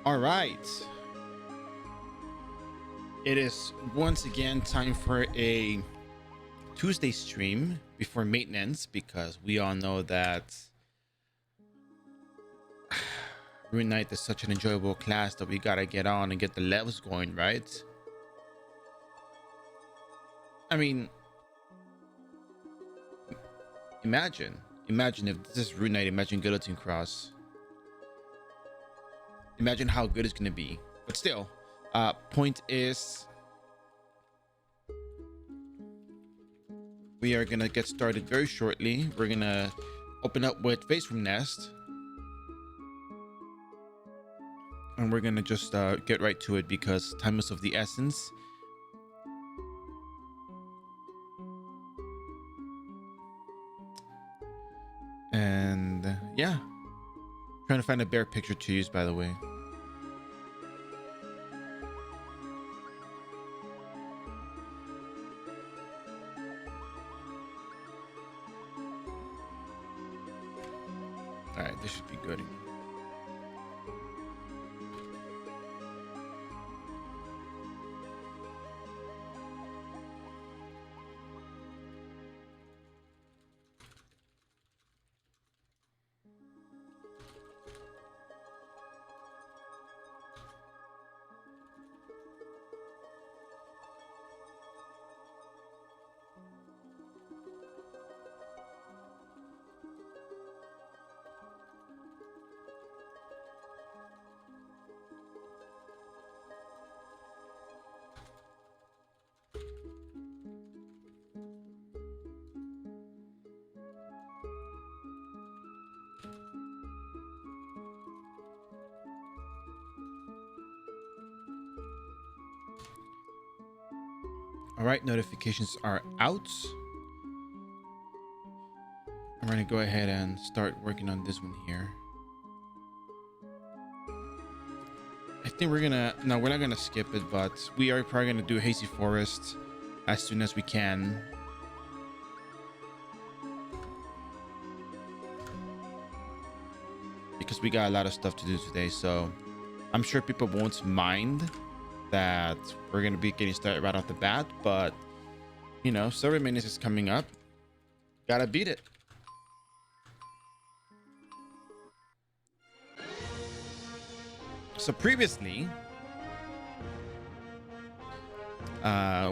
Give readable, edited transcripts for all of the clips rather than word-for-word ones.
All right. It is once again time for a Tuesday stream before maintenance because we all know that Rune Night is such an enjoyable class that we gotta get on and get the levels going, right? I mean, imagine if this is Rune Night, imagine Guillotine Cross. Imagine how good it's gonna be. But still, point is we are gonna get started very shortly. We're gonna open up with Face Room Nest, and we're gonna just get right to it because time is of the essence. And yeah, trying to find a bear picture to use, by the way. All right, this should be good. All right, notifications are out. I'm going to go ahead and start working on this one here. I think we're gonna, no, we're not gonna skip it, but we are probably gonna do Hazy Forest as soon as we can. Because we got a lot of stuff to do today, so I'm sure people won't mind that we're gonna be getting started right off the bat, but you know, server maintenance is coming up. Gotta beat it. So previously,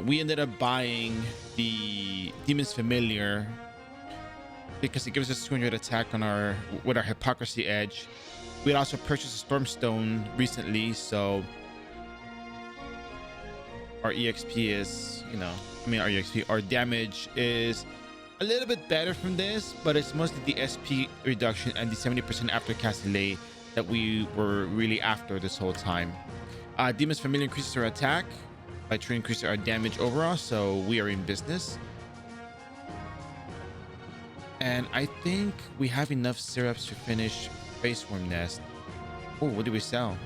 we ended up buying the Demon's Familiar because it gives us 200 attack on our with our Hypocrisy Edge. We had also purchased a Stormstone recently, so our EXP is, you know, our EXP, our damage is a little bit better from this, but it's mostly the SP reduction and the 70% after cast delay that we were really after this whole time. Demon's Familiar increases our attack by increasing our damage overall, so we are in business. And I think we have enough syrups to finish Face Worm Nest. Oh, what do we sell?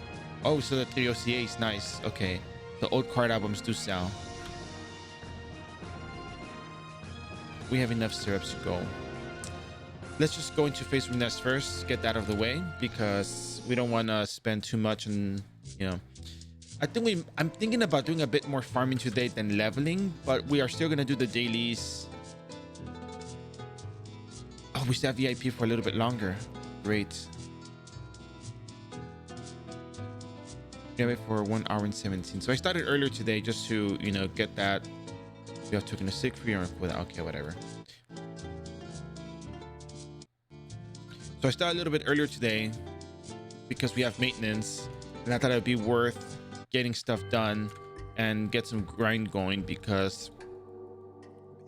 Oh, so the 3 OCAs, nice. Okay, the old card albums do sell. We have enough syrups to go. Let's just go into Face Room Nest first, get that out of the way, because we don't want to spend too much on, you know. I'm thinking about doing a bit more farming today than leveling, but we are still going to do the dailies. Oh, we still have VIP for a little bit longer. Great. We have it for 1 hour and 17. So I started earlier today just to, you know, get that. We have taken a sick free or without. Okay, whatever. So I started a little bit earlier today because we have maintenance, and I thought it would be worth getting stuff done and get some grind going, because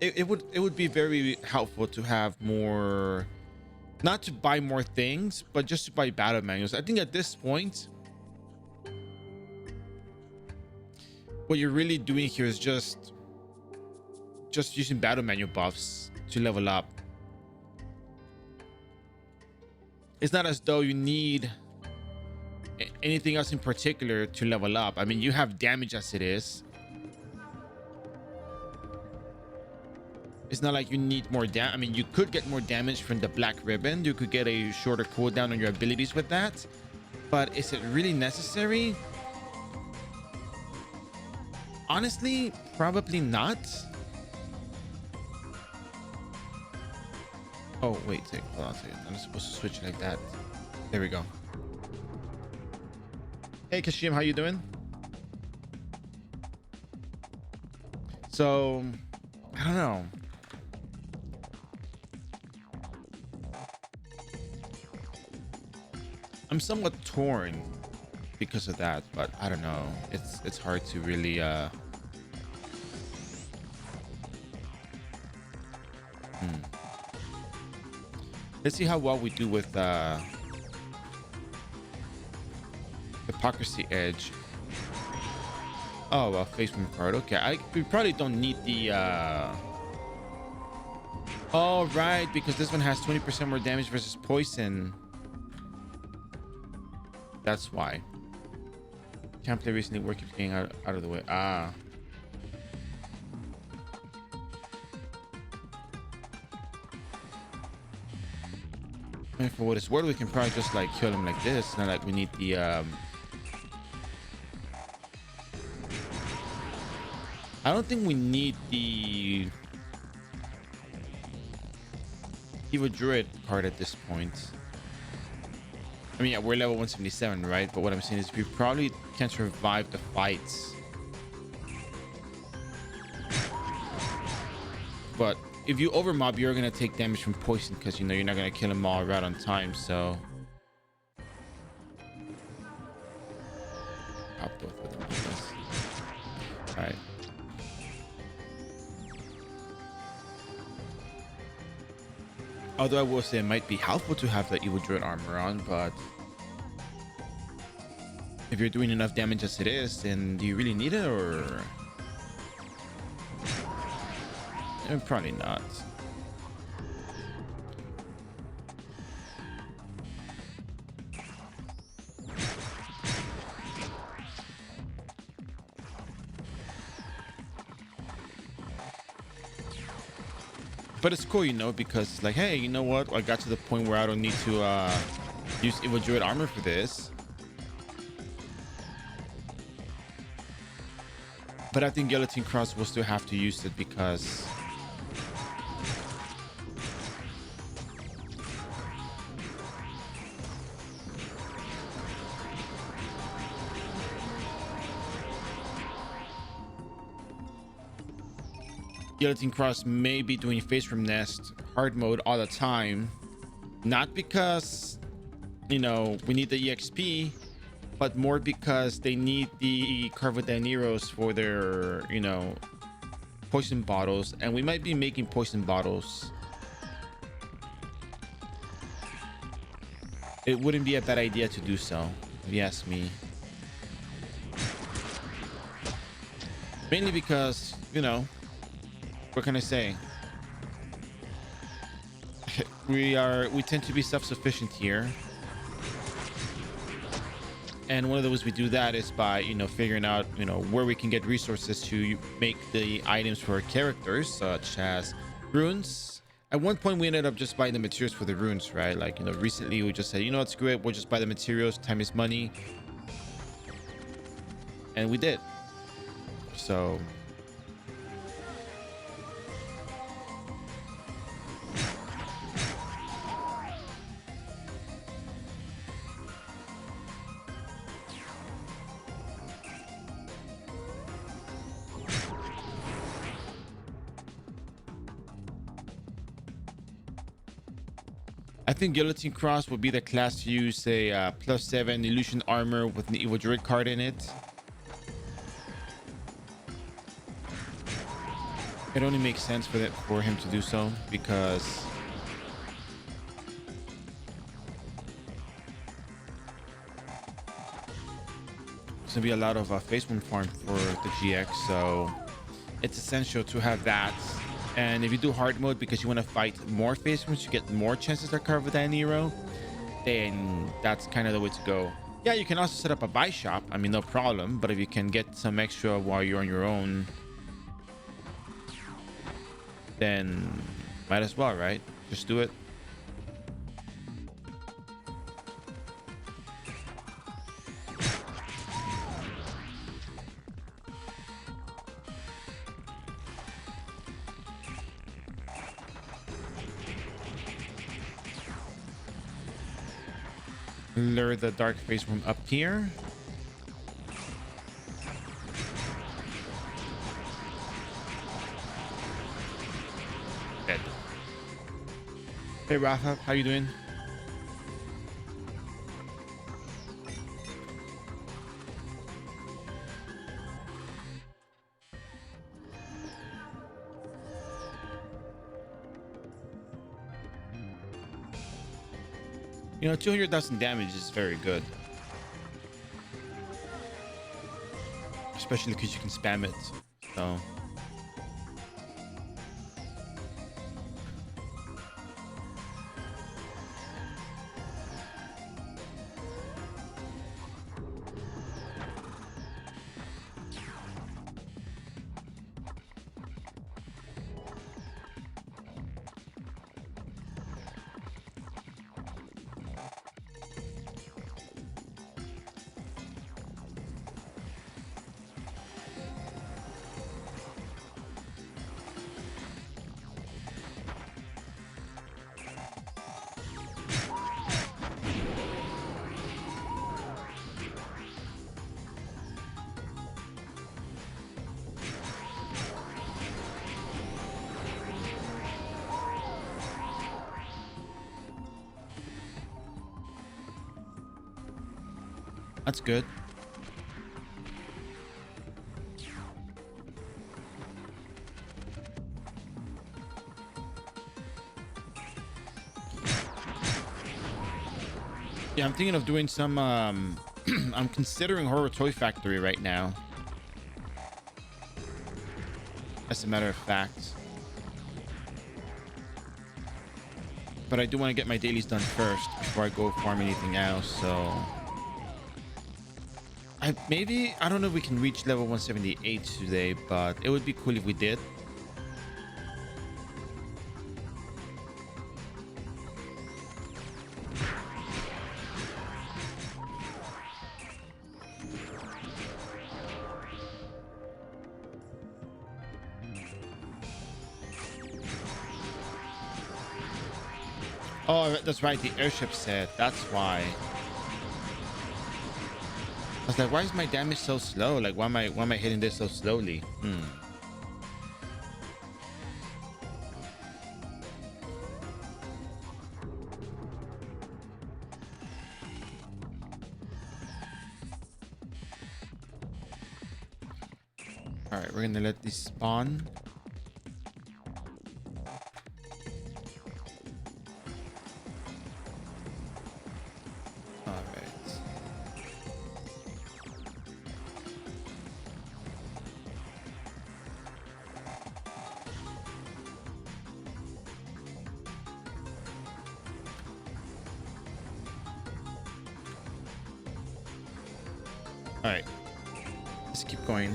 it would be very helpful to have more, not to buy more things, but just to buy battle manuals. I think at this point, what you're really doing here is just using battle manual buffs to level up. It's not as though you need anything else in particular to level up. I mean, you have damage as it is. It's not like you need more damage. I mean, you could get more damage from the black ribbon. You could get a shorter cooldown on your abilities with that. But is it really necessary? Honestly, probably not. Oh, wait, hold on a second. I'm supposed to switch like that. There we go. Hey, Kashim, how you doing? So, I don't know. I'm somewhat torn because of that, but I don't know. It's hard to really Let's see how well we do with hypocrisy edge. Oh, well, face from card. Okay, we probably don't need the oh, right, because this one has 20% more damage versus poison. That's why. Can't play recently. Work keeps getting out of the way. Ah. And for what it's worth, we can probably just like kill him like this. Not like we need the I don't think we need the Evil Druid card at this point. I mean, yeah, we're level 177, right? But what I'm saying is we probably can survive the fights. But if you overmob, you're gonna take damage from poison because you know you're not gonna kill them all right on time. So pop both of them. All right. Although I will say it might be helpful to have the Evil Druid armor on, but if you're doing enough damage as it is, then do you really need it, or probably not. But it's cool, you know, because it's like, hey, you know what? I got to the point where I don't need to use Evil Druid armor for this. But I think Guillotine Cross will still have to use it because Guillotine Cross may be doing face from nest hard mode all the time, not because, you know, we need the EXP, but more because they need the Carvadaniros for their, you know, poison bottles, and we might be making poison bottles. It wouldn't be a bad idea to do so, if you ask me. Mainly because, you know, what can I say? We tend to be self-sufficient here. And one of the ways we do that is by, you know, figuring out, you know, where we can get resources to make the items for our characters, such as runes. At one point, we ended up just buying the materials for the runes, right? Like, you know, recently we just said, you know what, screw it. We'll just buy the materials. Time is money. And we did. So I think Guillotine Cross would be the class to use a +7 illusion armor with an Evil Druid card in it. It only makes sense for him to do so because there's gonna be a lot of face wound farm for the GX, so it's essential to have that. And if you do hard mode because you want to fight more face wounds, you get more chances to cover that iRO, then that's kind of the way to go. Yeah, you can also set up a buy shop. I mean, no problem. But if you can get some extra while you're on your own, then might as well, right? Just do it. Lure the dark phase from up here. Dead. Hey Rafa, how you doing? You know, 200,000 damage is very good. Especially because you can spam it. So. That's good. Yeah, I'm thinking of doing some I'm considering Horror Toy Factory right now. As a matter of fact. But I do want to get my dailies done first before I go farm anything else, so I don't know if we can reach level 178 today, but it would be cool if we did. Oh, that's right, the airship set. That's why. I was like, why is my damage so slow? Like, why am I hitting this so slowly? All right, we're gonna let this spawn. All right, let's keep going.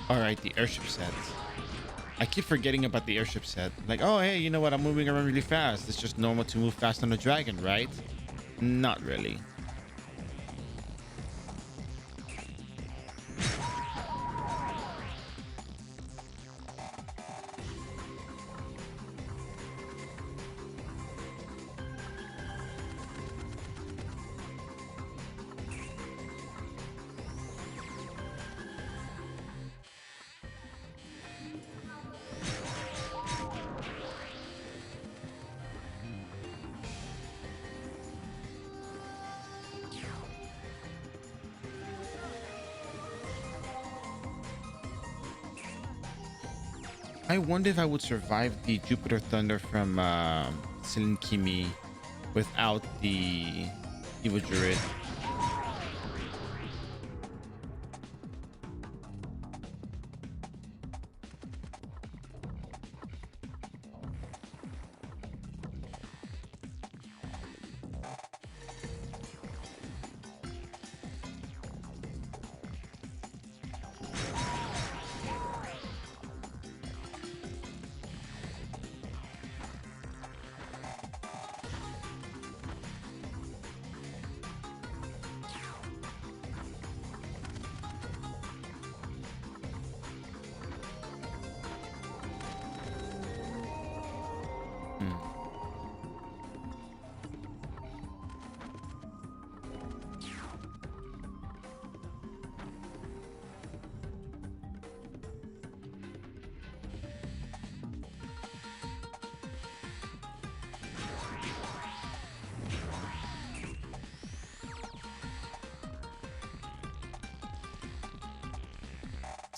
All right, the airship set. I keep forgetting about the airship set. Like, oh, hey, you know what? I'm moving around really fast. It's just normal to move fast on a dragon, right? Not really. I wonder if I would survive the Jupiter Thunder from Selinkimi without the Evo Druid.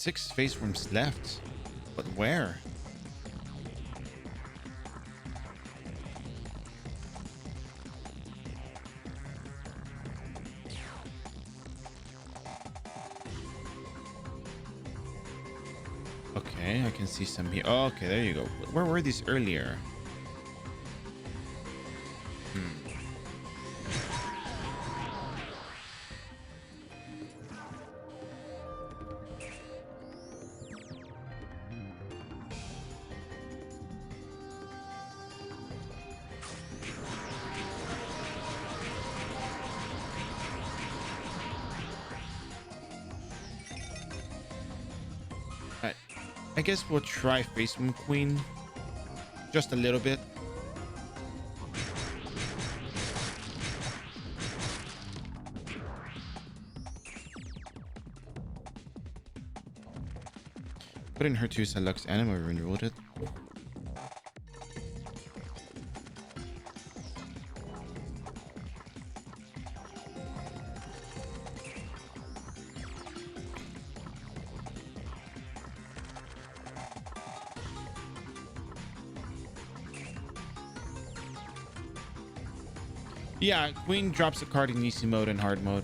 6 face rooms left, but where? Okay, I can see some here. Oh, okay, there you go. Where were these earlier? I guess we'll try Face Room Queen. Just a little bit. Put in her 2 Lux Anima Rune, would it? Yeah, Queen drops a card in easy mode and hard mode.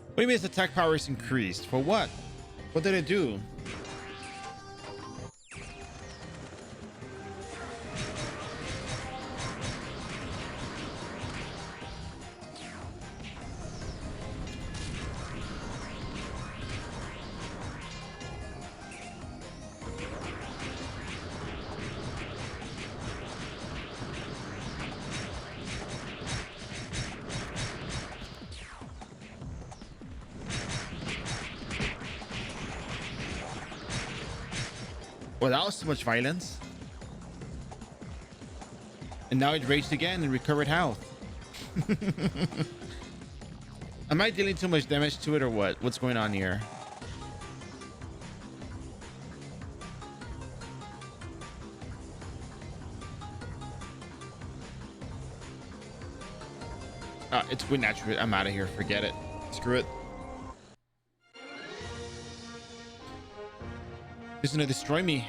What do you mean its attack power is increased? For what? What did it do? Well, that was too much violence. And now it raged again and recovered health. Am I dealing too much damage to it or what? What's going on here? It's wind attribute. I'm out of here. Forget it. Screw it. It's gonna destroy me.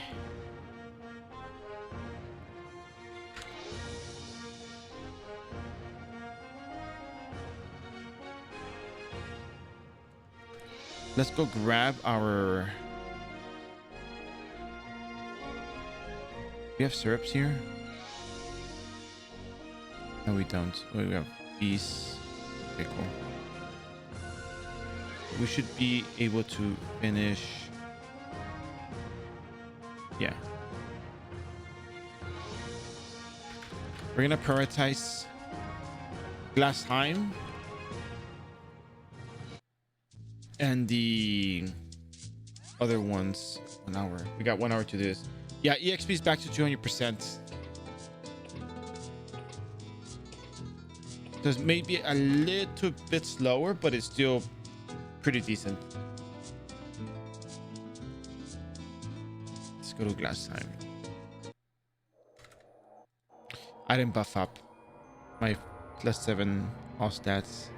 Let's go grab our... We have syrups here? No, we don't. Oh, we have these. Okay, cool. We should be able to finish... Yeah. We're gonna prioritize glass time and the other ones. 1 hour. We got 1 hour to do this. Yeah, EXP is back to 200%. So it's maybe a little bit slower, but it's still pretty decent. Let's go to glass time. I didn't buff up my +7 all stats.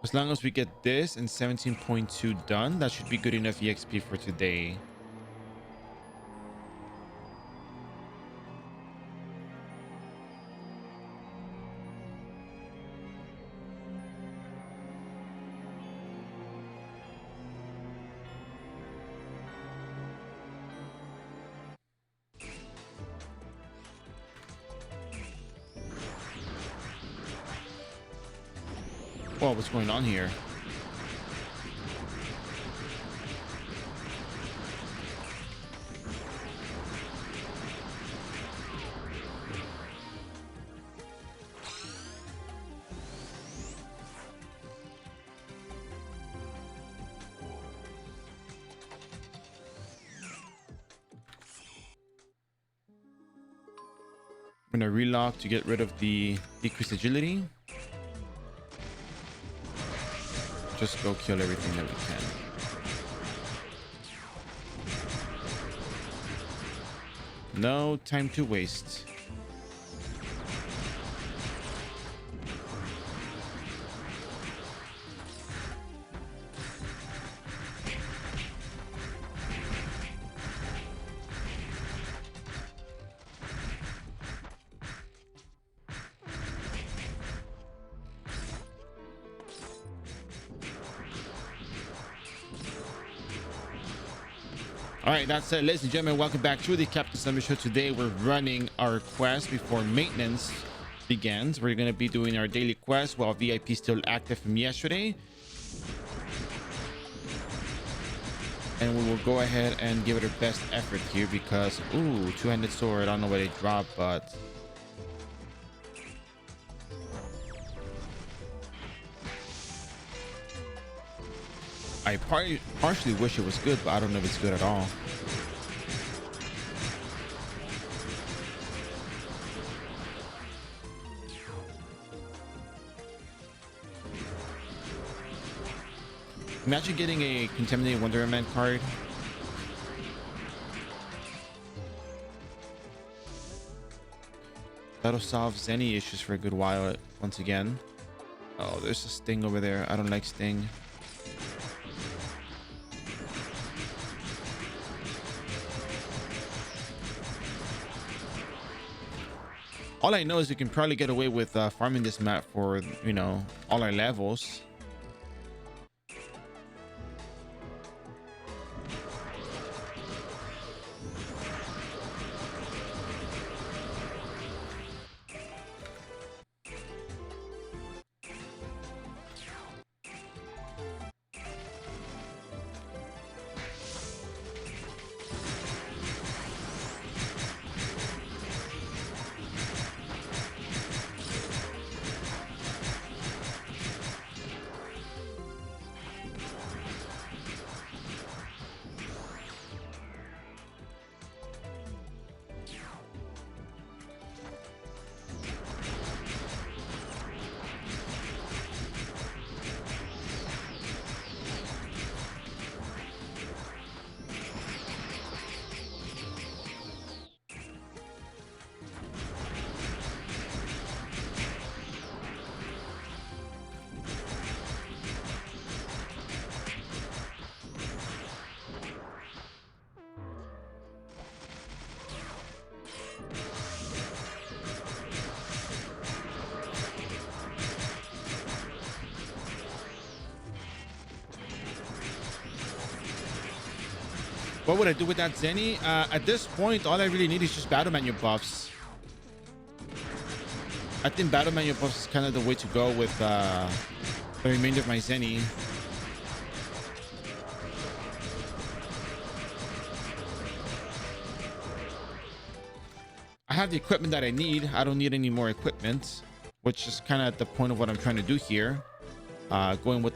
As long as we get this and 17.2 done, that should be good enough EXP for today. Whoa, what's going on here? I'm gonna relock to get rid of the decreased agility. Just go kill everything that we can. No time to waste. All right, that's it, ladies and gentlemen. Welcome back to the Captain Summer Show. Today we're running our quest before maintenance begins. We're going to be doing our daily quest while VIP is still active from yesterday, and we will go ahead and give it our best effort here because ooh, two-handed sword. I don't know where they drop, but I partially wish it was good, but I don't know if it's good at all. Imagine getting a Contaminated Wonderman card. That'll solve any issues for a good while once again. Oh, there's a Sting over there. I don't like Sting. All I know is we can probably get away with farming this map for, you know, all our levels. What would I do with that Zenny? At this point, all I really need is just battle manual buffs. I think battle manual buffs is kind of the way to go with the remainder of my Zenny. I have the equipment that I need. I don't need any more equipment, which is kind of at the point of what I'm trying to do here. Going with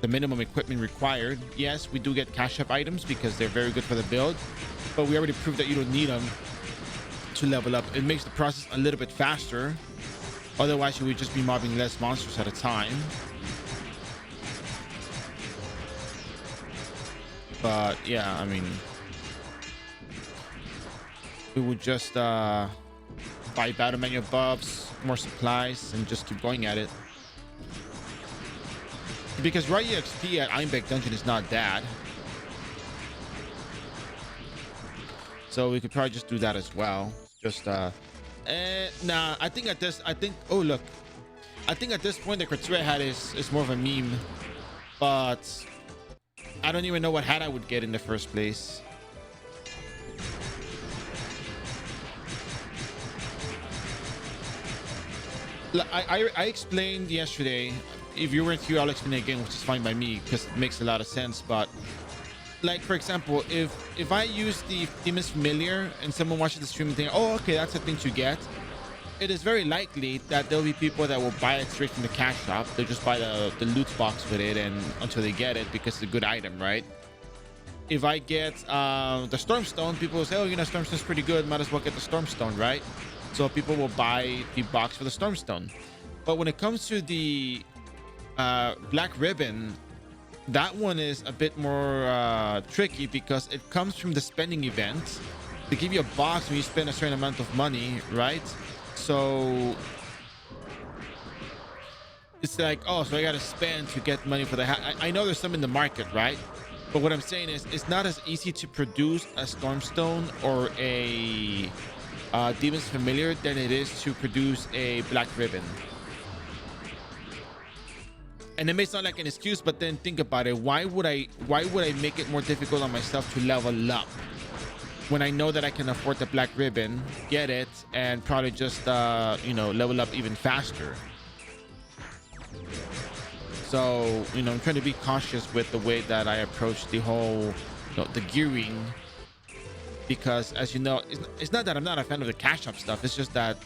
the minimum equipment required. Yes, we do get cash up items because they're very good for the build, but we already proved that you don't need them to level up. It makes the process a little bit faster. Otherwise, you would just be mobbing less monsters at a time. But yeah, I mean, we would just buy battle manual buffs, more supplies, and just keep going at it. because raw EXP at Einbeck Dungeon is not that. So we could probably just do that as well. Just nah, I think oh look, I think at this point the criteria hat is more of a meme, but I don't even know what hat I would get in the first place. I explained yesterday. If you weren't here, I'll explain it again, which is fine by me because it makes a lot of sense. But like, for example, if I use the Demon's Familiar and someone watches the stream and think, oh, okay, that's the thing to get, it is very likely that there'll be people that will buy it straight from the cash shop. They'll just buy the loot box with it and until they get it because it's a good item, right? If I get the Stormstone, people will say, oh, you know, Stormstone's pretty good. Might as well get the Stormstone, right? So people will buy the box for the Stormstone. But when it comes to the Black Ribbon, that one is a bit more tricky because it comes from the spending event. They give you a box when you spend a certain amount of money, right? So it's like, oh, so I gotta spend to get money for the hat. I know there's some in the market, right? But what I'm saying is it's not as easy to produce a Stormstone or a Demon's Familiar than it is to produce a Black Ribbon. And it may sound like an excuse, but then think about it. Why would I make it more difficult on myself to level up when I know that I can afford the Black Ribbon, get it, and probably just you know, level up even faster? So, you know, I'm trying to be cautious with the way that I approach the whole, you know, the gearing, because as you know, it's not that I'm not a fan of the cash shop stuff. It's just that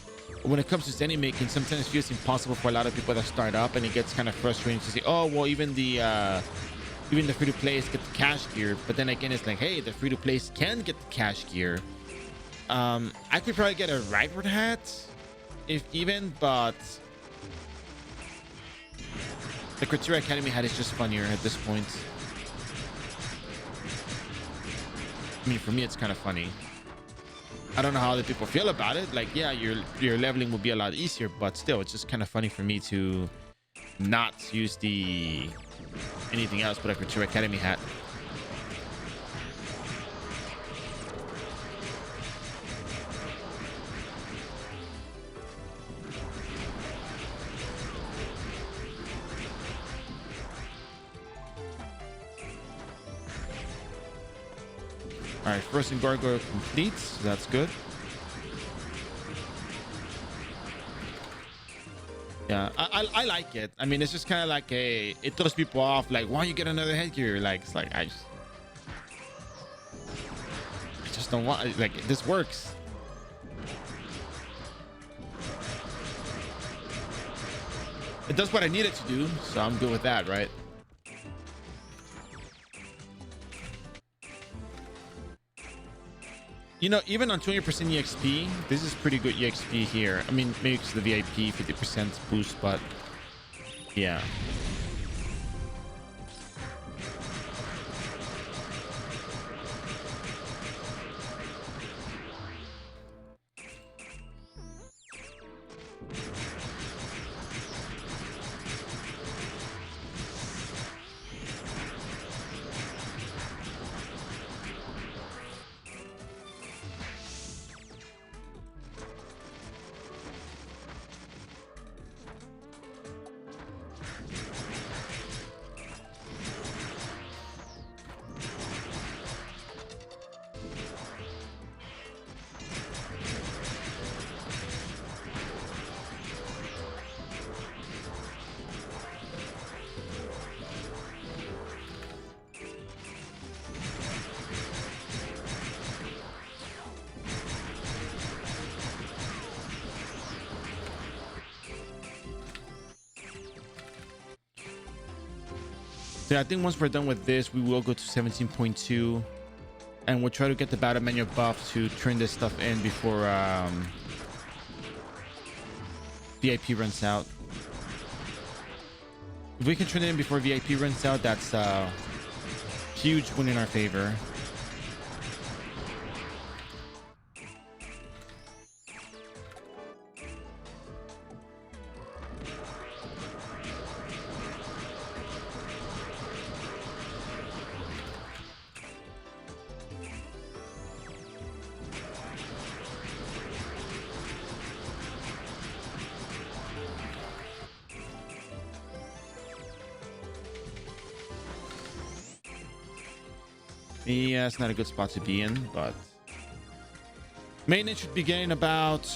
when it comes to Zenny making, sometimes it feels impossible for a lot of people that start up, and it gets kind of frustrating to say, oh, well, even the free-to-plays get the cash gear. But then again, it's like, hey, the free-to-plays can get the cash gear. I could probably get a Rightward hat, if even, but the Criteria Academy hat is just funnier at this point. I mean, for me, it's kind of funny. I don't know how other people feel about it. Like, yeah, your leveling will be a lot easier, but still, it's just kind of funny for me to not use the anything else but a Criteria Academy hat. All right, first and Gargoyle complete, so that's good. Yeah, I like it. I mean, it's just kind of like it throws people off. Like, why don't you get another headgear? Like, it's like I just don't want. Like, this works. It does what I need it to do, so I'm good with that, right? You know, even on 20% EXP, this is pretty good EXP here. I mean, maybe it's the VIP 50% boost, but yeah. So I think once we're done with this, we will go to 17.2 and we'll try to get the battle menu buff to turn this stuff in before VIP runs out. If we can turn it in before VIP runs out, that's a huge win in our favor. Yeah, it's not a good spot to be in, but maintenance should begin in about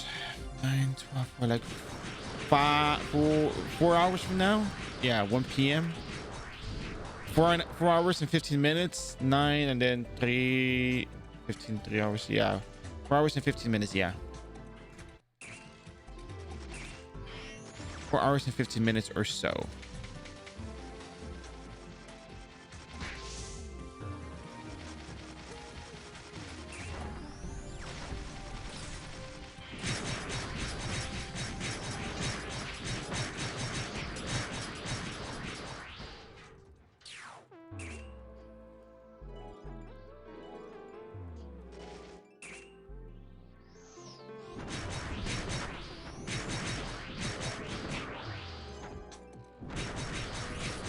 9, 12, or like 4 hours from now. Yeah, 1 p.m. 4 hours and 15 minutes, 9, and then 3 hours. Yeah, 4 hours and 15 minutes. Yeah, 4 hours and 15 minutes or so.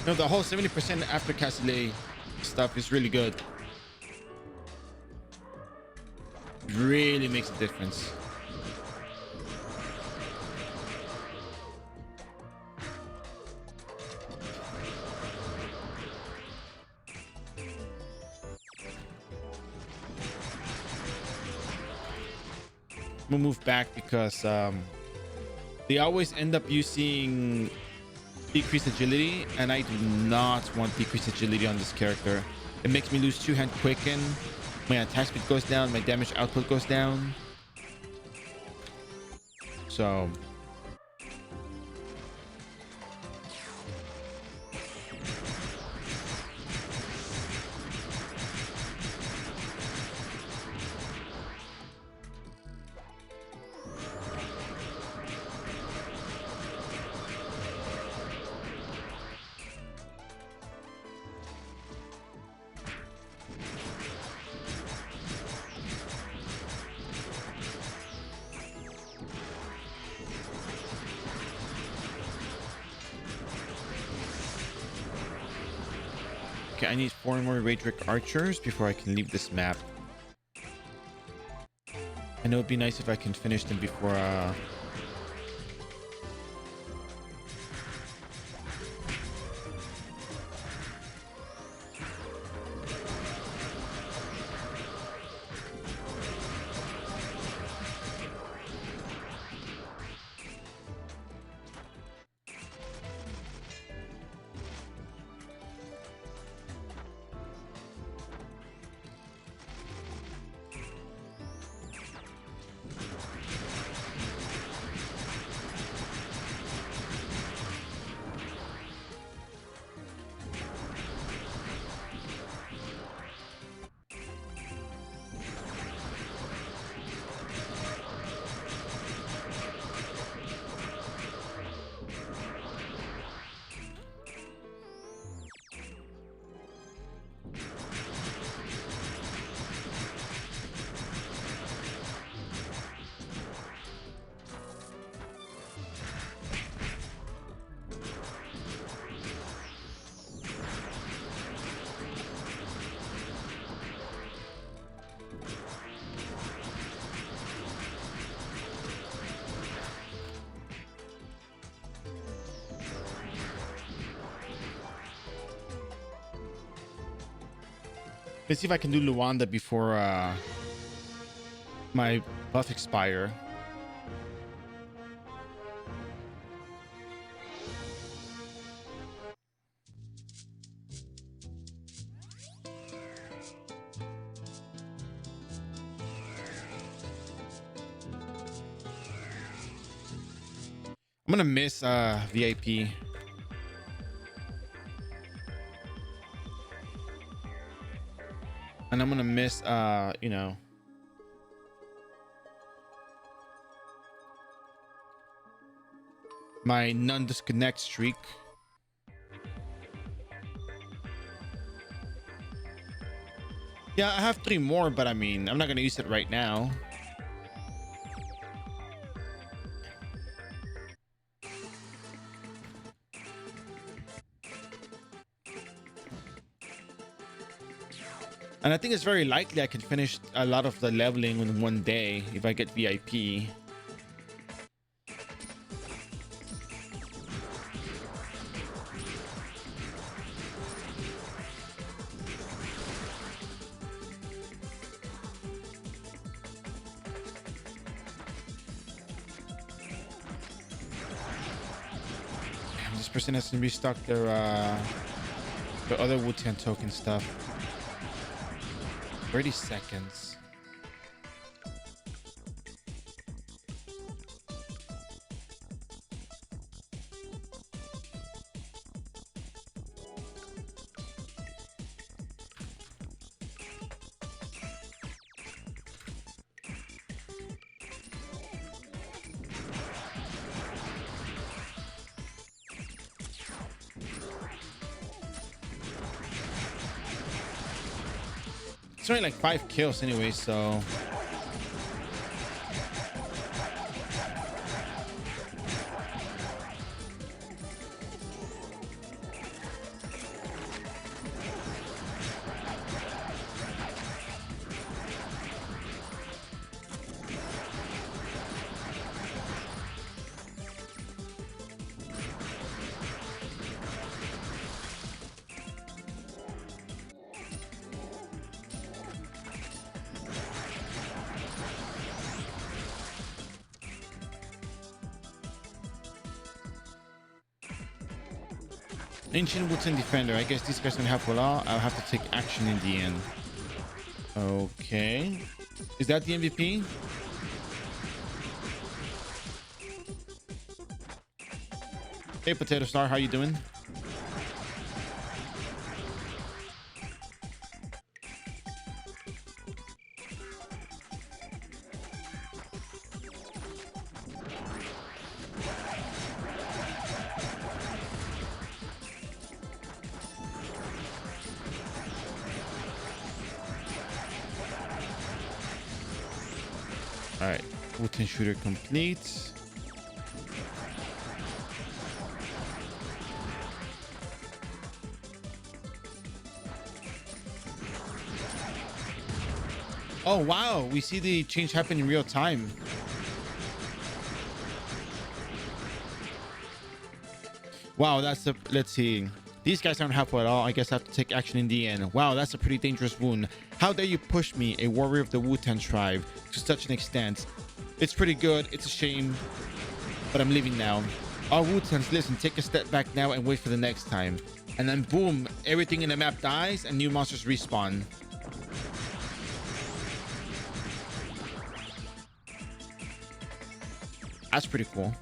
No, the whole 70% after cast delay stuff is really good. Really makes a difference. We'll move back because they always end up using decreased agility, and I do not want decreased agility on this character. It makes me lose 2-hand quicken, my attack speed goes down, my damage output goes down. So okay, I need 4 more Raedric archers before I can leave this map. I know it'd be nice if I can finish them before let's see if I can do Luanda before my buff expire. I'm gonna miss VIP. And I'm gonna miss you know, my non-disconnect streak. Yeah, I have 3 more, but I mean, I'm not gonna use it right now. And I think it's very likely I can finish a lot of the leveling in one day if I get VIP. person hasn't restocked their other Wu-Tang token stuff. 30 seconds. It's only like 5 kills anyway, so Ancient Wu-Tang Defender. I guess these guys don't have Walla. I'll have to take action in the end. Okay. Is that the MVP? Hey, Potato Star. How you doing? All right, Wu-Tang shooter complete. Oh wow, we see the change happen in real time. Wow, that's a, let's see. These guys aren't helpful at all. I guess I have to take action in the end. Wow, that's a pretty dangerous wound. How dare you push me, a warrior of the Wu-Tang tribe, to such an extent? It's pretty good. It's a shame, but I'm leaving now. All Wu-Tangs, listen, take a step back now and wait for the next time. And then boom, everything in the map dies and new monsters respawn. That's pretty cool.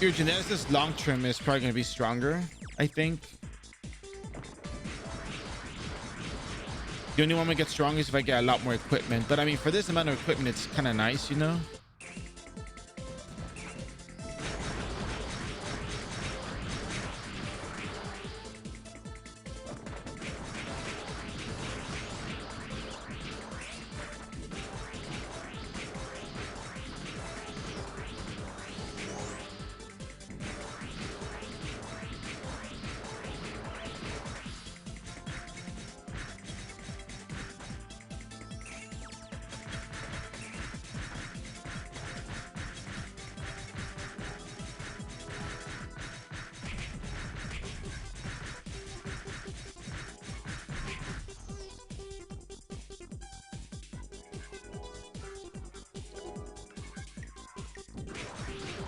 Your genesis long term is probably going to be stronger, I think. The only one I get strong is if I get a lot more equipment. But I mean, for this amount of equipment, it's kind of nice, you know?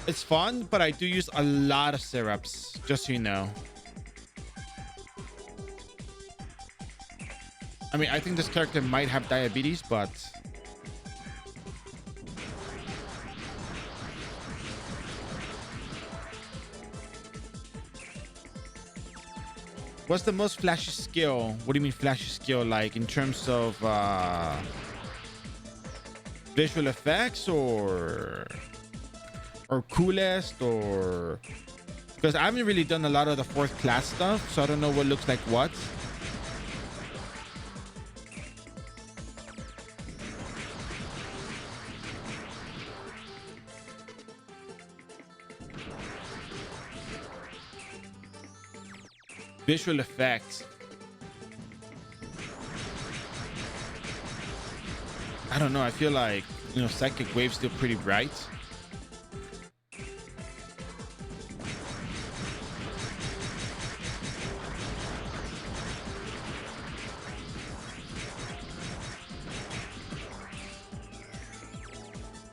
It's fun, but I do use a lot of syrups, just so you know. I mean, I think this character might have diabetes, but what's the most flashy skill? What do you mean flashy skill? Like in terms of visual effects or coolest, or because I haven't really done a lot of the fourth class stuff, so I don't know what looks like what. Visual effects. I don't know. I feel like, psychic wave's still pretty bright.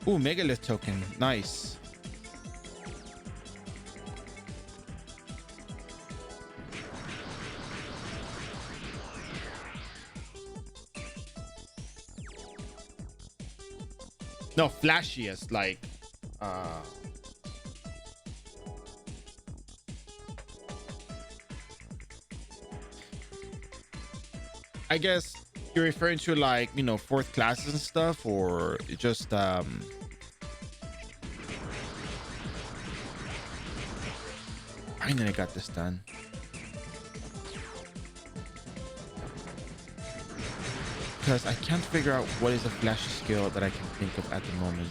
Ooh, megalith token. Nice. No, flashiest, like I guess you're referring to, like, fourth classes and stuff, or just finally got this done. Because I can't figure out what is a flashy skill that I can think of at the moment.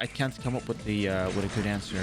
I can't come up with a good answer.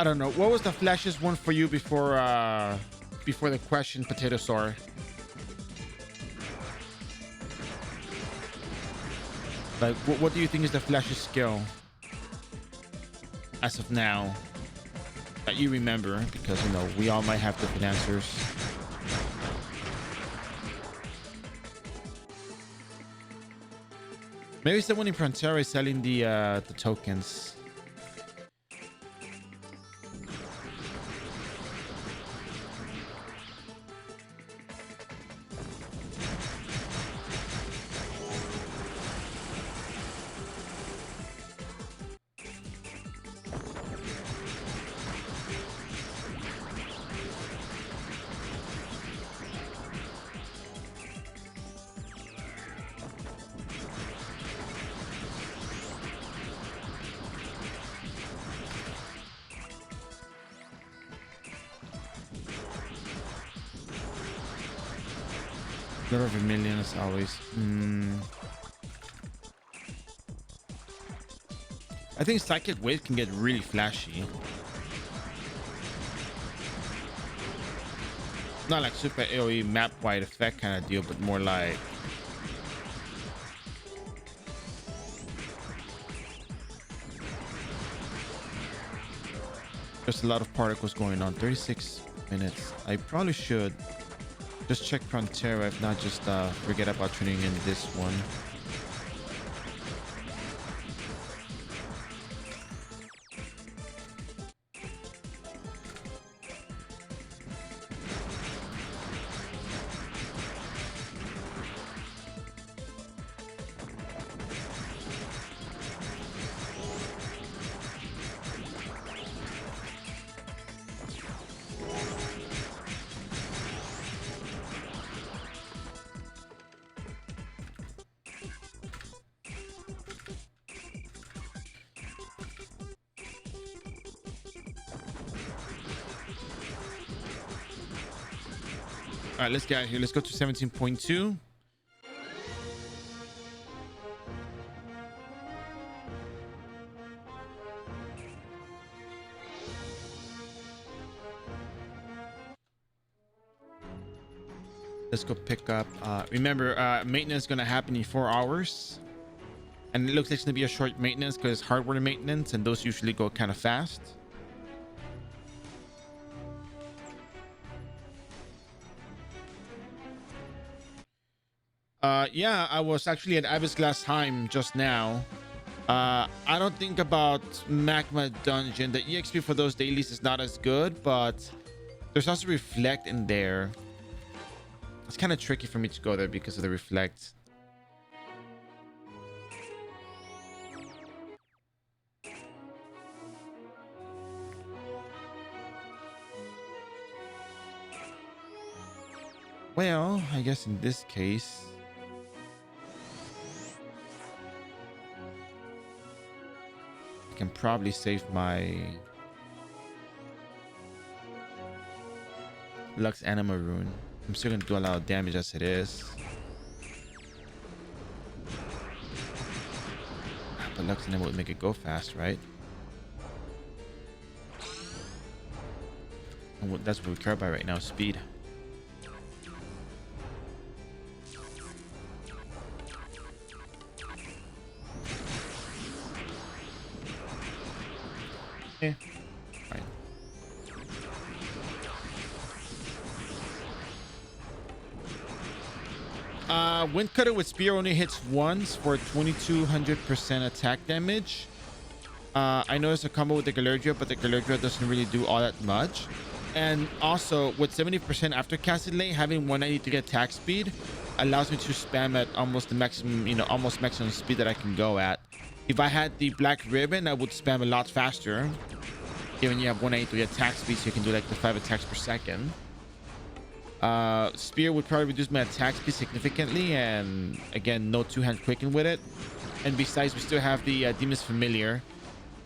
I don't know. What was the flashiest one for you before the question, Potato Star? Like, what do you think is the flashiest skill as of now that you remember? Because, we all might have different answers. Maybe someone in Frontera is selling the tokens. Lord of Vermilion as always. I think Psychic Wave can get really flashy. Not like super AoE map wide effect kind of deal, but more like there's a lot of particles going on. 36 minutes. I probably should just check Frontera, if not just forget about tuning in this one. All right, let's get out of here. Let's go to 17.2. Let's go pick up. Remember, maintenance is going to happen in 4 hours. And it looks like it's going to be a short maintenance because hardware maintenance, and those usually go kind of fast. Yeah, I was actually at Abyss last time just now. I don't think about Magma Dungeon. The EXP for those dailies is not as good, but there's also Reflect in there. It's kind of tricky for me to go there because of the Reflect. Well, I guess in this case, I can probably save my Lux Anima Rune. I'm still gonna do a lot of damage as it is. But Lux Anima would make it go fast, right? And that's what we care about right now, speed. Yeah. Right. Windcutter with spear only hits once for 2200% attack damage. I know it's a combo with the Galardria, but the Galardria doesn't really do all that much. And also with 70% aftercast delay, having 190 to get attack speed allows me to spam at almost the maximum, almost maximum speed that I can go at. If I had the black ribbon, I would spam a lot faster. Given you have 183 attack speed, so you can do like the 5 attacks per second. Spear would probably reduce my attack speed significantly, and again, no two-hand quicken with it. And besides, we still have the Demon's Familiar.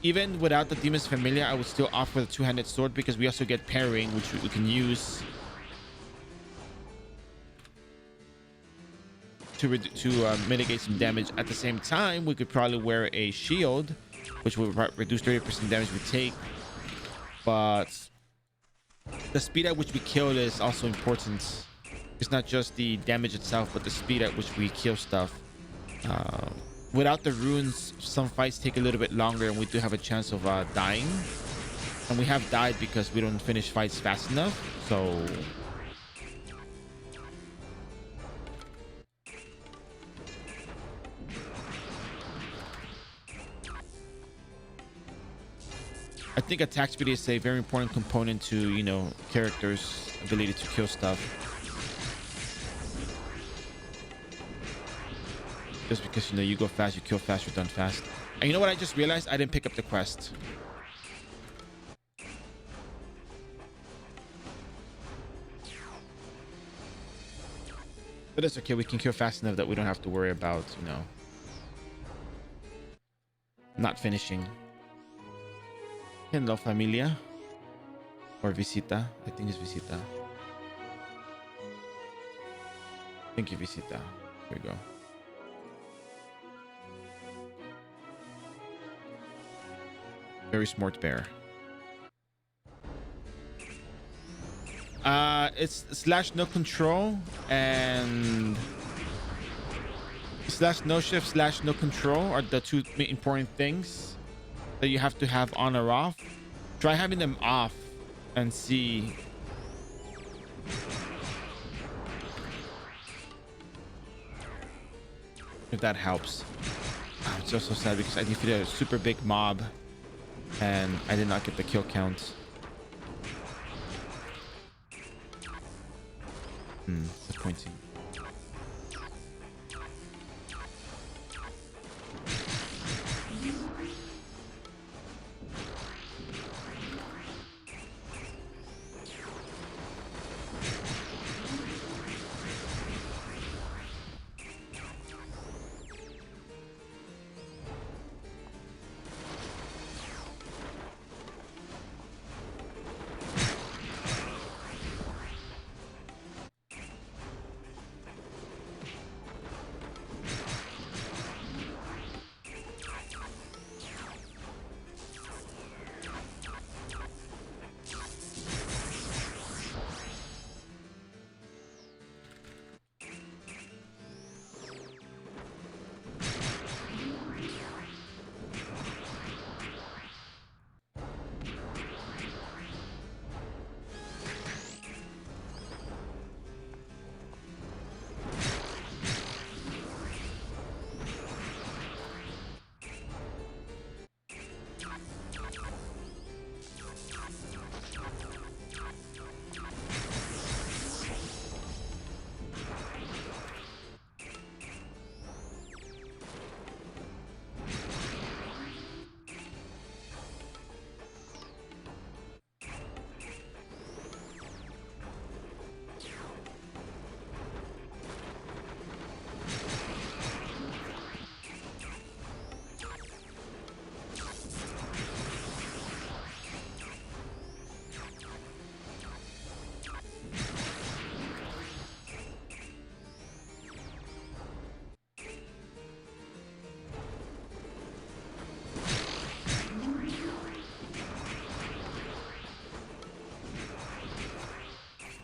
Even without the Demon's Familiar, I would still opt for the two-handed sword because we also get parrying, which we can use to mitigate some damage. At the same time, we could probably wear a shield, which will reduce 30% damage we take. But the speed at which we kill is also important. It's not just the damage itself, but the speed at which we kill stuff. Without the runes, some fights take a little bit longer, and we do have a chance of dying. And we have died because we don't finish fights fast enough. So I think attack speed is a very important component to, characters' ability to kill stuff. Just because, you go fast, you kill fast, you're done fast. And you know what I just realized? I didn't pick up the quest. But it's okay. We can kill fast enough that we don't have to worry about, not finishing. Hello, familia. Or visita. I think it's visita. Thank you, visita. Here we go. Very smart bear. It's slash no control and slash no shift slash no control are the two important things that you have to have on or off. Try having them off and see if that helps. I'm so sad because I defeated a super big mob and I did not get the kill count. Disappointing.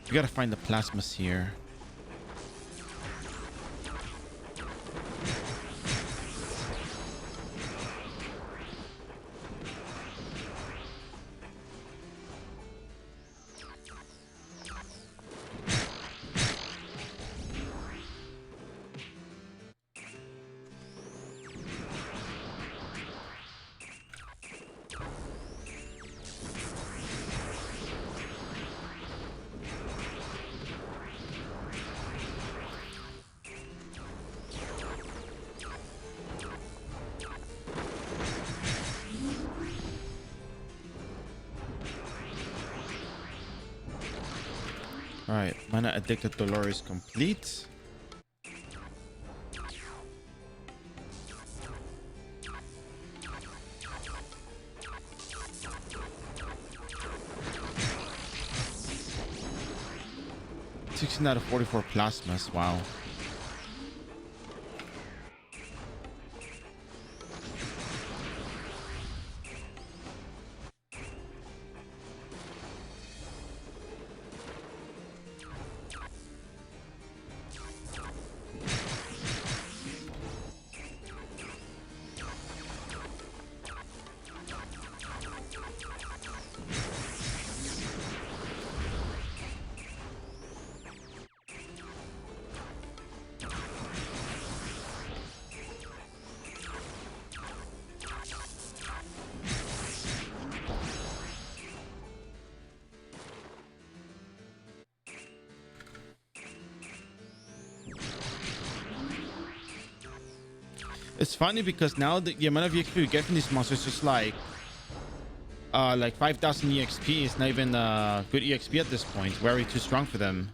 We gotta find the plasmas here. All right, mana addicted Dolores complete. Sixteen out of 44 plasmas. Wow. It's funny because now the amount of EXP we get from these monsters is just like 5,000 EXP is not even good EXP at this point. We're already too strong for them.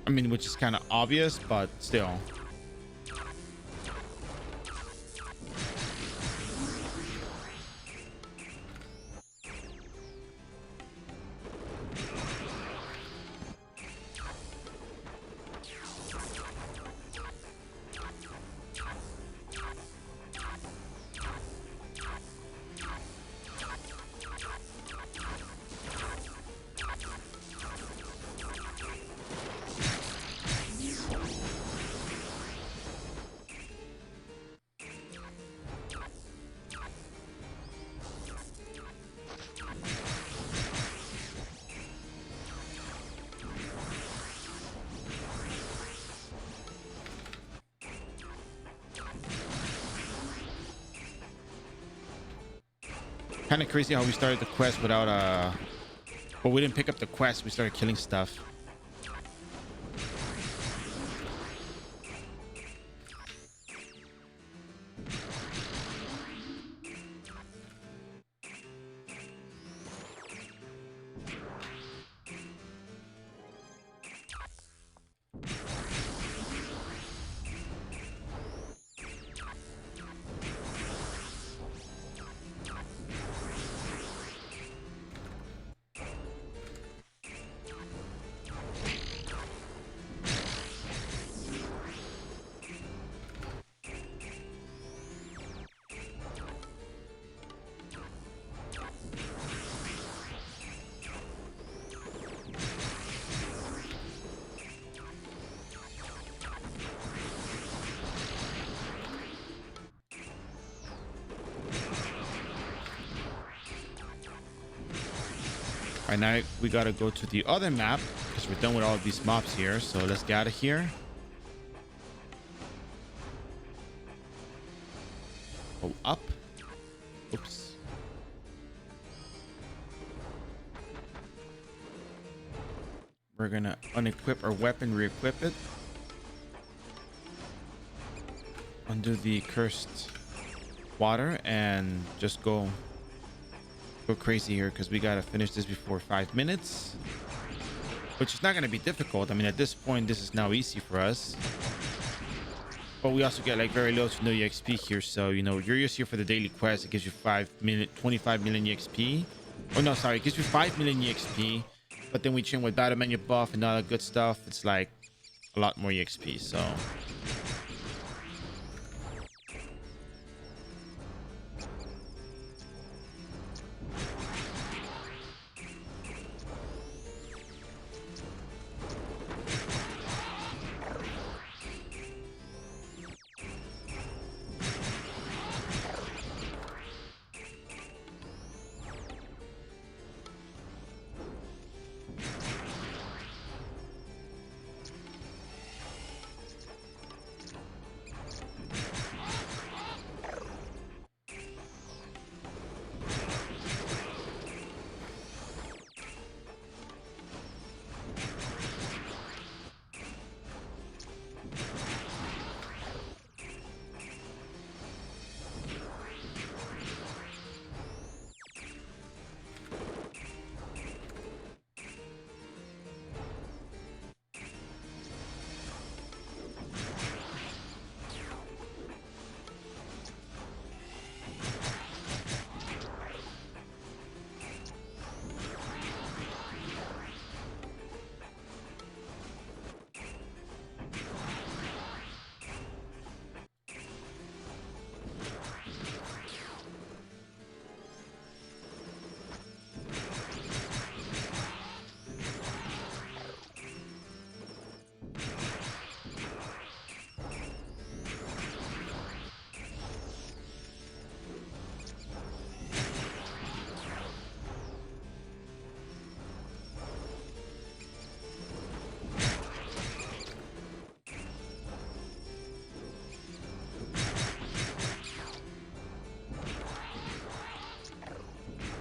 I mean, which is kind of obvious, but still. Kind of crazy how we started the quest without well, we didn't pick up the quest. We started killing stuff. All right, now we gotta go to the other map because we're done with all of these mobs here. So let's get out of here. Go up. Oops. We're gonna unequip our weapon, re-equip it. Undo the cursed water and just go crazy here because we gotta finish this before 5 minutes, which is not gonna be difficult. I mean, at this point, this is now easy for us. But we also get like very low to no EXP here. So, you know, you're just here for the daily quest. It gives you 25 million EXP. Oh no, sorry, it gives you 5 million EXP. But then we chain with battle menu buff and all that good stuff. It's like a lot more EXP. So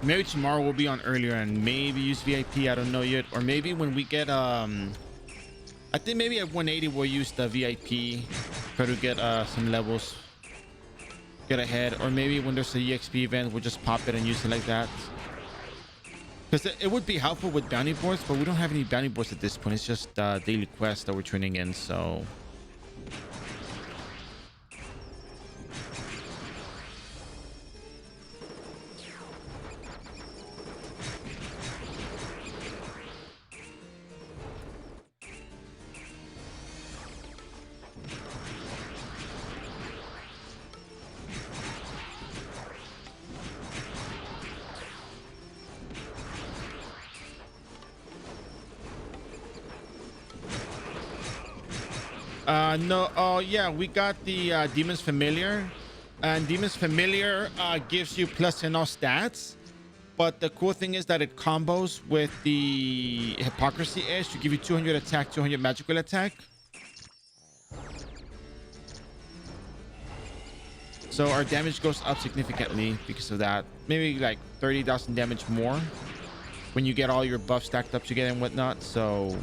Maybe tomorrow we'll be on earlier and maybe use VIP. I don't know yet. Or maybe when we get I think maybe at 180 we'll use the VIP. Try to get some levels. Get ahead. Or maybe when there's a EXP event, we'll just pop it and use it like that. Because it would be helpful with bounty boards, but we don't have any bounty boards at this point. It's just daily quests that we're turning in, so... No. Oh yeah, we got the Demon's Familiar, and Demon's Familiar gives you plus in all stats, but the cool thing is that it combos with the Hypocrisy Edge to give you 200 attack, 200 magical attack. So our damage goes up significantly because of that. Maybe like 30,000 damage more when you get all your buffs stacked up together and whatnot. So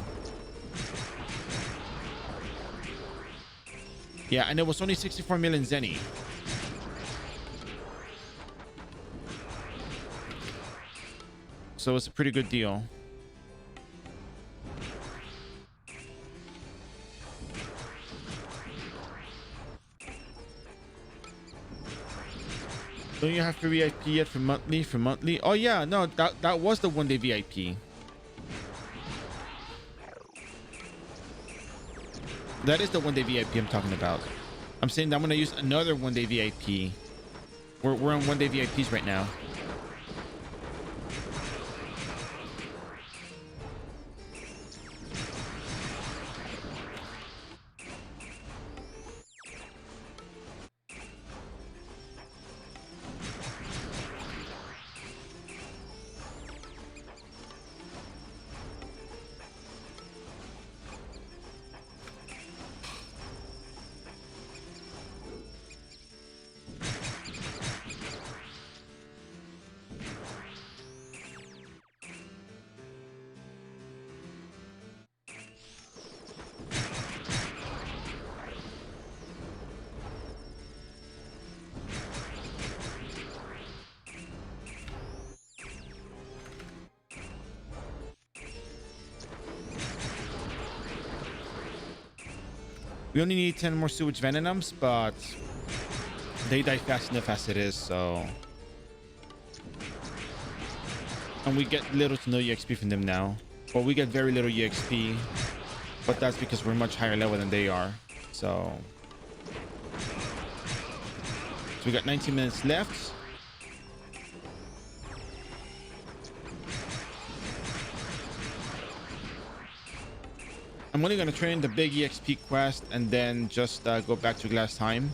yeah, and it was only 64 million Zenny. So it's a pretty good deal. Don't you have to VIP yet for monthly? For monthly? Oh yeah, no, that was the 1 day VIP. That is the 1 day VIP I'm talking about. I'm saying that I'm gonna use another 1 day VIP. We're on 1 day VIPs right now. We only need 10 more sewage venoms, but they die fast enough as it is, so... And we get little to no EXP from them now. Well, we get very little EXP, but that's because we're much higher level than they are, so... So we got 19 minutes left. I'm only going to train the big EXP quest and then just go back to Glass Time.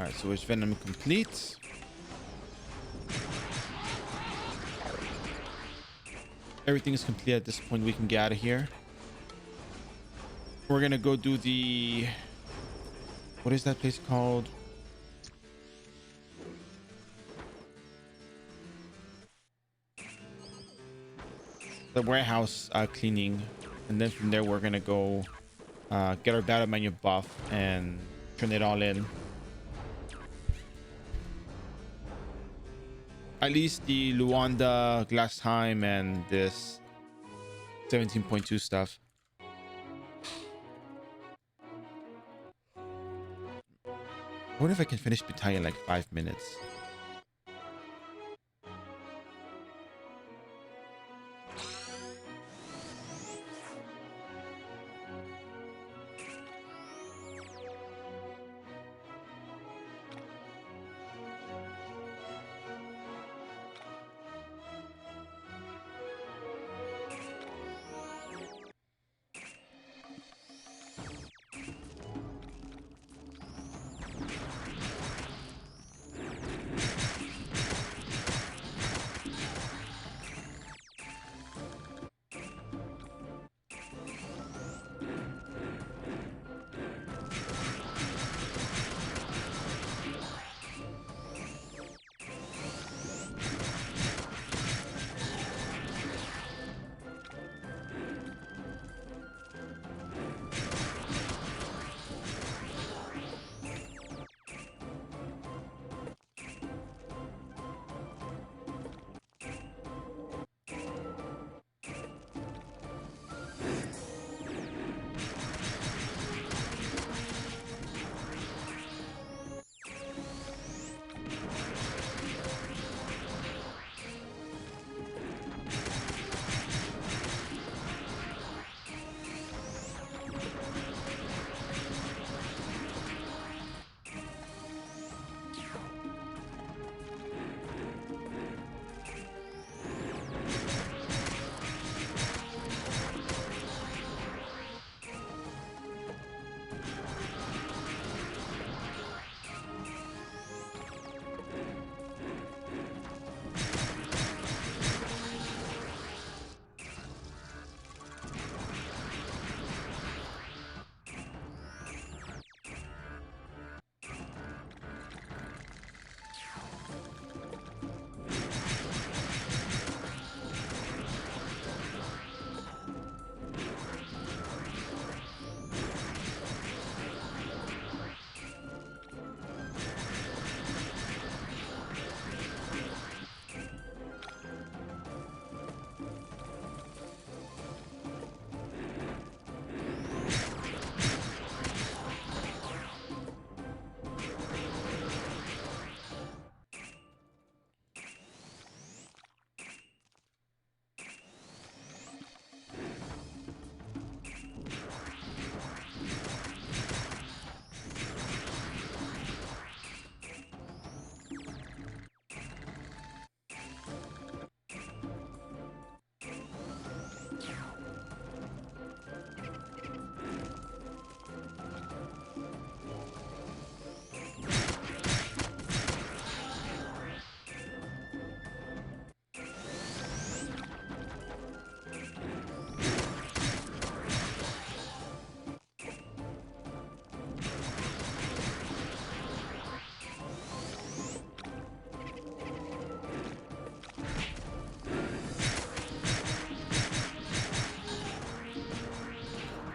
All right, so it's Venom complete. Everything is complete at this point. We can get out of here. We're gonna go do the, what is that place called? The warehouse cleaning, and then from there we're gonna go get our battle menu buff and turn it all in. At least the Luanda, Glass Time, and this 17.2 stuff. I wonder if I can finish battalion in like 5 minutes.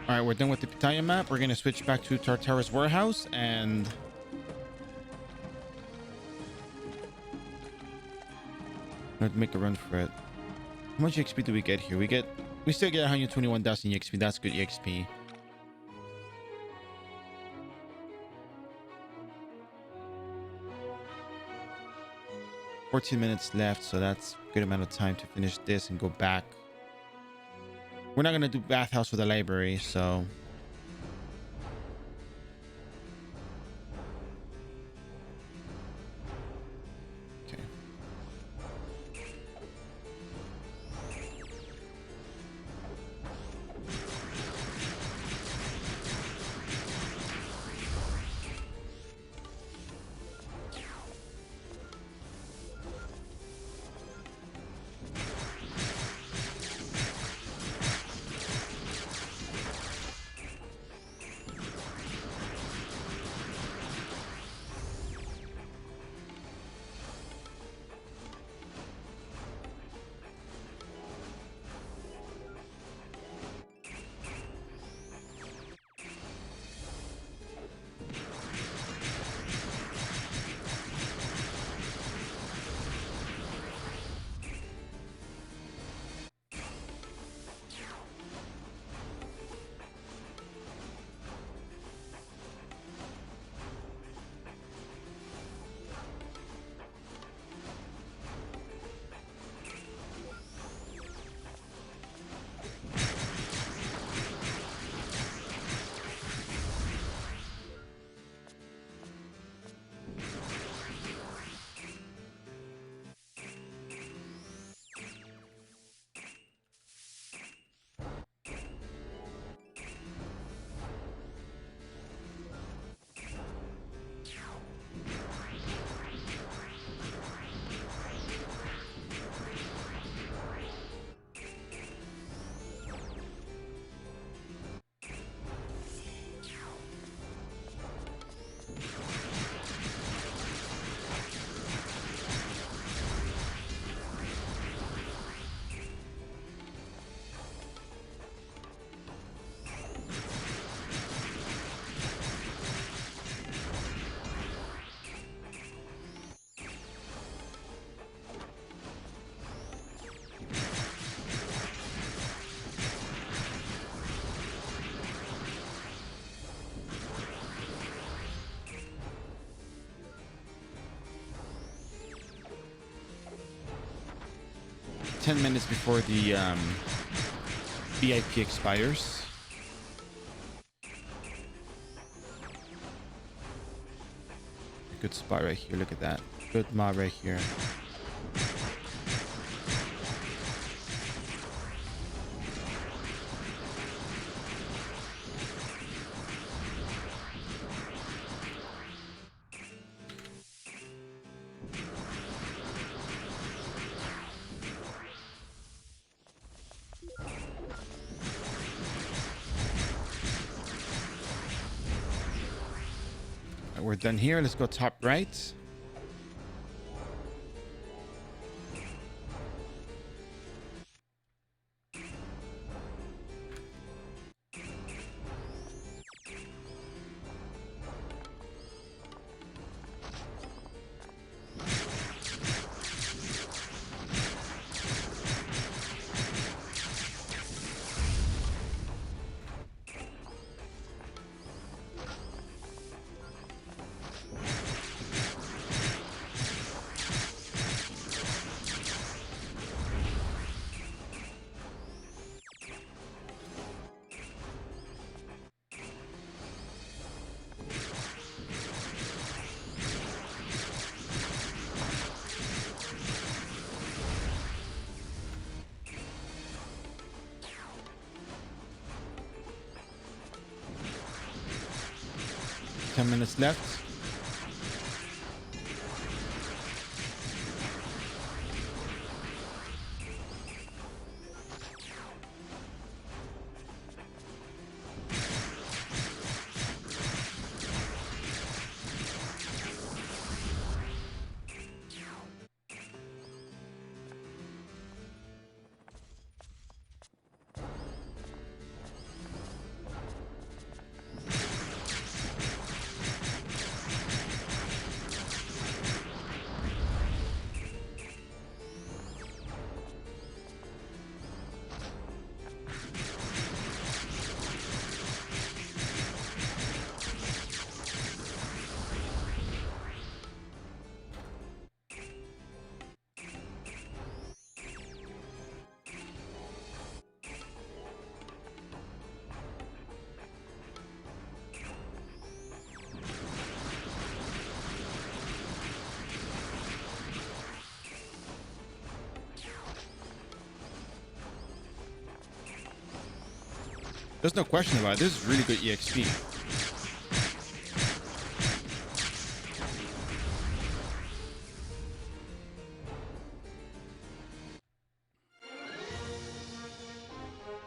All right, we're done with the Pitaya map. We're going to switch back to Tartara's warehouse and let's make a run for it. How much XP do we get here? We still get 121,000 XP. That's good XP. $14 minutes left, so that's a good amount of time to finish this and go back. We're not going to do bathhouse for the library, so okay. $10 minutes before the VIP expires. Good spot right here. Look at that. Good mob right here. We're done here. Let's go top right. Ten minutes left. There's no question about it. This is really good EXP.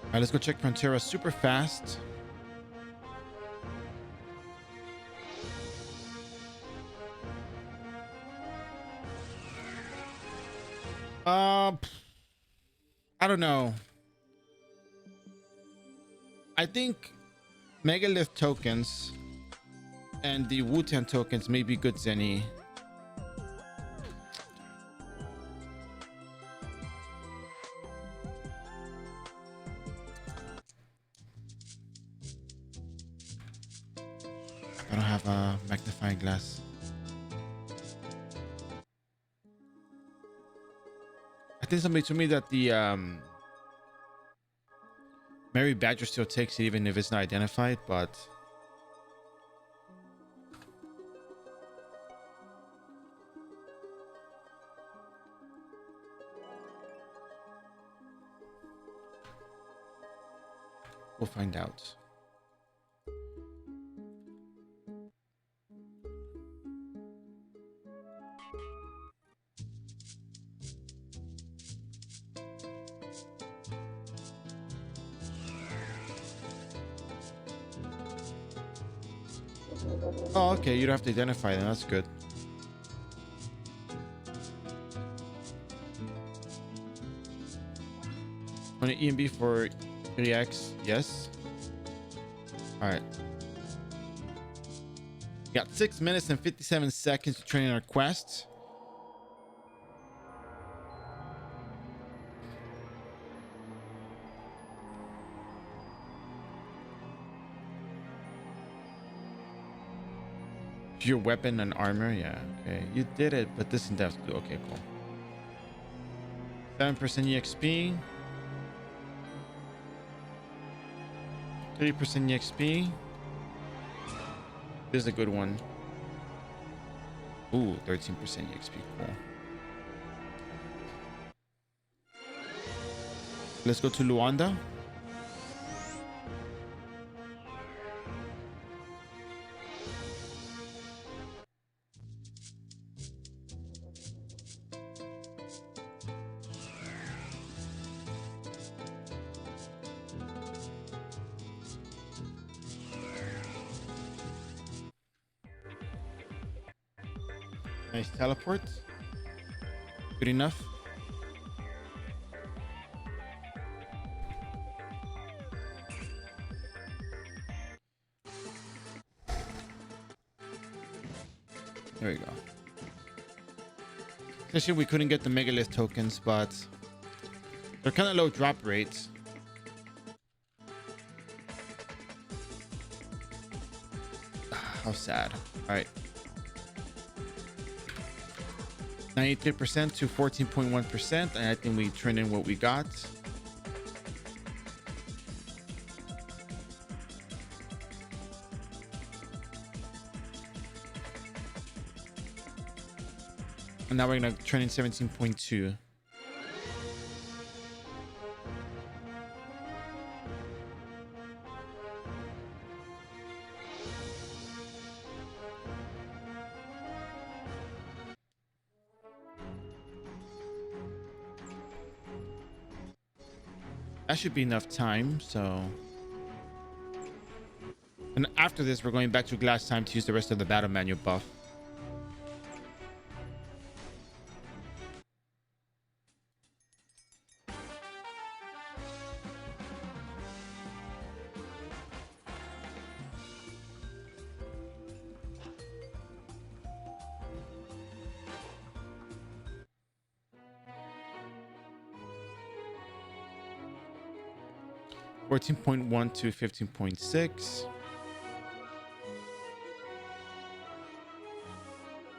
All right, let's go check Frontera super fast. I don't know. I think Megalith tokens and the Wu-Tan tokens may be good, Zenny. I don't have a magnifying glass. I think somebody told me that the Mary Badger still takes it even if it's not identified, but we'll find out. Oh, okay. You don't have to identify them. That's good. On an EMB for 3x, yes. All right. We got 6 minutes and 57 seconds to train our quest. Your weapon and armor, yeah. Okay, you did it, but this in depth too. Okay, cool. 7% EXP. 30% EXP. This is a good one. Ooh, 13% EXP. Cool. Let's go to Luanda. Nice teleport. Good enough. There we go. Especially we couldn't get the Megalith tokens, but they're kind of low drop rates. How sad. All right. 93% to 14.1%. And I think we turned in what we got. And now we're going to turn in 17.2. That should be enough time, so. And after this, we're going back to glass time to use the rest of the battle manual buff. $14.1 to 15.6.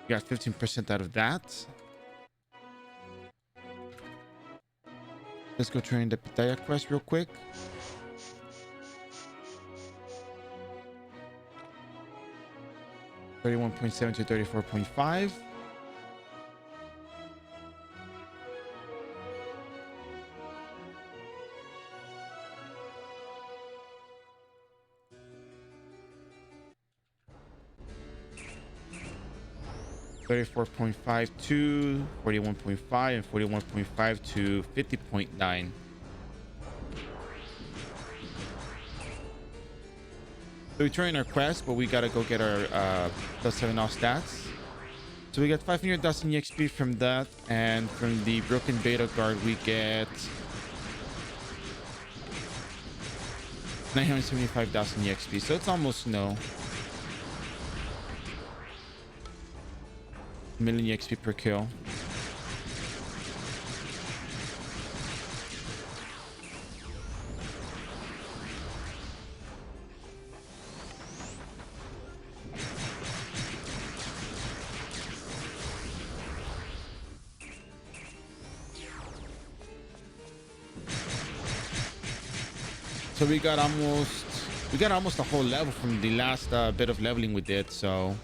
We got 15% out of that. Let's go train the Pitaya quest real quick. $31.7 to 34.5. 34.5 to 41.5 and 41.5 to 50.9. So we turn our quest, but we gotta go get our +7 off stats. So we get 500,000 EXP from that, and from the broken beta guard we get 975,000 EXP. So it's almost no million EXP per kill. So we got almost a whole level from the last bit of leveling we did. So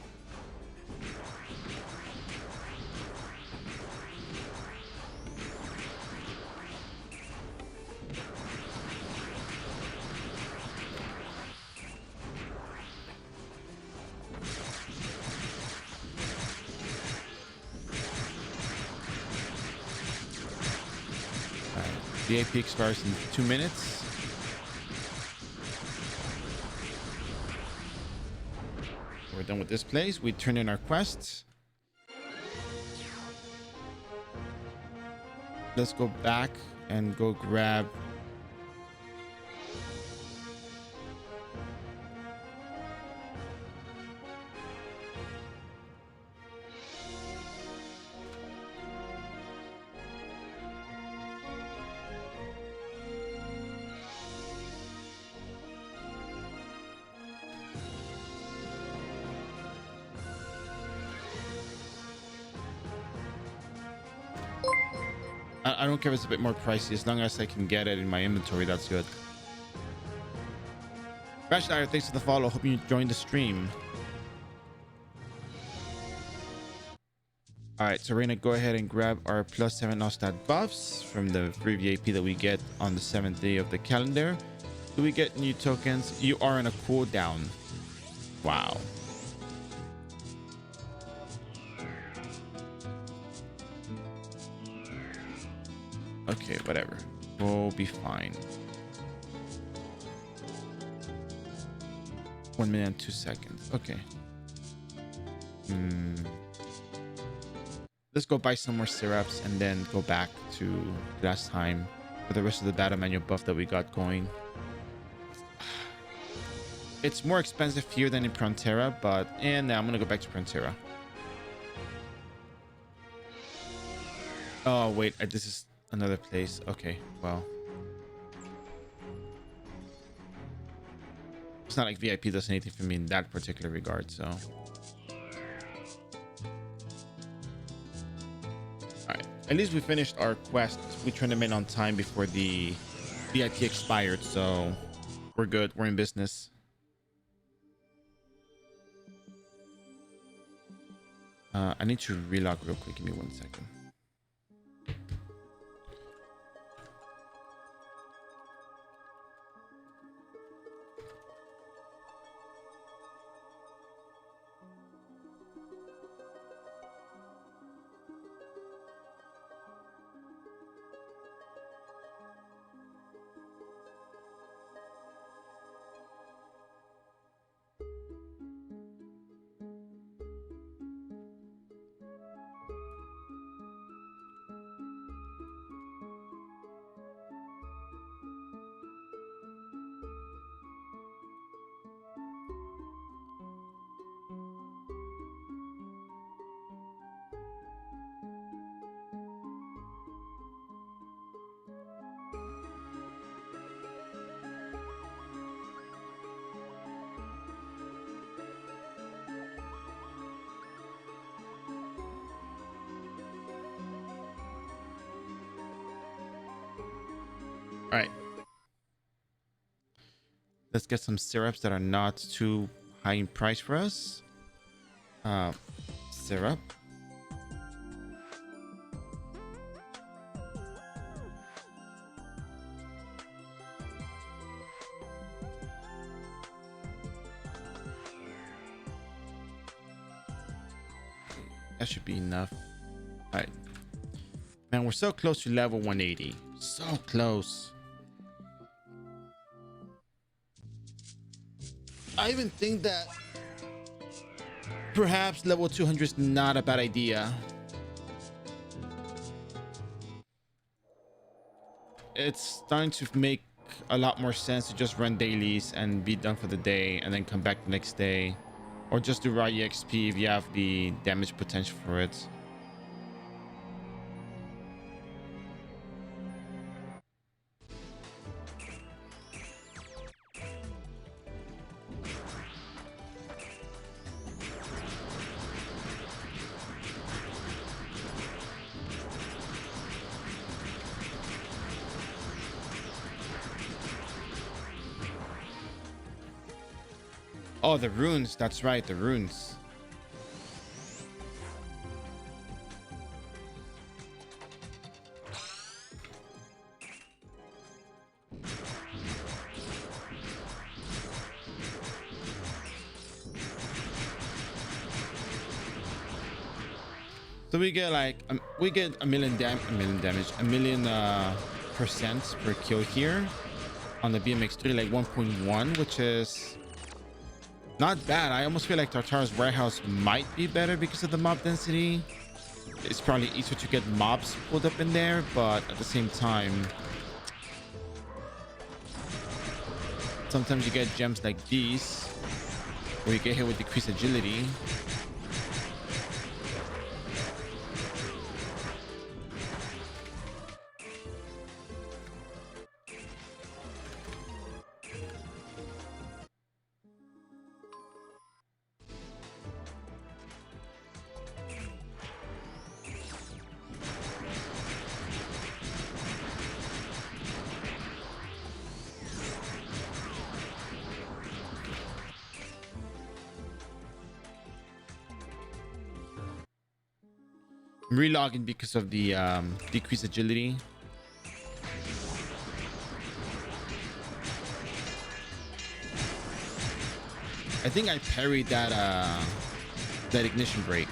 the AP expires in 2 minutes. We're done with this place. We turn in our quests. Let's go back and go grab I don't care if it's a bit more pricey, as long as I can get it in my inventory. That's good. Crashdire, thanks for the follow. Hope you joined the stream. All right, so we're gonna go ahead and grab our +7 Nostat buffs from the free VIP that we get on the 7th day of the calendar. Do we get new tokens? You are on a cooldown. Wow. Okay, whatever. We'll be fine. 1 minute and 2 seconds. Okay. Let's go buy some more syrups and then go back to last time for the rest of the battle manual buff that we got going. It's more expensive here than in Frontera, but I'm gonna go back to Frontera. Oh wait, this is another place. Okay, well, it's not like VIP does anything for me in that particular regard, so. Alright, at least we finished our quest. We turned them in on time before the VIP expired, so we're good. We're in business. I need to relog real quick. Give me 1 second. All right. Let's get some syrups that are not too high in price for us. Syrup. That should be enough. All right. Man, we're so close to level 180. So close. I even think that perhaps level 200 is not a bad idea. It's starting to make a lot more sense to just run dailies and be done for the day and then come back the next day, or just do raw exp if you have the damage potential for it. Oh, the runes. That's right, the runes. So we get like we get a million percent per kill here on the BMX3, like 1.1, which is not bad. I almost feel like Tartar's warehouse might be better because of the mob density. It's probably easier to get mobs pulled up in there, but at the same time, sometimes you get gems like these where you get hit with decreased agility. I'm relogging because of the decreased agility. I think I parried that that ignition break.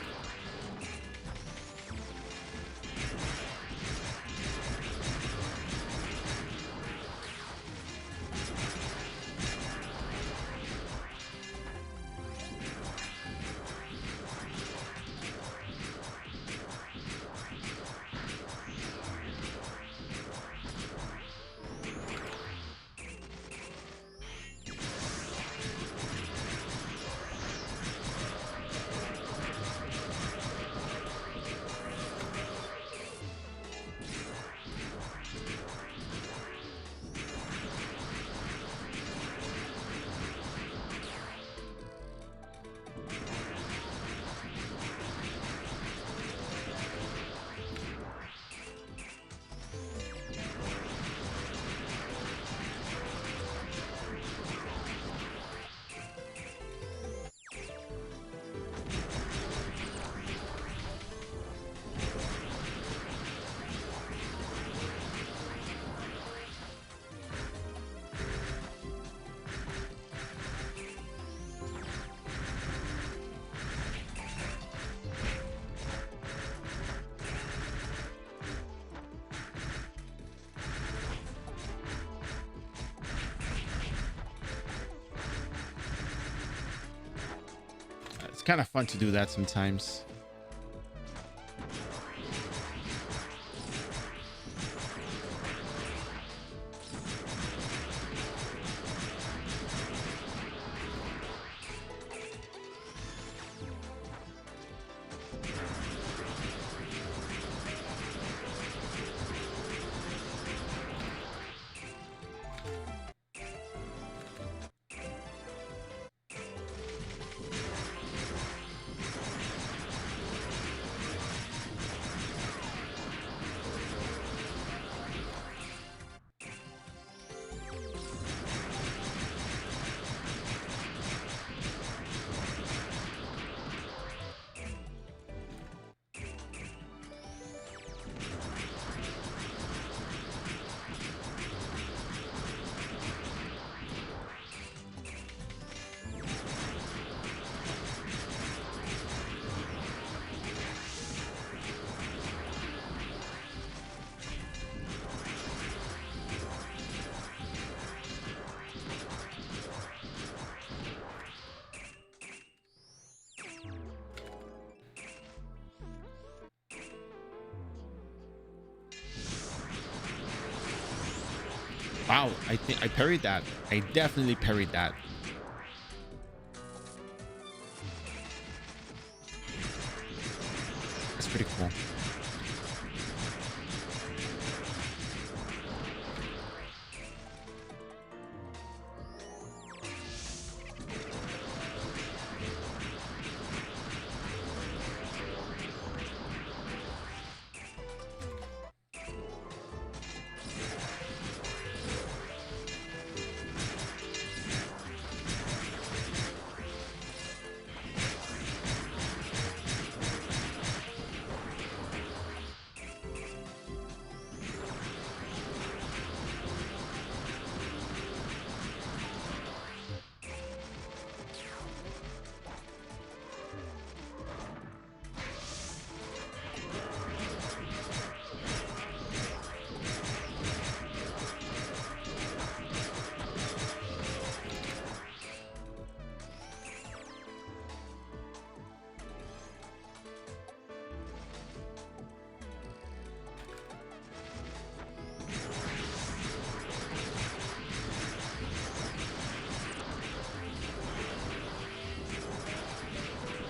It's kind of fun to do that sometimes. Wow, I think I parried that. I definitely parried that. That's pretty cool.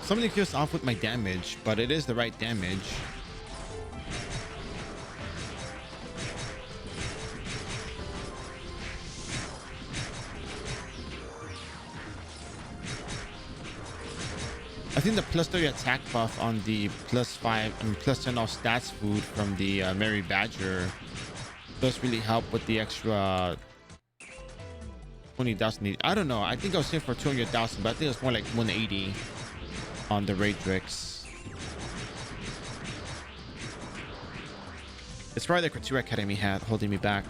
Something feels off with my damage, but it is the right damage. I think the plus 30 attack buff on the plus 5 and plus 10 off stats food from the Mary Badger does really help with the extra 20,000. I don't know. I think I was saying for 200,000, but I think it's more like 180 on the Raidrix. It's probably the Couture Academy hat holding me back.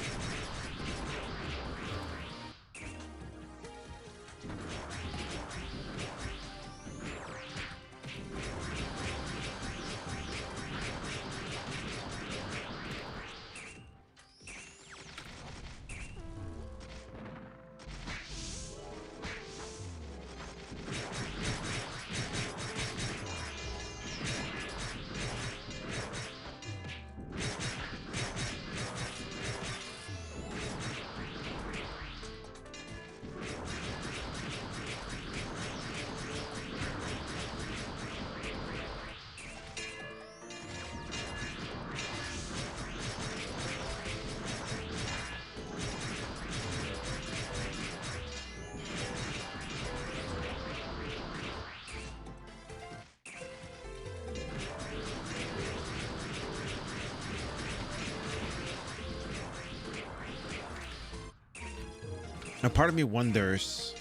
A part of me wonders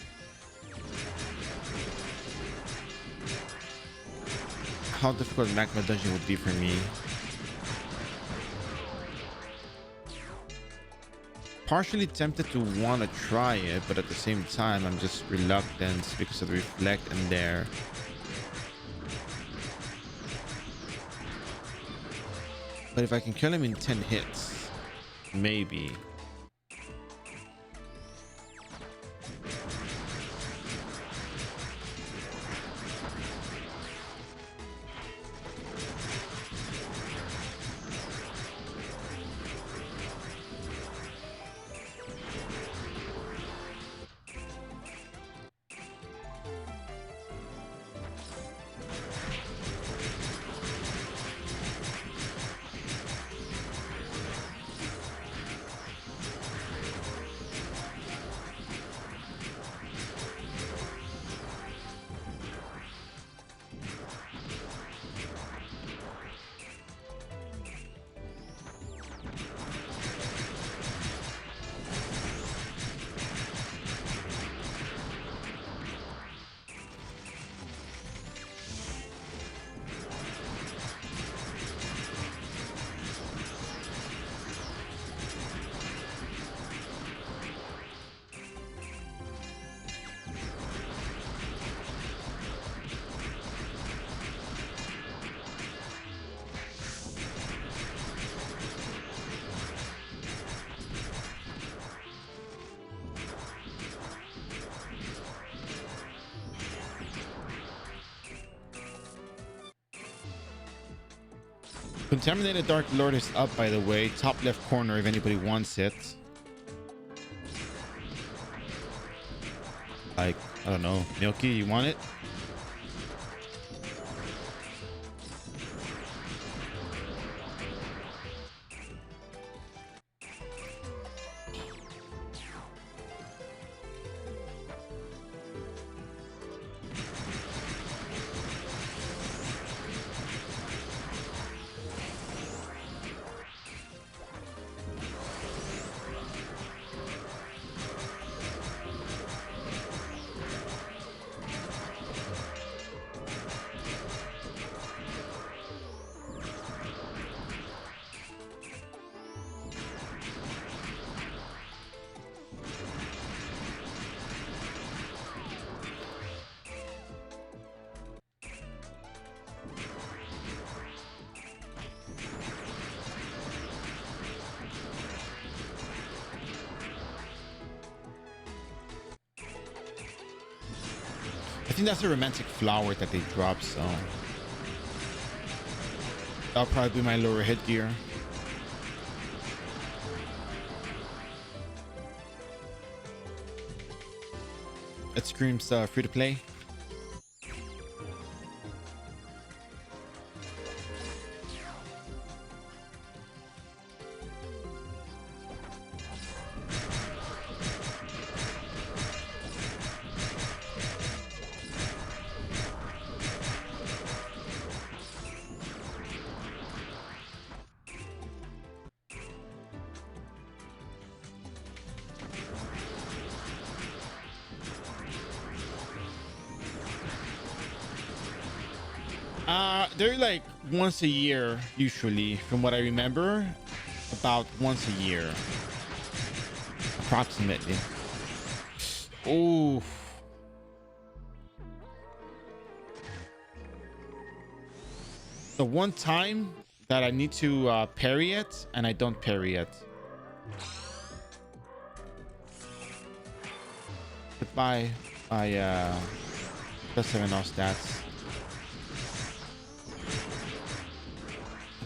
how difficult Magma Dungeon would be for me. Partially tempted to want to try it, but at the same time I'm just reluctant because of the reflect in there. But if I can kill him in 10 hits, maybe. Contaminated Dark Lord is up, by the way, top left corner if anybody wants it. Like, I don't know, Milky, you want it? I think that's a romantic flower that they drop, so that'll probably be my lower headgear. It screams free to play. They're like once a year, usually, from what I remember. About once a year, approximately. Oh, the one time that I need to parry it, and I don't parry it. Goodbye, my plus 7 off stats.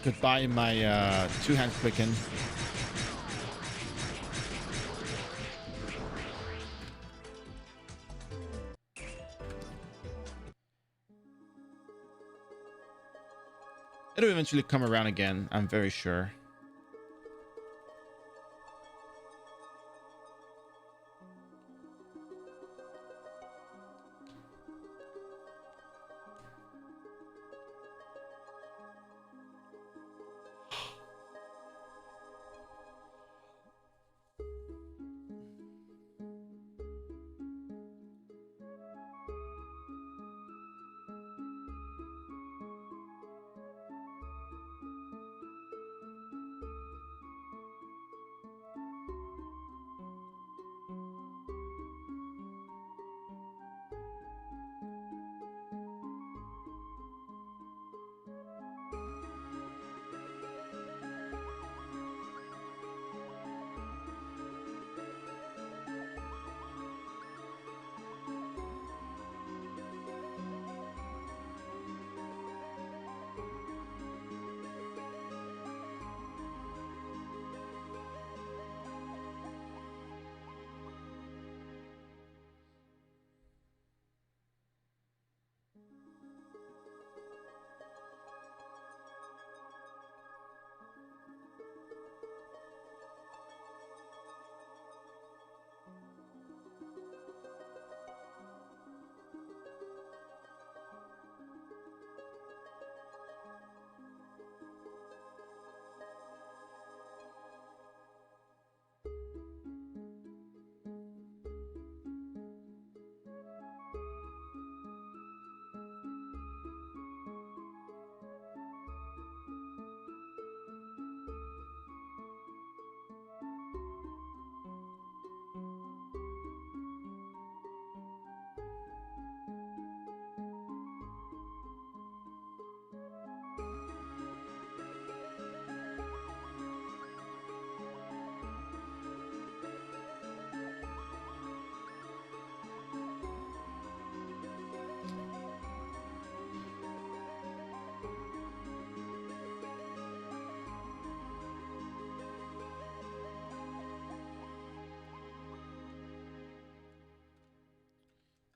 Goodbye, my two-hand quicken. It'll eventually come around again, I'm very sure.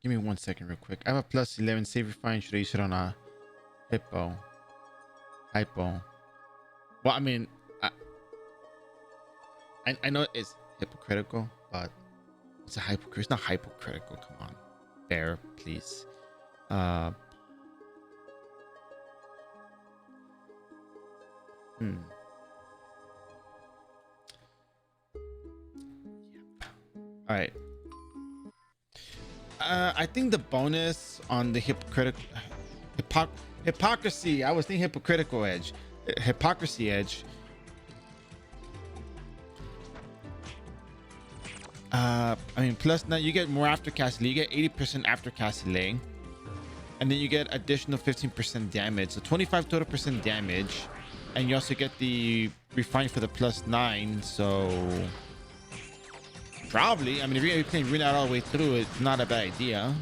Give me 1 second real quick. I have a plus 11 save refine. Should I use it on a hypo? Well, I mean, I know it's hypocritical, but it's a hypocritical. It's not hypocritical. Come on, bear, please. All right. I think the bonus on the hypocrisy. I was thinking hypocritical edge, hypocrisy edge. I mean, plus now you get more aftercast delay. You get 80% aftercast delay, and then you get additional 15% damage, so 25 total percent damage, and you also get the refine for the +9. So probably, I mean, if you're gonna be playing Rune out all the way through, it's not a bad idea.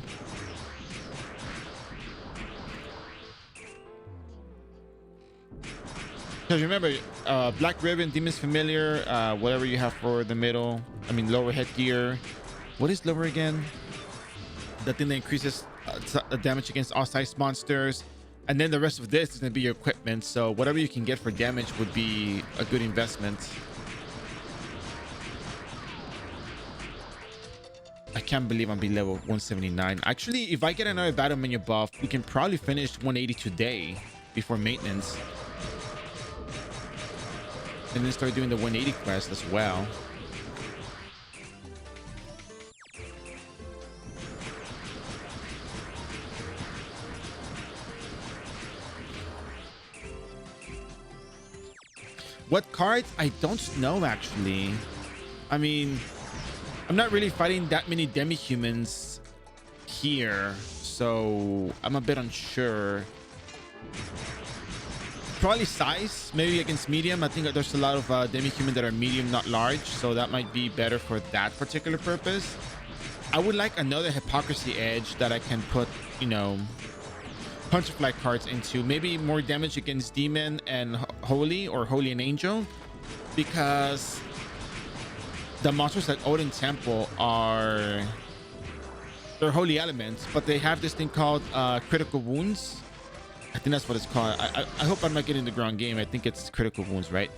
Because remember, Black Ribbon, Demon's Familiar, whatever you have for the middle, I mean, lower headgear. What is lower again? The thing that increases damage against all size monsters. And then the rest of this is going to be your equipment. So whatever you can get for damage would be a good investment. I can't believe I'm being level 179. Actually, if I get another battle menu buff, we can probably finish 180 today before maintenance. And then start doing the 180 quest as well. What cards? I don't know, actually. I mean, I'm not really fighting that many demi-humans here, so I'm a bit unsure. Probably size, maybe against medium. I think there's a lot of demi-human that are medium, not large, so that might be better for that particular purpose. I would like another hypocrisy edge that I can put, you know, Punchfly cards into. Maybe more damage against demon and holy, or holy and angel, because the monsters at Odin Temple they're holy elements, but they have this thing called critical wounds. I think that's what it's called. I hope I'm not getting the ground game. I think it's critical wounds, right?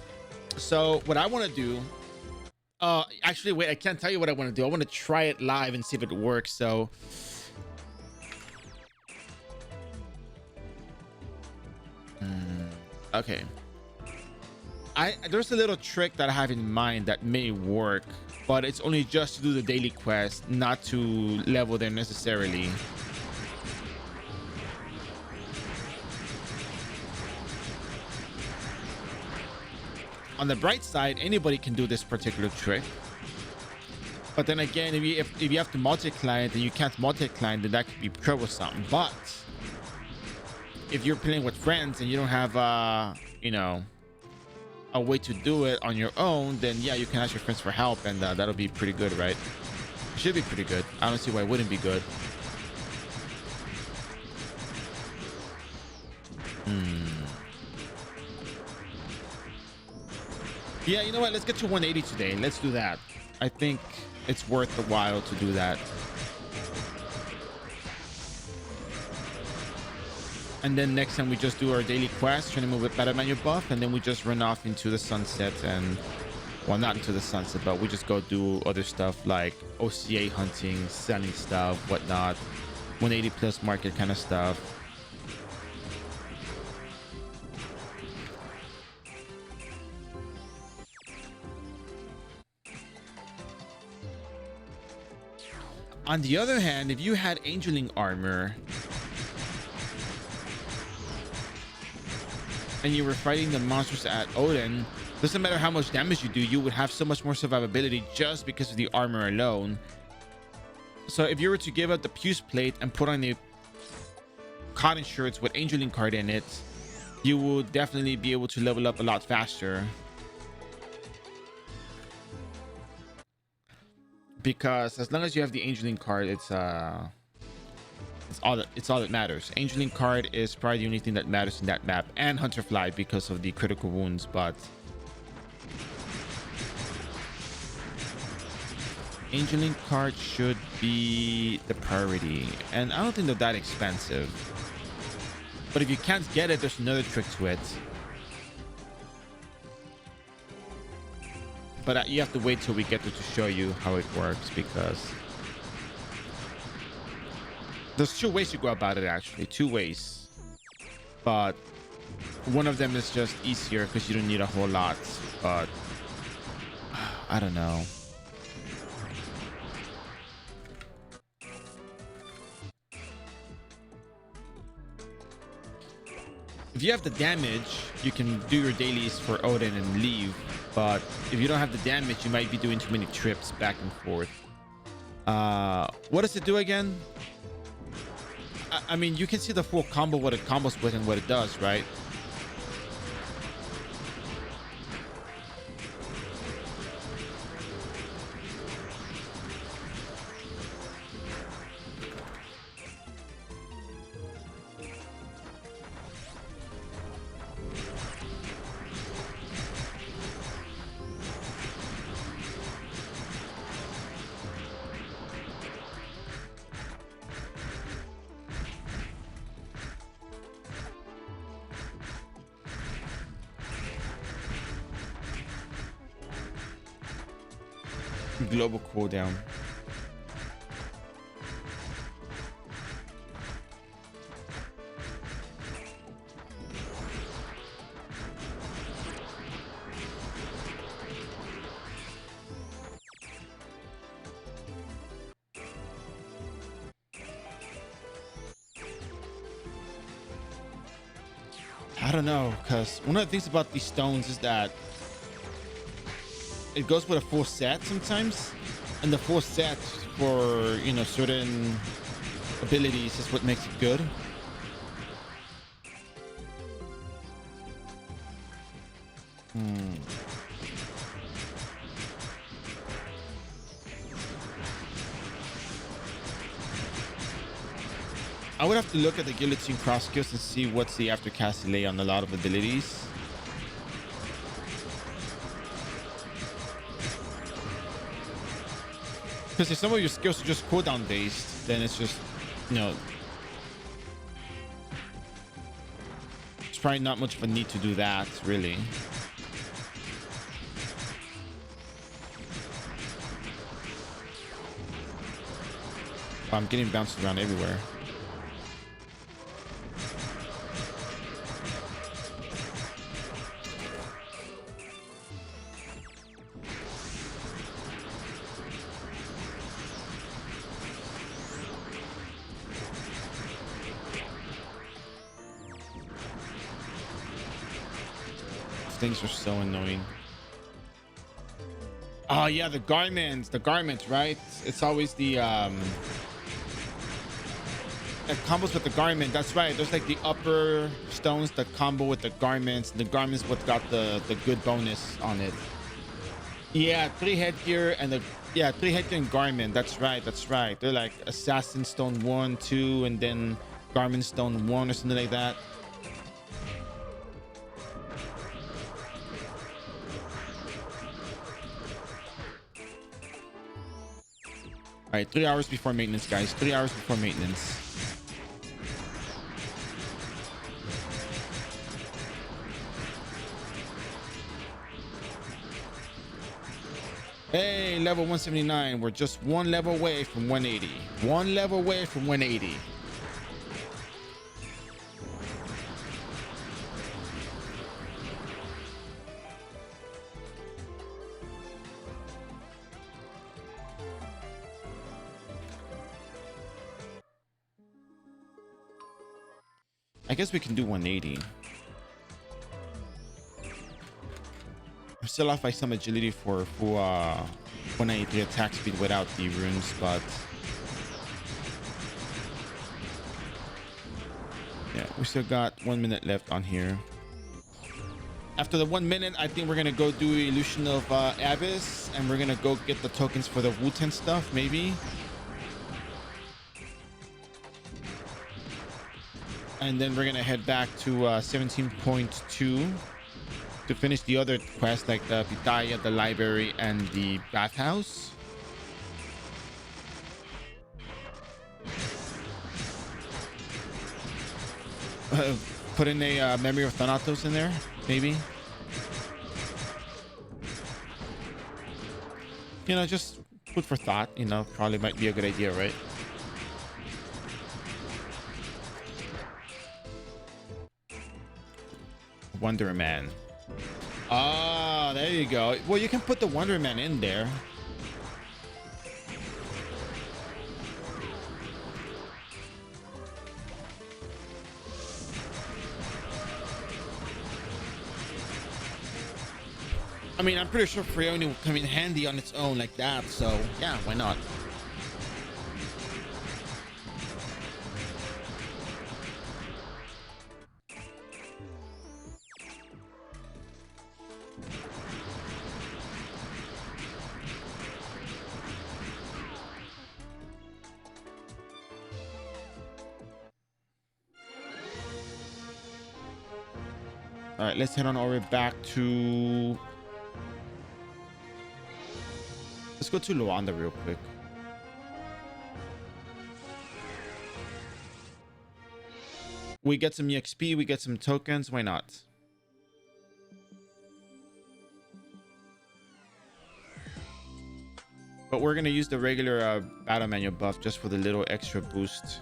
So what I want to do, actually, wait, I can't tell you what I want to do. I want to try it live and see if it works. So okay, there's a little trick that I have in mind that may work, but it's only just to do the daily quest, not to level there necessarily. On the bright side, anybody can do this particular trick, but then again, if you have to multi-client and you can't multi-client, then that could be troublesome. But if you're playing with friends and you don't have you know, a way to do it on your own, then yeah, you can ask your friends for help, and that'll be pretty good, right? It should be pretty good. I don't see why it wouldn't be good. Yeah, you know what? Let's get to 180 today. Let's do that. I think it's worth the while to do that. And then next time we just do our daily quest, trying to move with battle manual buff, and then we just run off into the sunset, and, well, not into the sunset, but we just go do other stuff like OCA hunting, selling stuff, whatnot, 180 plus market kind of stuff. On the other hand, if you had angeling armor and you were fighting the monsters at Odin, doesn't matter how much damage you do, you would have so much more survivability just because of the armor alone. So if you were to give up the Puce plate and put on the cotton shirts with angeling card in it, you would definitely be able to level up a lot faster. Because as long as you have the angeling card, it's all that matters. Angeling card is probably the only thing that matters in that map, and Hunterfly because of the critical wounds. But Angeling card should be the priority, and I don't think they're that expensive. But if you can't get it, there's another trick to it. But you have to wait till we get there to show you how it works, because there's two ways to go about it, actually. Two ways. But one of them is just easier because you don't need a whole lot. But I don't know. If you have the damage, you can do your dailies for Odin and leave. But if you don't have the damage, you might be doing too many trips back and forth. What does it do again? I mean, you can see the full combo, what it combos with and what it does, right? Global cooldown. I don't know, because one of the things about these stones is that it goes with a full set sometimes, and the full set for, you know, certain abilities is what makes it good. I would have to look at the guillotine cross skills and see what's the aftercast delay on a lot of abilities. Because if some of your skills are just cooldown based, then it's just, you know, it's probably not much of a need to do that, really. I'm getting bounced around everywhere. Things are so annoying. Oh yeah, the garments, right? It's always the it combos with the garment. That's right. There's like the upper stones that combo with the garments. The garments what got the good bonus on it. Yeah, 3 headgear and 3 headgear and garment. That's right. They're like assassin stone 1, 2, and then garment stone 1 or something like that. All right, 3 hours before maintenance, guys. 3 hours before maintenance. Hey, level 179. We're just one level away from 180. One level away from 180. I guess we can do 180. I'm still off by some agility for full 183 attack speed without the runes, but yeah, we still got 1 minute left on here. After the 1 minute, I think we're gonna go do Illusion of Abyss, and we're gonna go get the tokens for the Wooten stuff, maybe. And then we're gonna head back to 17.2 to finish the other quests like the Pitaya, the library, and the bathhouse. Put in a memory of Thanatos in there, maybe. You know, just food for thought. You know, probably might be a good idea, right? Wonder Man. Ah, there you go. Well, you can put the Wonder Man in there. I mean, I'm pretty sure Freoni will come in handy on its own like that. So yeah, why not? All right, let's head on over back to. Let's go to Luanda real quick. We get some EXP, we get some tokens. Why not? But we're gonna use the regular battle manual buff just for the little extra boost.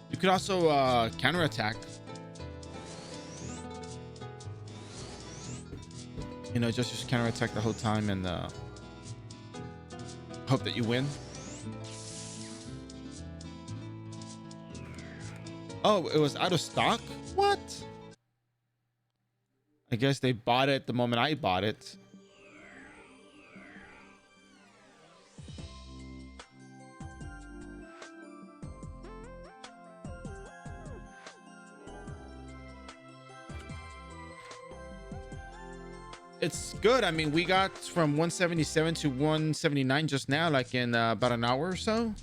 You could also counterattack. You know, just counterattack the whole time and hope that you win. Oh, it was out of stock? What? I guess they bought it the moment I bought it. It's good. I mean, we got from 177 to 179 just now, like in about an hour or so.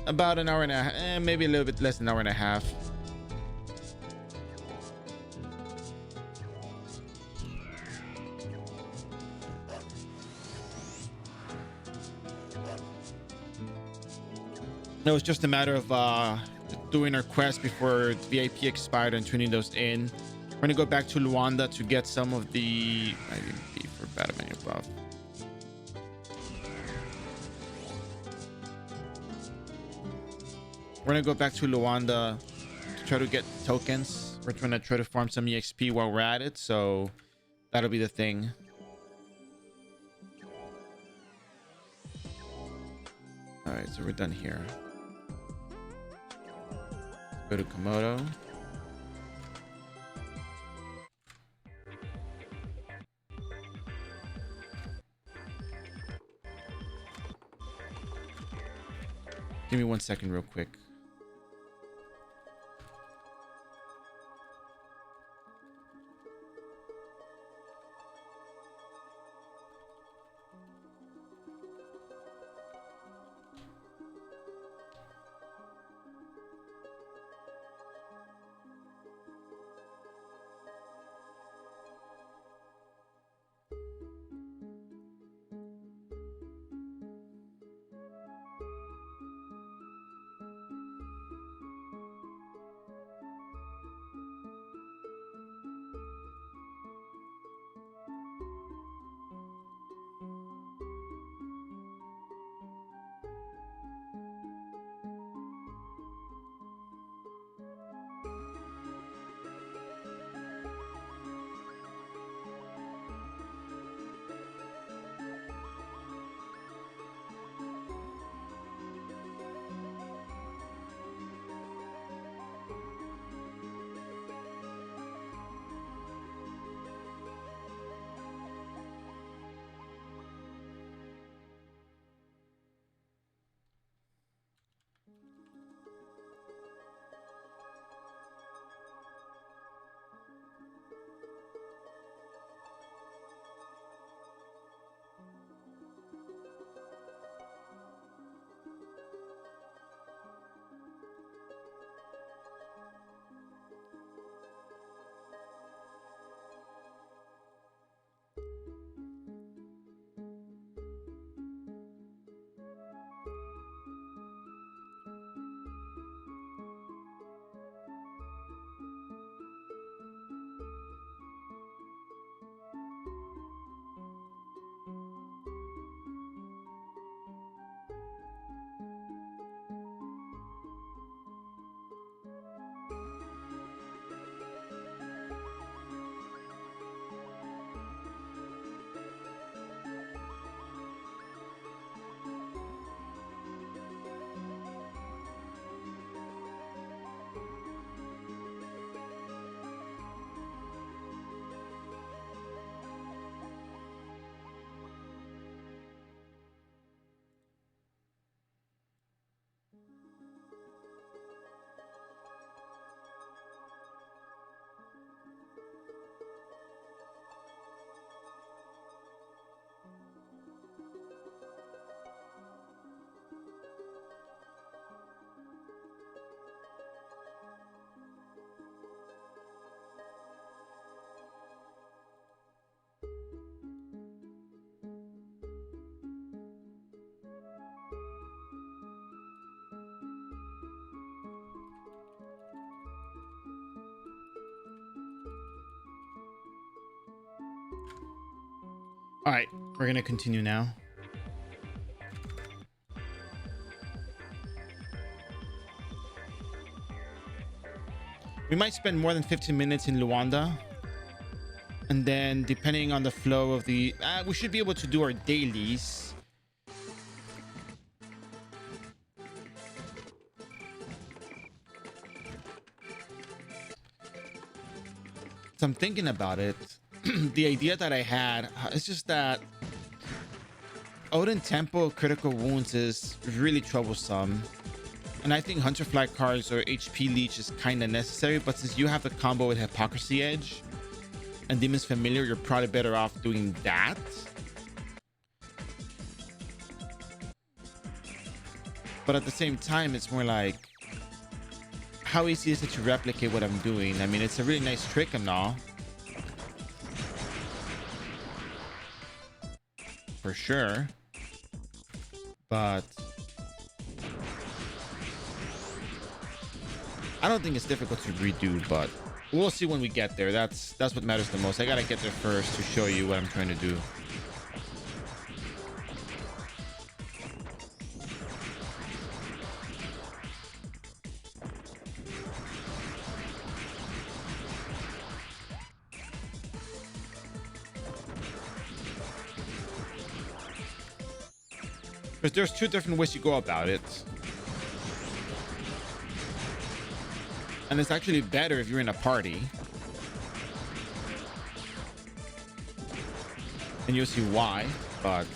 About an hour and a half, maybe a little bit less than an hour and a half. It was just a matter of doing our quest before VIP expired and turning those in. We're gonna go back to Luanda to get some of the IVP for battle menu buff. We're gonna go back to Luanda to try to get tokens. We're trying to try to farm some EXP while we're at it, so that'll be the thing. All right, so we're done here. Go to Komodo. Give me 1 second real quick. All right, we're gonna continue now. We might spend more than 15 minutes in Luanda. And then depending on the flow of the... we should be able to do our dailies. So I'm thinking about it. The idea that I had is just that Odin Tempo critical wounds is really troublesome. And I think Hunter Flag cards or HP Leech is kind of necessary, but since you have the combo with Hypocrisy Edge and Demon's Familiar, you're probably better off doing that. But at the same time, it's more like, how easy is it to replicate what I'm doing? I mean, it's a really nice trick and all. For sure. But I don't think it's difficult to redo, but we'll see when we get there. That's what matters the most. I gotta get there first to show you what I'm trying to do. Because there's two different ways you go about it. And it's actually better if you're in a party. And you'll see why, but...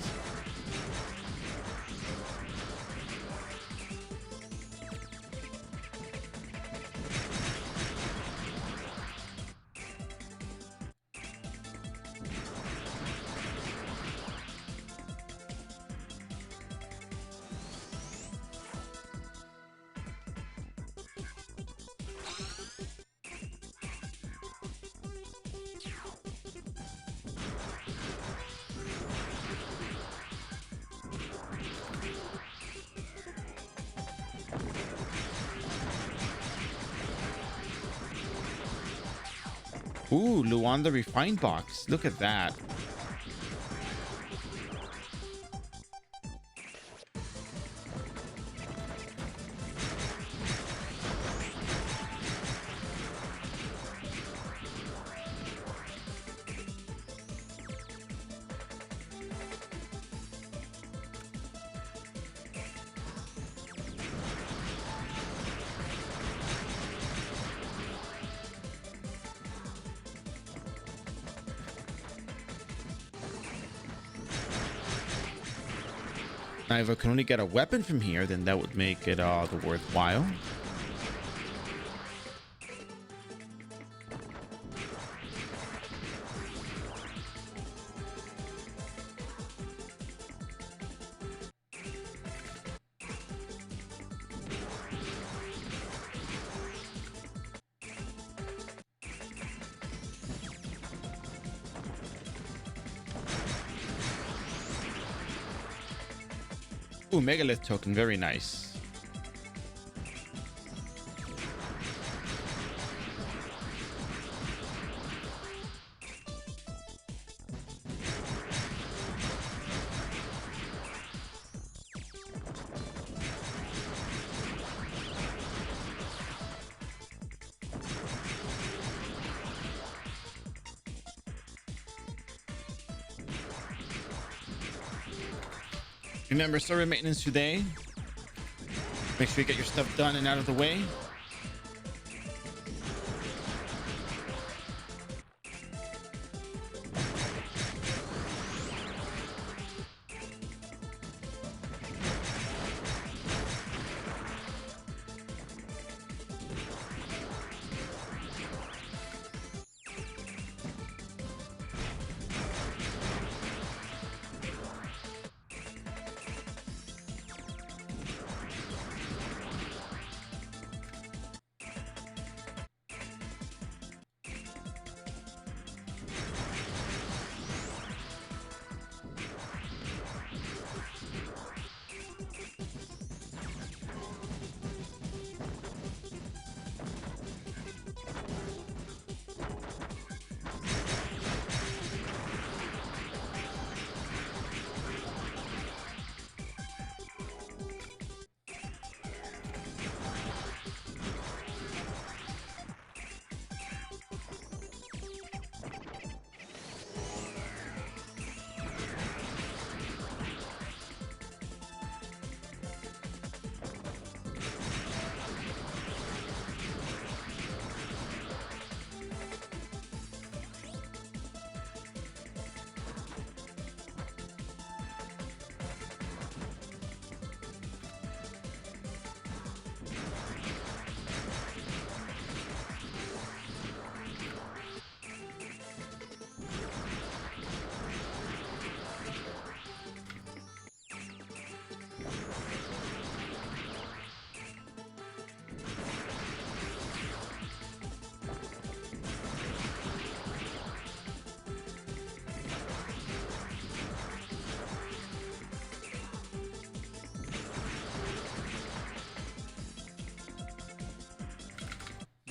Ooh, Luanda Refined Box. Look at that. Now, if I can only get a weapon from here, then that would make it all the worthwhile. Ooh, Megalith token, very nice. Remember, server maintenance today. Make sure you get your stuff done and out of the way.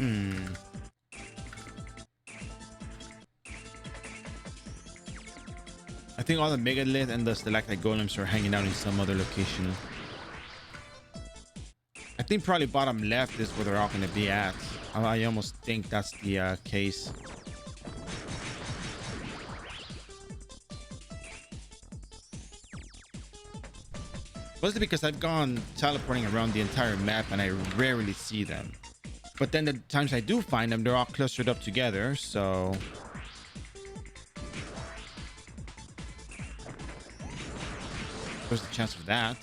Hmm. I think all the megalith and the stalactite golems are hanging out in some other location. I think probably bottom left is where they're all going to be at. I almost think that's the case. Mostly because I've gone teleporting around the entire map and I rarely see them. But then the times I do find them, they're all clustered up together, so... What's the chance of that?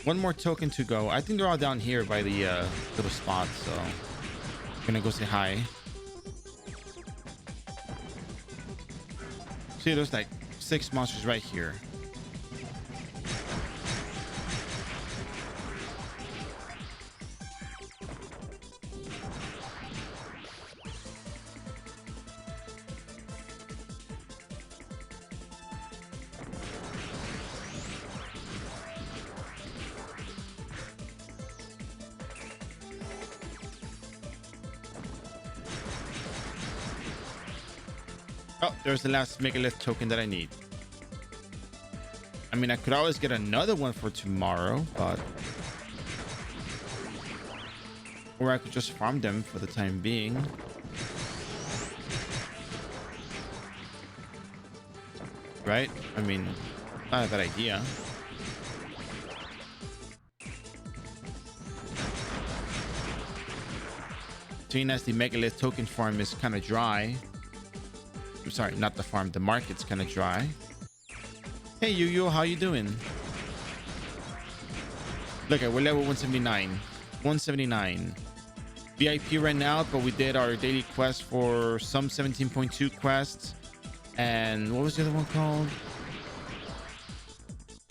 One more token to go. I think they're all down here by the little spot, so I'm gonna go say hi. See, there's like 6 monsters right here. Oh, there's the last megalith token that I need. I mean, I could always get another one for tomorrow, but... Or I could just farm them for the time being. Right? I mean, not a bad idea. Seeing as the megalith token farm is kind of dry. I'm sorry, not the farm. The market's kind of dry. Hey, Yu-Yu, how you doing? Look, we're level 179. 179. VIP right now, but we did our daily quest for some 17.2 quests. And what was the other one called?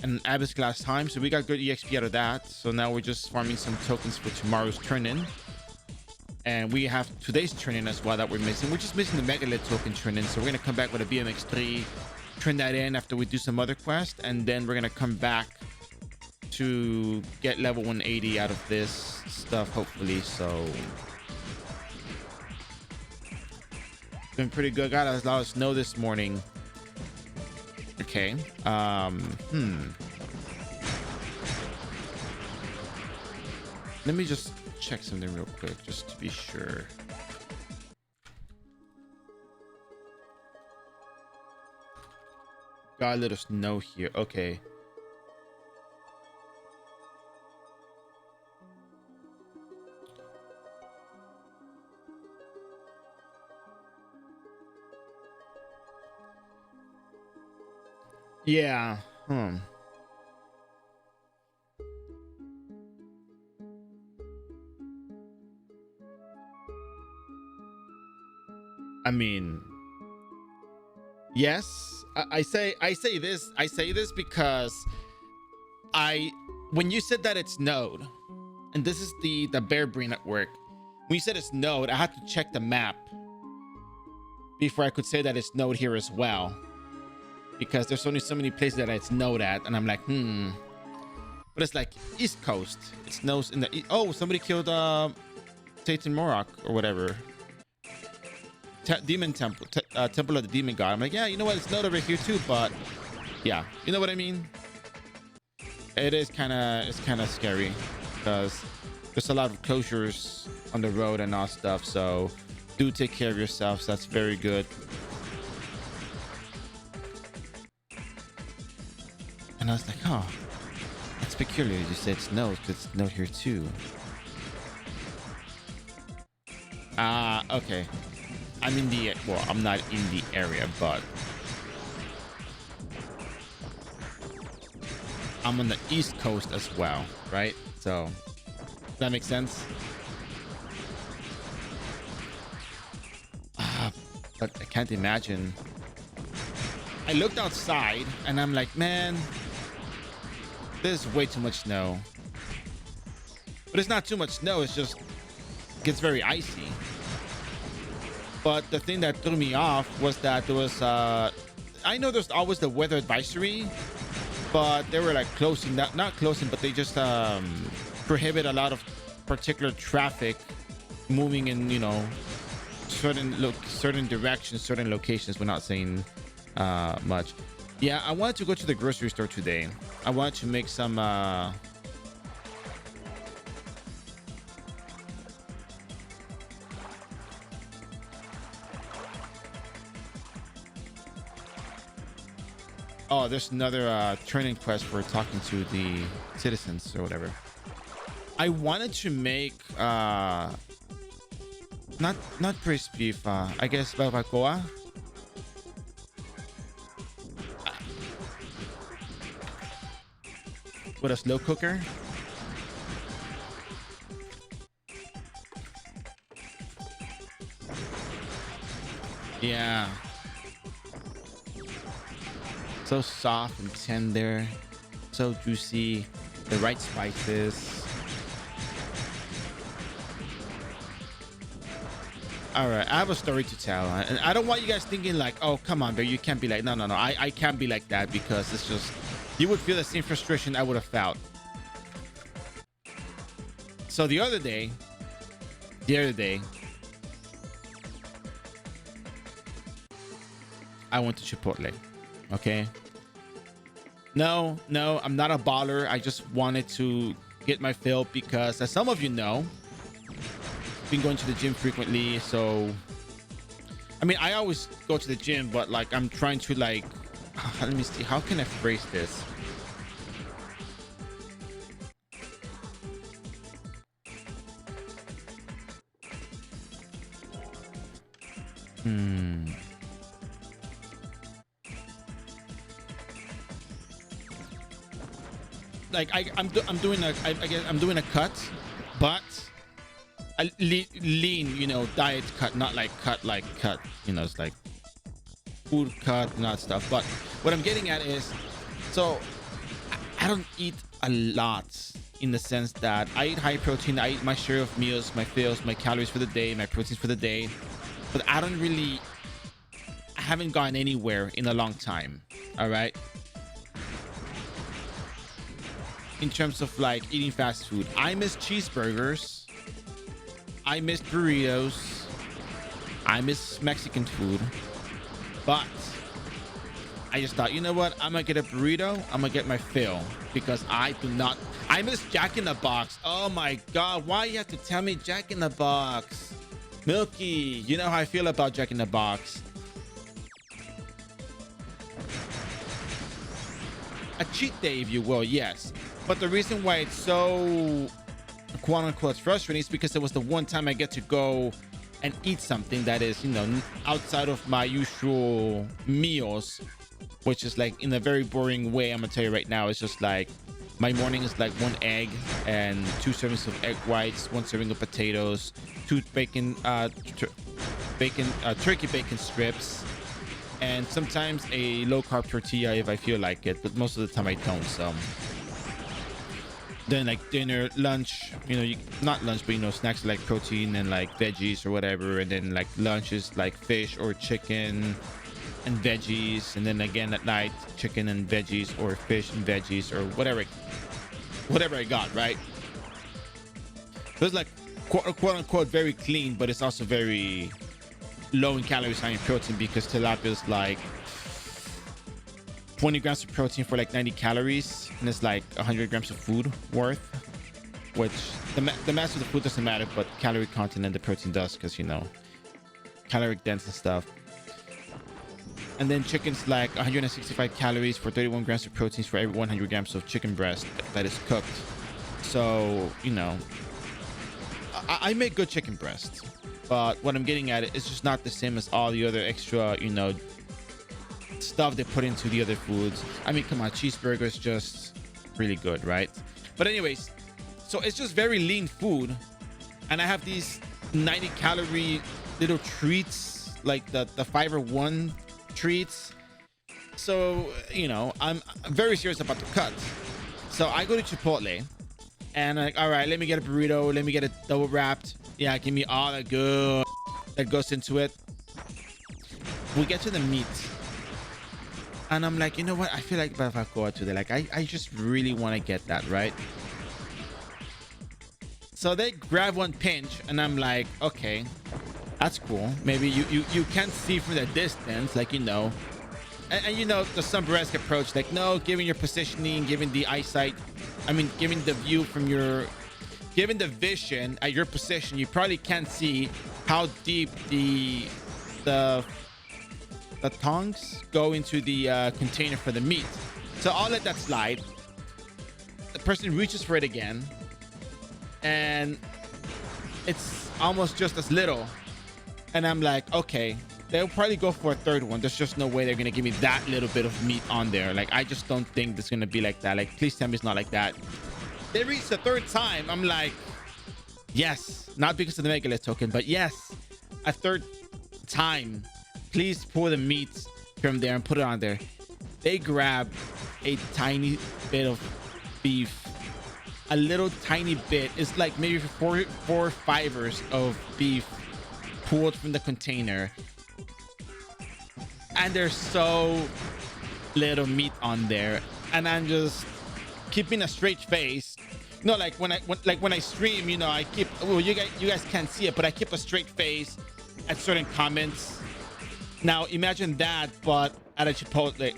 An Abyss last time. So we got good EXP out of that. So now we're just farming some tokens for tomorrow's turn-in. And we have today's turn-in as well that we're missing. We're just missing the megalith token turn-in. So we're going to come back with a BMX3, turn that in after we do some other quest. And then we're going to come back to get level 180 out of this stuff, hopefully. So been pretty good. Got a lot of snow this morning. Okay. Let me just check something real quick just to be sure. Got a little snow here. Okay. Yeah. I mean, yes. I say this because when you said that it's node, and this is the bear brain at work. When you said it's node, I had to check the map before I could say that it's node here as well, because there's only so many places that it's node at, and I'm like, but it's like East Coast. It snows in the oh, somebody killed Satan Morok or whatever. Demon temple, temple of the demon god. I'm like, yeah, you know what? It's not over here too, but yeah, you know what I mean. It's kind of scary because there's a lot of closures on the road and all stuff. So do take care of yourselves. That's very good. And I was like, oh, that's peculiar. You said snow because it's snow here too. Okay. I'm in the, well, I'm not in the area, but I'm on the East Coast as well, right? So does that make sense? But I can't imagine. I looked outside and I'm like, man, there's way too much snow. But it's not too much snow, it's just gets very icy. But the thing that threw me off was that there was I know there's always the weather advisory, but they were like closing, not closing, but they just prohibit a lot of particular traffic moving in, you know, certain directions, certain locations. We're not saying much. Yeah, I wanted to go to the grocery store today. I wanted to make some oh, there's another training quest for talking to the citizens or whatever. I wanted to make not braised beef, I guess barbacoa. With a slow cooker. Yeah. So soft and tender, so juicy, the right spices. All right, I have a story to tell, and I don't want you guys thinking like, oh, come on, but you can't be like, no. I can't be like that, because it's just, you would feel the same frustration I would have felt. So the other day, I went to Chipotle. Okay. No, I'm not a baller. I just wanted to get my fill because, as some of you know, I've been going to the gym frequently. So, I mean, I always go to the gym, but like, I'm trying to like, let me see, how can I phrase this? Like I'm doing a cut, but a lean, you know, diet cut, not like cut, you know, it's like food cut, not stuff. But what I'm getting at is, so I don't eat a lot, in the sense that I eat high protein. I eat my share of meals, my fills, my calories for the day, my proteins for the day, but I haven't gone anywhere in a long time. All right. In terms of like eating fast food, I miss cheeseburgers, I miss burritos, I miss Mexican food, but I just thought, you know what, I'm gonna get a burrito, I'm gonna get my fill, because I miss Jack in the Box. Oh my god, why you have to tell me Jack in the Box? Milky, you know how I feel about Jack in the Box. A cheat day, if you will, yes. But the reason why it's so quote unquote frustrating is because it was the one time I get to go and eat something that is, you know, outside of my usual meals, which is like in a very boring way. I'm gonna tell you right now, it's just like my morning is like 1 egg and 2 servings of egg whites, 1 serving of potatoes, 2 turkey bacon strips, and sometimes a low carb tortilla if I feel like it, but most of the time I don't. So then like dinner, lunch, you know, not lunch, but you know, snacks like protein and like veggies or whatever, and then like lunch is like fish or chicken and veggies, and then again at night, chicken and veggies, or fish and veggies, or whatever I got, right? So it's like quote unquote very clean, but it's also very low in calories, high in protein, because tilapia is like 20 grams of protein for like 90 calories, and it's like 100 grams of food worth, which the mass of the food doesn't matter, but calorie content and the protein does, because, you know, caloric dense and stuff. And then chicken's like 165 calories for 31 grams of proteins for every 100 grams of chicken breast that is cooked. So, you know, I make good chicken breast, but what I'm getting at is just not the same as all the other extra, stuff they put into the other foods. I mean, come on, cheeseburger is just really good, right? But anyways, so it's just very lean food, and I have these 90-calorie little treats, like the Fiverr One treats. So I'm very serious about the cut. So I go to Chipotle, and I'm like, all right, let me get a burrito, let me get it double wrapped. Yeah, give me all the good that goes into it. We get to the meat, and I'm like, you know what? I feel like barbacoa today. Like, I just really want to get that, right? So they grab one pinch, and I'm like, okay, that's cool. Maybe you can't see from the distance, like, and the Sombreresque approach, like, no, given your positioning, given the eyesight, I mean, given the view from given the vision at your position, you probably can't see how deep the tongs go into the container for the meat. So I'll let that slide. The person reaches for it again, and it's almost just as little. And I'm like, okay, they'll probably go for a third one. There's just no way they're gonna give me that little bit of meat on there. Like, I just don't think it's gonna be like that. Like, please tell me it's not like that. They reach the third time. I'm like, yes, not because of the megalith token, but yes, a third time. Please pour the meat from there and put it on there. They grab a tiny bit of beef, a little tiny bit. It's like maybe four fibers of beef pulled from the container, and there's so little meat on there, and I'm just keeping a straight face. Like when I stream, I keep, well, you guys can't see it, but I keep a straight face at certain comments. Now imagine that, but at a Chipotle,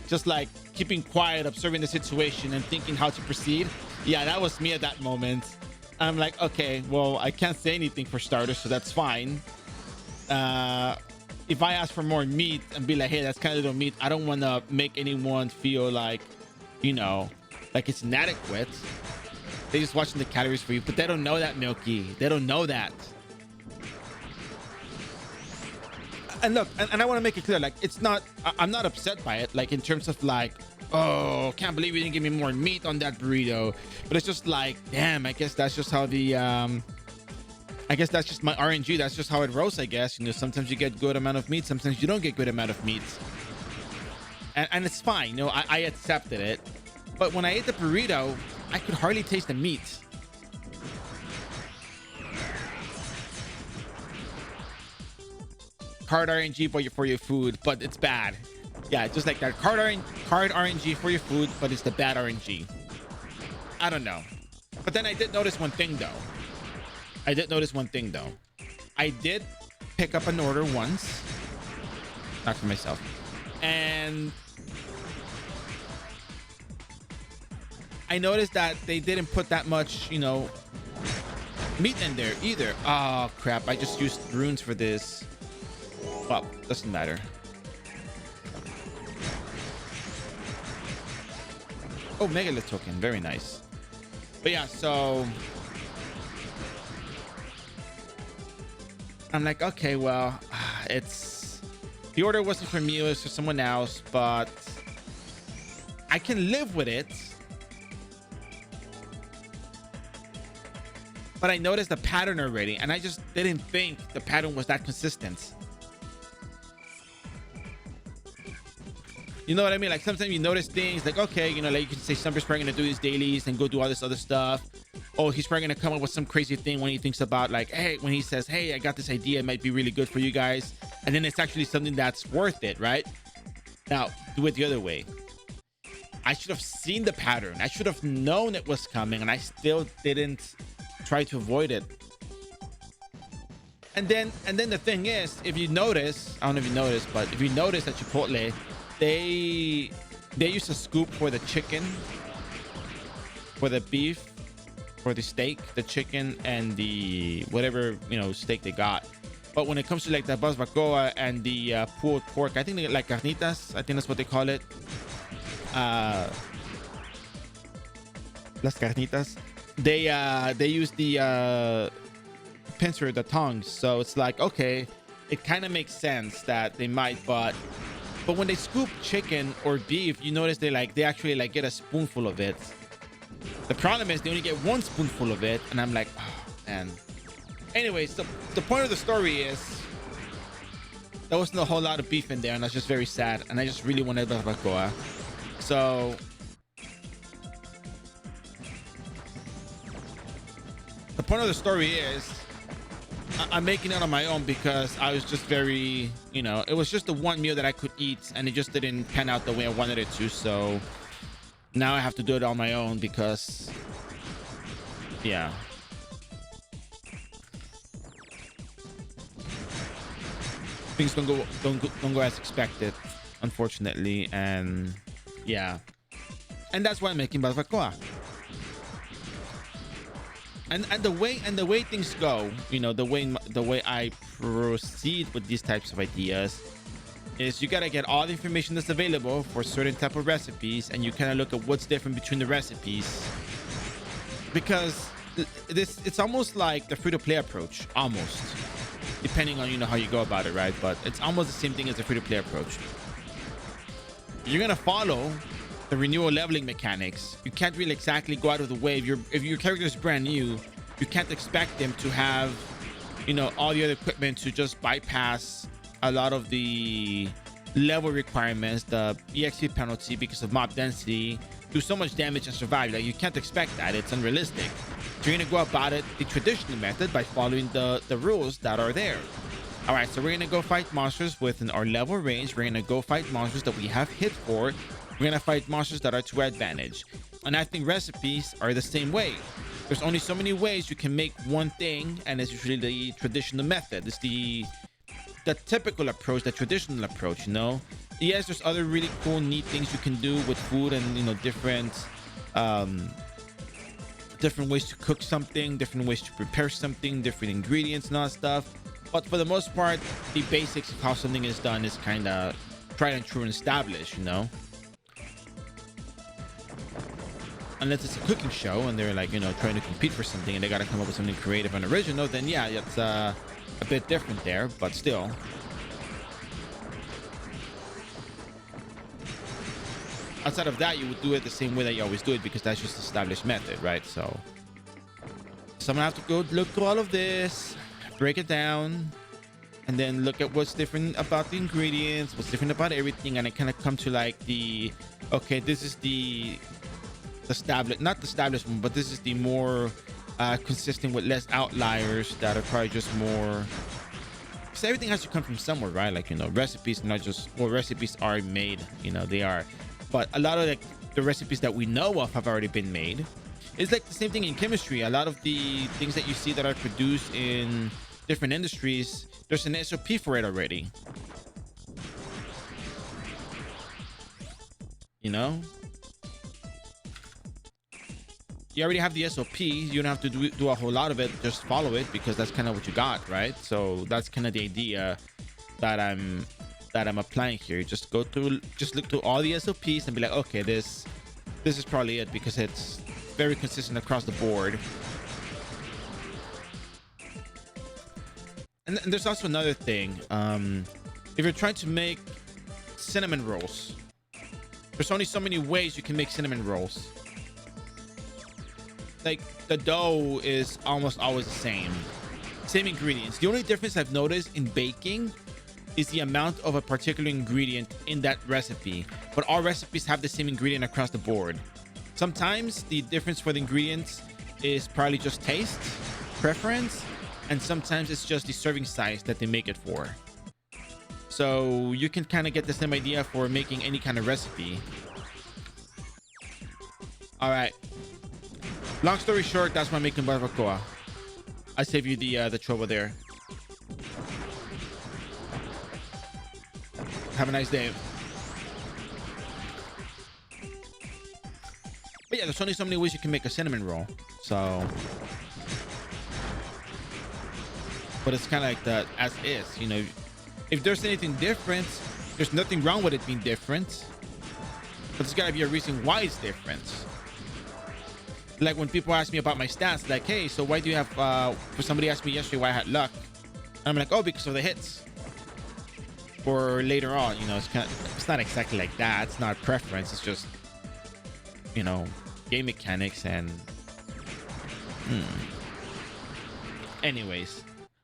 just like keeping quiet, observing the situation and thinking how to proceed. Yeah, that was me at that moment. I'm like, okay, well, I can't say anything for starters, so that's fine. If I ask for more meat and be like, hey, that's kind of little meat, I don't want to make anyone feel like, like it's inadequate. They're just watching the calories for you, but they don't know that, Milky. They don't know that. And look, and I want to make it clear, like, I'm not upset by it, like, in terms of like, oh, can't believe you didn't give me more meat on that burrito. But it's just like, damn, I guess that's just how I guess that's just my RNG. That's just how it rolls, I guess. Sometimes you get good amount of meat, sometimes you don't get good amount of meat. And it's fine, I accepted it. But when I ate the burrito, I could hardly taste the meat. Card RNG for your food, but it's bad. Yeah, just like that. Card RNG for your food, but it's the bad RNG. I don't know. But then I did notice one thing though. I did pick up an order once. Not for myself. And I noticed that they didn't put that much, meat in there either. Oh crap, I just used runes for this. Well, doesn't matter. Oh, megalith token, very nice. But yeah, so I'm like, okay, well, the order wasn't for me, it was for someone else, but I can live with it. But I noticed the pattern already, and I just didn't think the pattern was that consistent. You know what I mean? Like, sometimes you notice things like, okay, like you can say Summer's probably gonna do his dailies and go do all this other stuff. Oh, he's probably gonna come up with some crazy thing when he thinks about, like, hey, when he says, hey, I got this idea, it might be really good for you guys, and then it's actually something that's worth it, right? Now do it the other way. I should have seen the pattern, I should have known it was coming, and I still didn't try to avoid it. And then the thing is, if you notice, I don't know if you noticed, but if you notice at Chipotle, they use a scoop for the chicken, for the beef, for the steak, the chicken, and the whatever steak they got. But when it comes to like the barbacoa and the pulled pork, I think they like carnitas, I think that's what they call it, las carnitas, they use the pincer, the tongs. So it's like, okay, it kind of makes sense that they might, but when they scoop chicken or beef, you notice they actually like get a spoonful of it. The problem is they only get one spoonful of it, and I'm like, oh man. Anyways, the point of the story is there wasn't a whole lot of beef in there, and I was just very sad, and I just really wanted barbacoa. So the point of the story is I'm making it on my own because I was just very, you know, it was just the one meal that I could eat, and it just didn't pan out the way I wanted it to. So now I have to do it on my own because, yeah. Things don't go as expected, unfortunately, and yeah. And that's why I'm making barbacoa. And the way things go, you know, the way I proceed with these types of ideas is you gotta get all the information that's available for certain type of recipes, and you kind of look at what's different between the recipes, because it's almost like the free-to-play approach, almost, depending on, you know, how you go about it, right? But it's almost the same thing as the free-to-play approach. You're gonna follow the renewal leveling mechanics. You can't really exactly go out of the way. If your character is brand new, you can't expect them to have, you know, all the other equipment to just bypass a lot of the level requirements, the EXP penalty because of mob density, do so much damage and survive. Like, you can't expect that. It's unrealistic. So you're gonna go about it the traditional method by following the rules that are there. All right, so we're gonna go fight monsters within our level range. We're gonna go fight monsters that we have hit for. We're gonna fight monsters that are to our advantage. And I think recipes are the same way. There's only so many ways you can make one thing, and it's usually the traditional method. It's the typical approach, the traditional approach, you know. Yes, there's other really cool, neat things you can do with food, and, you know, different ways to cook something, different ways to prepare something, different ingredients and all that stuff. But for the most part, the basics of how something is done is kind of tried and true and established, you know. Unless it's a cooking show and they're like, you know, trying to compete for something and they got to come up with something creative and original, then yeah, it's a bit different there, but still. Outside of that, you would do it the same way that you always do it, because that's just established method, right? So I'm gonna have to go look through all of this, break it down, and then look at what's different about the ingredients, what's different about everything, and I kind of come to like the, okay, this is the established, not the established one, but this is the more consistent with less outliers that are probably just more, because everything has to come from somewhere, right? Like, you know, recipes, not just, well, recipes are made, you know, they are, but a lot of like the recipes that we know of have already been made. It's like the same thing in chemistry. A lot of the things that you see that are produced in different industries, there's an SOP for it already, you know. You already have the SOP. You don't have to do a whole lot of it. Just follow it, because that's kind of what you got, right? So that's kind of the idea that I'm applying here. Just look through all the SOPs and be like, okay, this is probably it, because it's very consistent across the board. And there's also another thing. If you're trying to make cinnamon rolls, there's only so many ways you can make cinnamon rolls. Like, the dough is almost always the same ingredients. The only difference I've noticed in baking is the amount of a particular ingredient in that recipe, but all recipes have the same ingredient across the board. Sometimes the difference for the ingredients is probably just taste preference, and sometimes it's just the serving size that they make it for. So you can kind of get the same idea for making any kind of recipe. All right, long story short, that's why I'm making barbacoa. I save you the trouble there. Have a nice day. But yeah, there's only so many ways you can make a cinnamon roll. So, but it's kind of like that as is, you know. If there's anything different, there's nothing wrong with it being different, but there's got to be a reason why it's different. Like when people ask me about my stats, like, hey, so why do you have for somebody asked me yesterday why I had luck. I'm like, oh, because of the hits. Or later on, you know, it's not exactly like that. It's not preference. It's just, you know, game mechanics and anyways,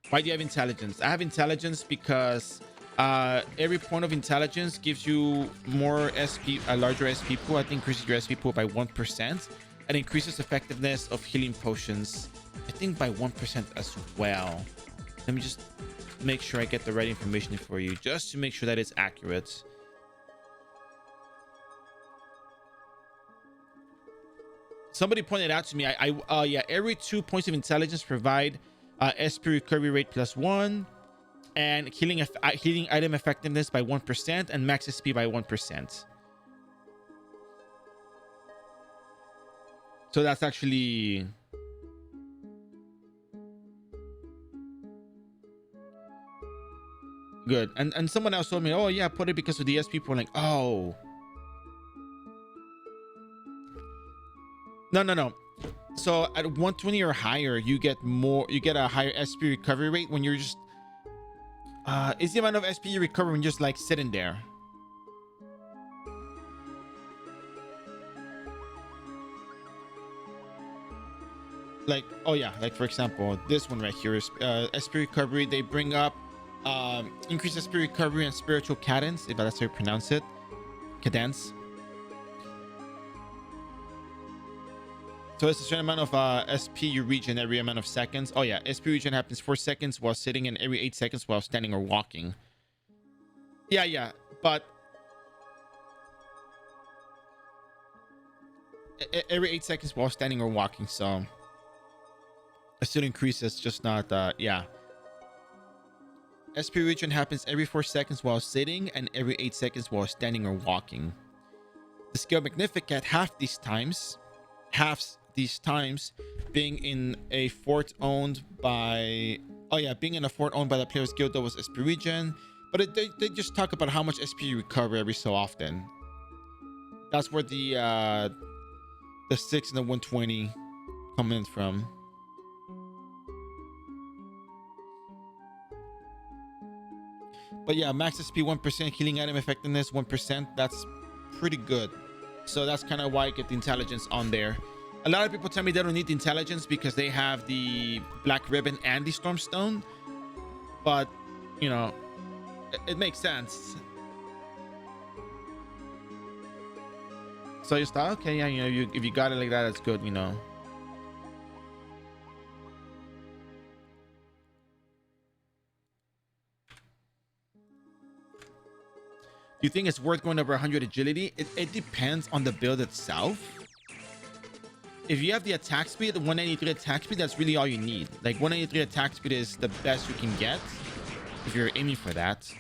why do you have intelligence? I have intelligence because every point of intelligence gives you more SP, a larger SP pool. I think increases your SP pool by 1% and increases effectiveness of healing potions, I think by 1% as well. Let me just make sure I get the right information for you, just to make sure that it's accurate. Somebody pointed out to me, yeah, every 2 points of intelligence provide SP recovery rate +1 and healing item effectiveness by 1% and max SP by 1%. So that's actually good. And someone else told me, oh yeah, put it because of the SP pool. Like, oh, no. So at 120 or higher, you get a higher SP recovery rate when you're just is the amount of SP you recover when you're just like sitting there. Like, oh yeah, like for example, this one right here is SP recovery. They bring up increase SP recovery and spiritual cadence, if that's how you pronounce it. Cadence. So it's a certain amount of SP you reach in every amount of seconds. Oh yeah, SP regen happens 4 seconds while sitting and every 8 seconds while standing or walking. Yeah, but every 8 seconds while standing or walking. So it still increases, just not yeah. SP regen happens every 4 seconds while sitting and every 8 seconds while standing or walking. The skill Magnificat halves these times being in a fort owned by being in a fort owned by the player's guild that was SP regen, but they just talk about how much SP you recover every so often. That's where the 6 and the 120 come in from. But yeah, max SP 1%, healing item effectiveness 1%. That's pretty good. So that's kind of why I get the intelligence on there. A lot of people tell me they don't need the intelligence because they have the black ribbon and the stormstone, but you know, it makes sense. So you thought, okay, yeah, you know, if you got it like that, that's good, you know. Do you think it's worth going over 100 agility? It depends on the build itself. If you have the attack speed, the 193 attack speed, that's really all you need. Like 193 attack speed is the best you can get if you're aiming for that.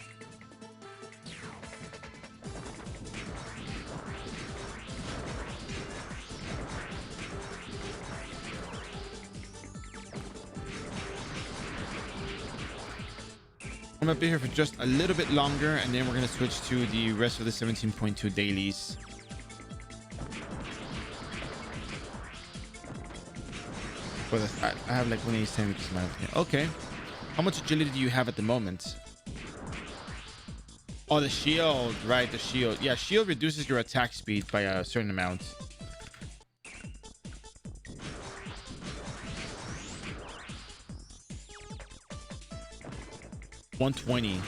I'm gonna be here for just a little bit longer, and then we're gonna switch to the rest of the 17.2 dailies. For this, I have like 187 because of my opinion. Okay, how much agility do you have at the moment? Oh, the shield, right? The shield. Yeah, shield reduces your attack speed by a certain amount. $120.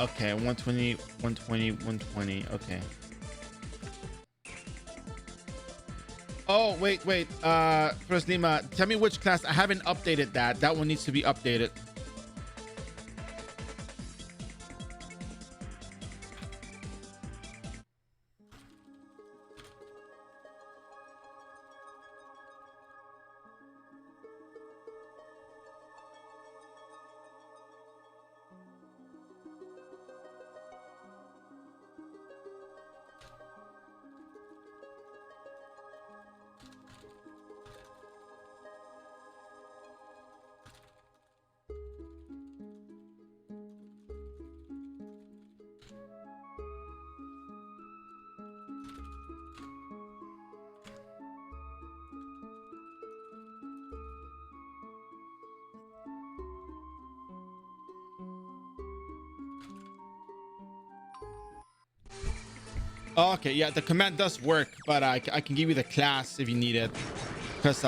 Okay, 120, 120, 120. Okay. Oh, wait. First, Lima, tell me which class. I haven't updated that. That one needs to be updated. Oh, okay, yeah, the command does work, but I can give you the class if you need it, because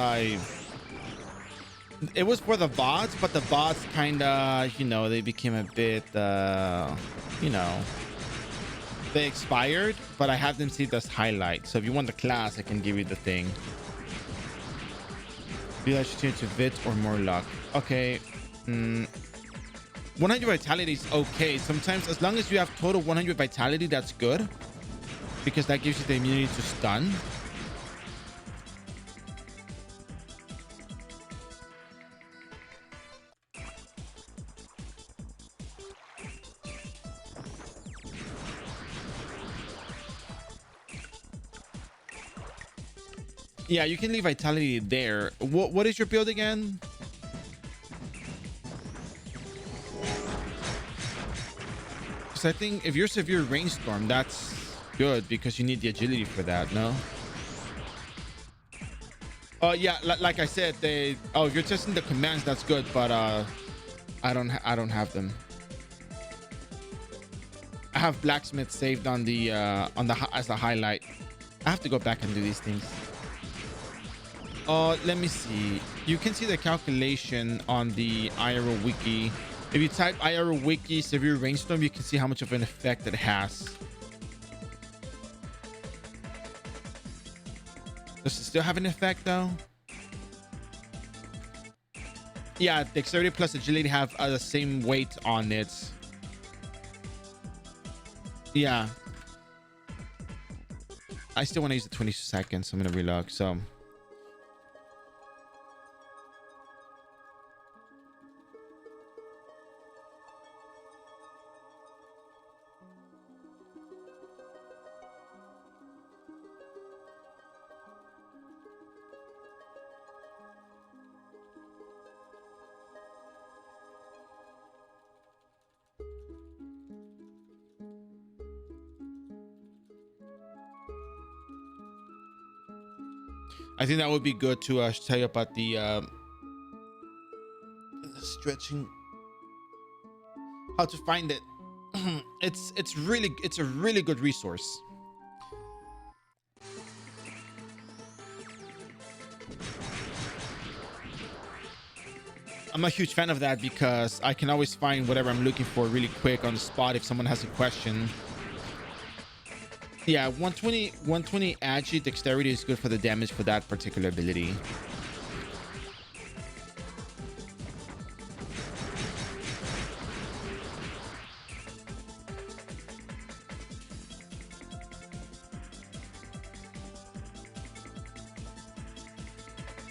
it was for the VODs, but the VODs kind of, you know, they became a bit, you know, they expired, but I have them saved as highlight. So if you want the class, I can give you the thing. Be like to Vit or more luck. Okay. 100 vitality is okay. Sometimes, as long as you have total 100 vitality, that's good, because that gives you the immunity to stun. Yeah, you can leave vitality there. What is your build again? Because I think if you're severe rainstorm, that's good because you need the agility for that. No. Oh yeah, like I said, they. Oh, if you're testing the commands, that's good, but I don't have them. I have blacksmith saved on the as a highlight. I have to go back and do these things. Let me see. You can see the calculation on the iRO wiki. If you type iRO wiki severe rainstorm, you can see how much of an effect it has. Does it still have an effect though? Yeah, dexterity plus agility have the same weight on it. Yeah. I still want to use the 20 seconds, so I'm gonna relog. So I think that would be good to tell you about the stretching, how to find it. it's a really good resource. I'm a huge fan of that because I can always find whatever I'm looking for really quick on the spot if someone has a question. Yeah, 120 agi dexterity is good for the damage for that particular ability.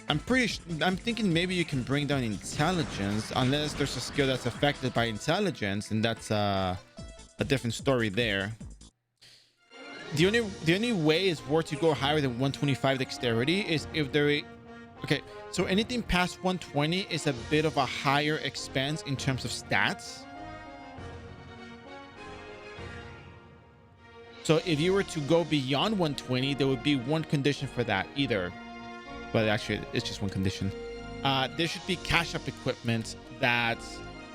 I'm thinking maybe you can bring down intelligence unless there's a skill that's affected by intelligence, and that's a different story there. The only way it's worth to go higher than 125 dexterity is if there. Okay, so anything past 120 is a bit of a higher expense in terms of stats. So if you were to go beyond 120, there would be one condition for that either. But actually, it's just one condition. There should be cash up equipment that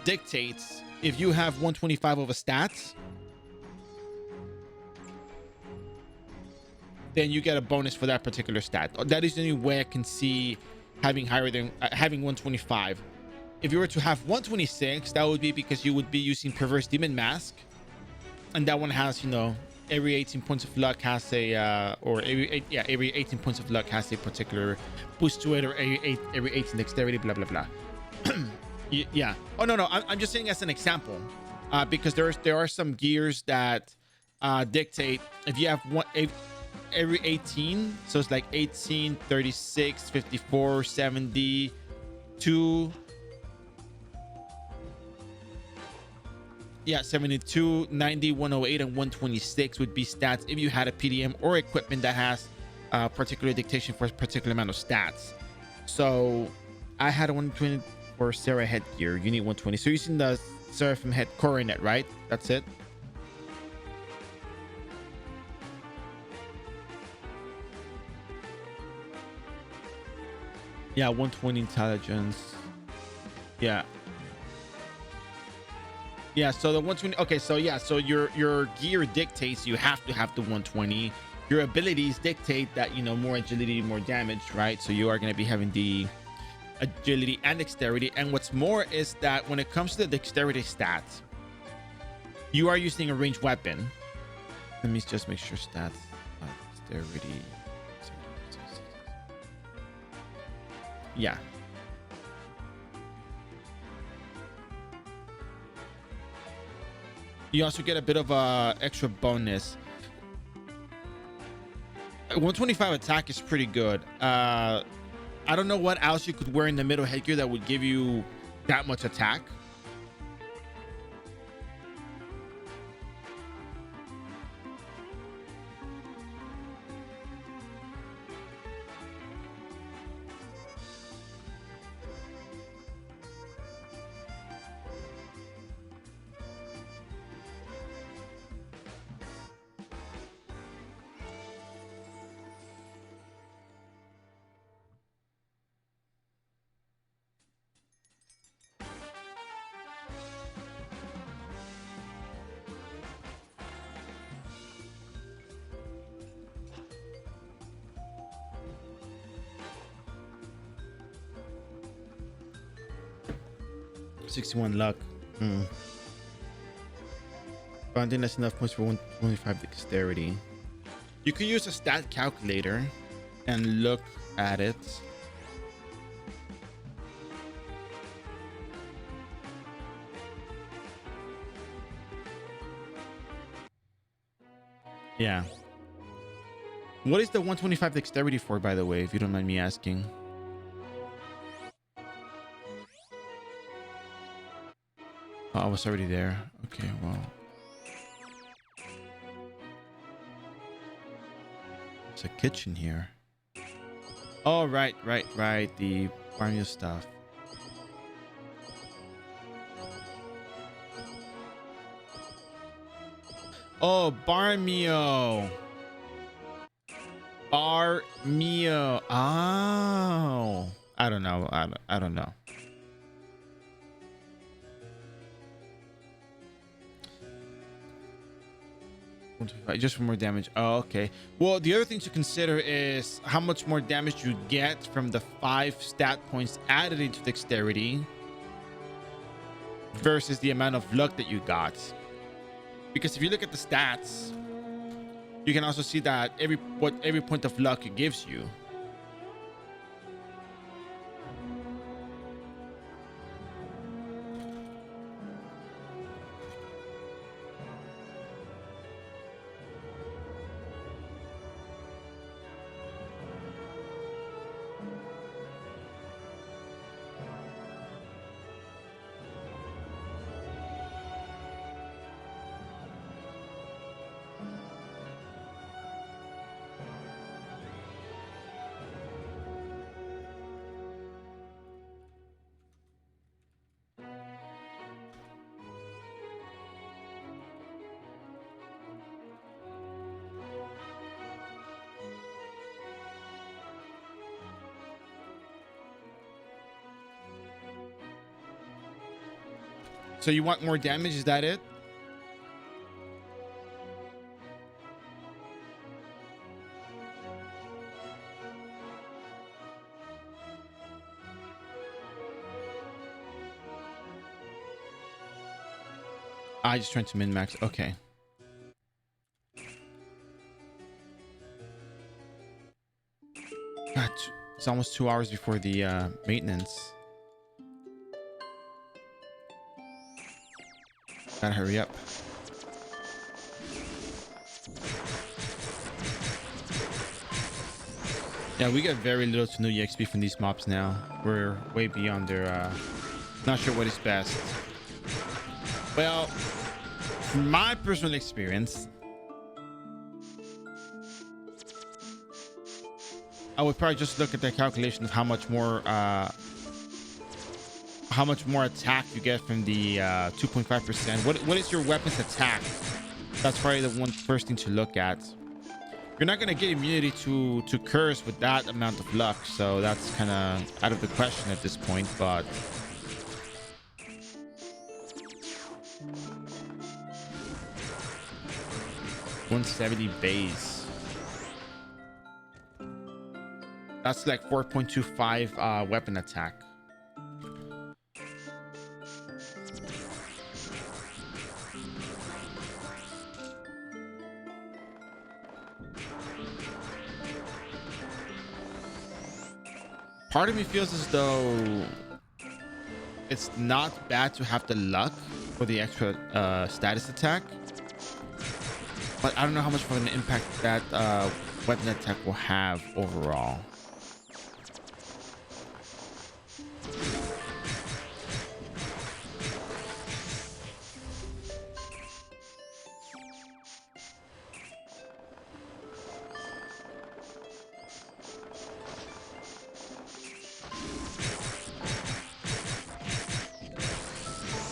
dictates if you have 125 of a stats, then you get a bonus for that particular stat. That is the only way I can see having higher than having 125. If you were to have 126, that would be because you would be using Perverse Demon Mask, and that one has, you know, every 18 points of luck has a or every 18 points of luck has a particular boost to it, or every 18 dexterity, blah blah blah. Yeah. Oh no, I'm just saying as an example, because there are some gears that dictate if you have every 18, so it's like 18, 36, 54, 72. Yeah, 72, 90, 108, and 126 would be stats if you had a PDM or equipment that has particular dictation for a particular amount of stats. So I had a 120 for Sarah headgear. You need 120. So you're using the Seraphim head coronet, right? That's it. Yeah, 120 intelligence. Yeah. Yeah, so the 120. Okay, so yeah, so your gear dictates you have to have the 120. Your abilities dictate that, you know, more agility, more damage, right? So you are going to be having the agility and dexterity. And what's more is that when it comes to the dexterity stats, you are using a ranged weapon. Let me just make sure stats. Dexterity. Yeah. You also get a bit of a extra bonus. 125 attack is pretty good. I don't know what else you could wear in the middle headgear that would give you that much attack. $61 luck. But I think that's enough points for 125 dexterity. You could use a stat calculator and look at it. Yeah. What is the 125 dexterity for, by the way, if you don't mind me asking? Oh, I was already there. Okay, well. There's a kitchen here. Oh, right. The barnyard stuff. Oh, Barmio. Barmio. Oh. I don't know. I don't know. Just for more damage. Oh, okay. Well, the other thing to consider is how much more damage you get from the 5 stat points added into dexterity versus the amount of luck that you got. Because if you look at the stats, you can also see that every point of luck it gives you. So you want more damage? Is that it? I just trying to min max. Okay. God, it's almost 2 hours before the maintenance. Gotta hurry up. Yeah, we get very little to no EXP from these mobs now. We're way beyond their not sure what is best. Well, from my personal experience, I would probably just look at the calculation of how much more attack you get from the 2.5%. What is your weapon's attack? That's probably the first thing to look at. You're not gonna get immunity to curse with that amount of luck, so that's kind of out of the question at this point. But $170 base. That's like 4.25 weapon attack. Part of me feels as though it's not bad to have the luck for the extra status attack, but I don't know how much of an impact that weapon attack will have overall.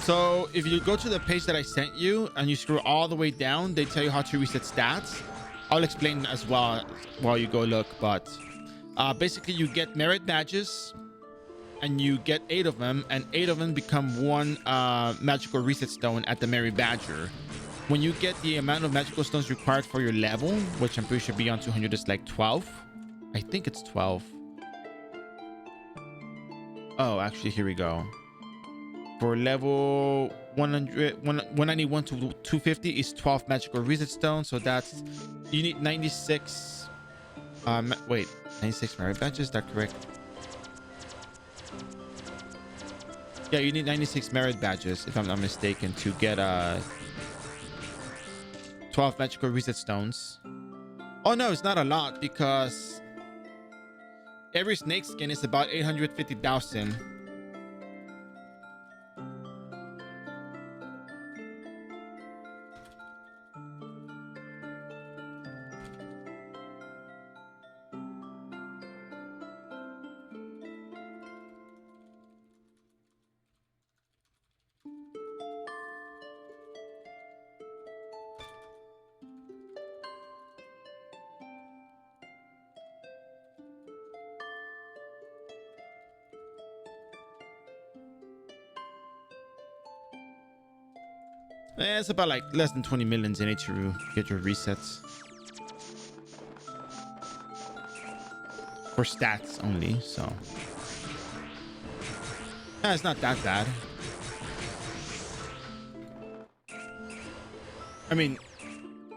So if you go to the page that I sent you and you scroll all the way down, they tell you how to reset stats. I'll explain as well while you go look, but basically you get merit badges and you get 8 of them, and 8 of them become 1 magical reset stone at the merit badger. When you get the amount of magical stones required for your level, which I'm pretty sure beyond 200 is like 12. I think it's 12. Oh, actually, here we go. For level 191 to 250 is 12 magical reset stones. So that's, you need 96. Wait, 96 merit badges, is that correct? Yeah, you need 96 merit badges, if I'm not mistaken, to get 12 magical reset stones. Oh no, it's not a lot, because every snake skin is about 850,000. It's about like less than 20 millions in it to get your resets. For stats only, so. Yeah, it's not that bad. I mean,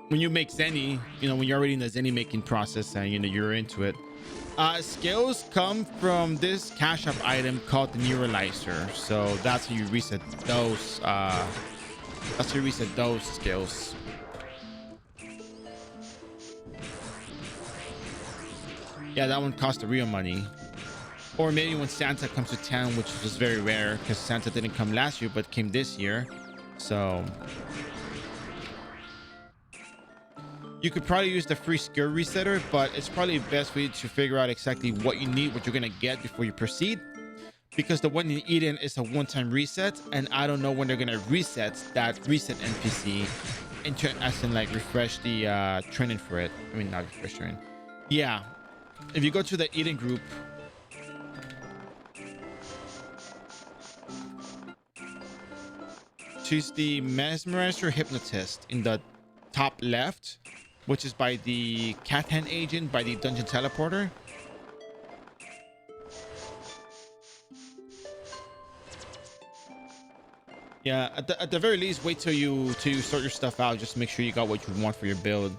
when you make Zenny, you know, when you're already in the Zenny making process and, you know, you're into it. Skills come from this cash up item called the Neuralizer. So that's how you reset those. That's how you reset those skills. Yeah, that one cost the real money. Or maybe when Santa comes to town, which was very rare because Santa didn't come last year but came this year. So you could probably use the free skill resetter, but it's probably best for you to figure out exactly what you need, what you're gonna get before you proceed, because the one in Eden is a one-time reset, and I don't know when they're gonna reset that reset NPC into, as in like refresh the training for it. I mean, not refresh training. Yeah, if you go to the Eden group, choose the Mesmerizer Hypnotist in the top left, which is by the cat hand agent, by the dungeon teleporter. Yeah, at the very least, wait till you sort your stuff out. Just make sure you got what you want for your build.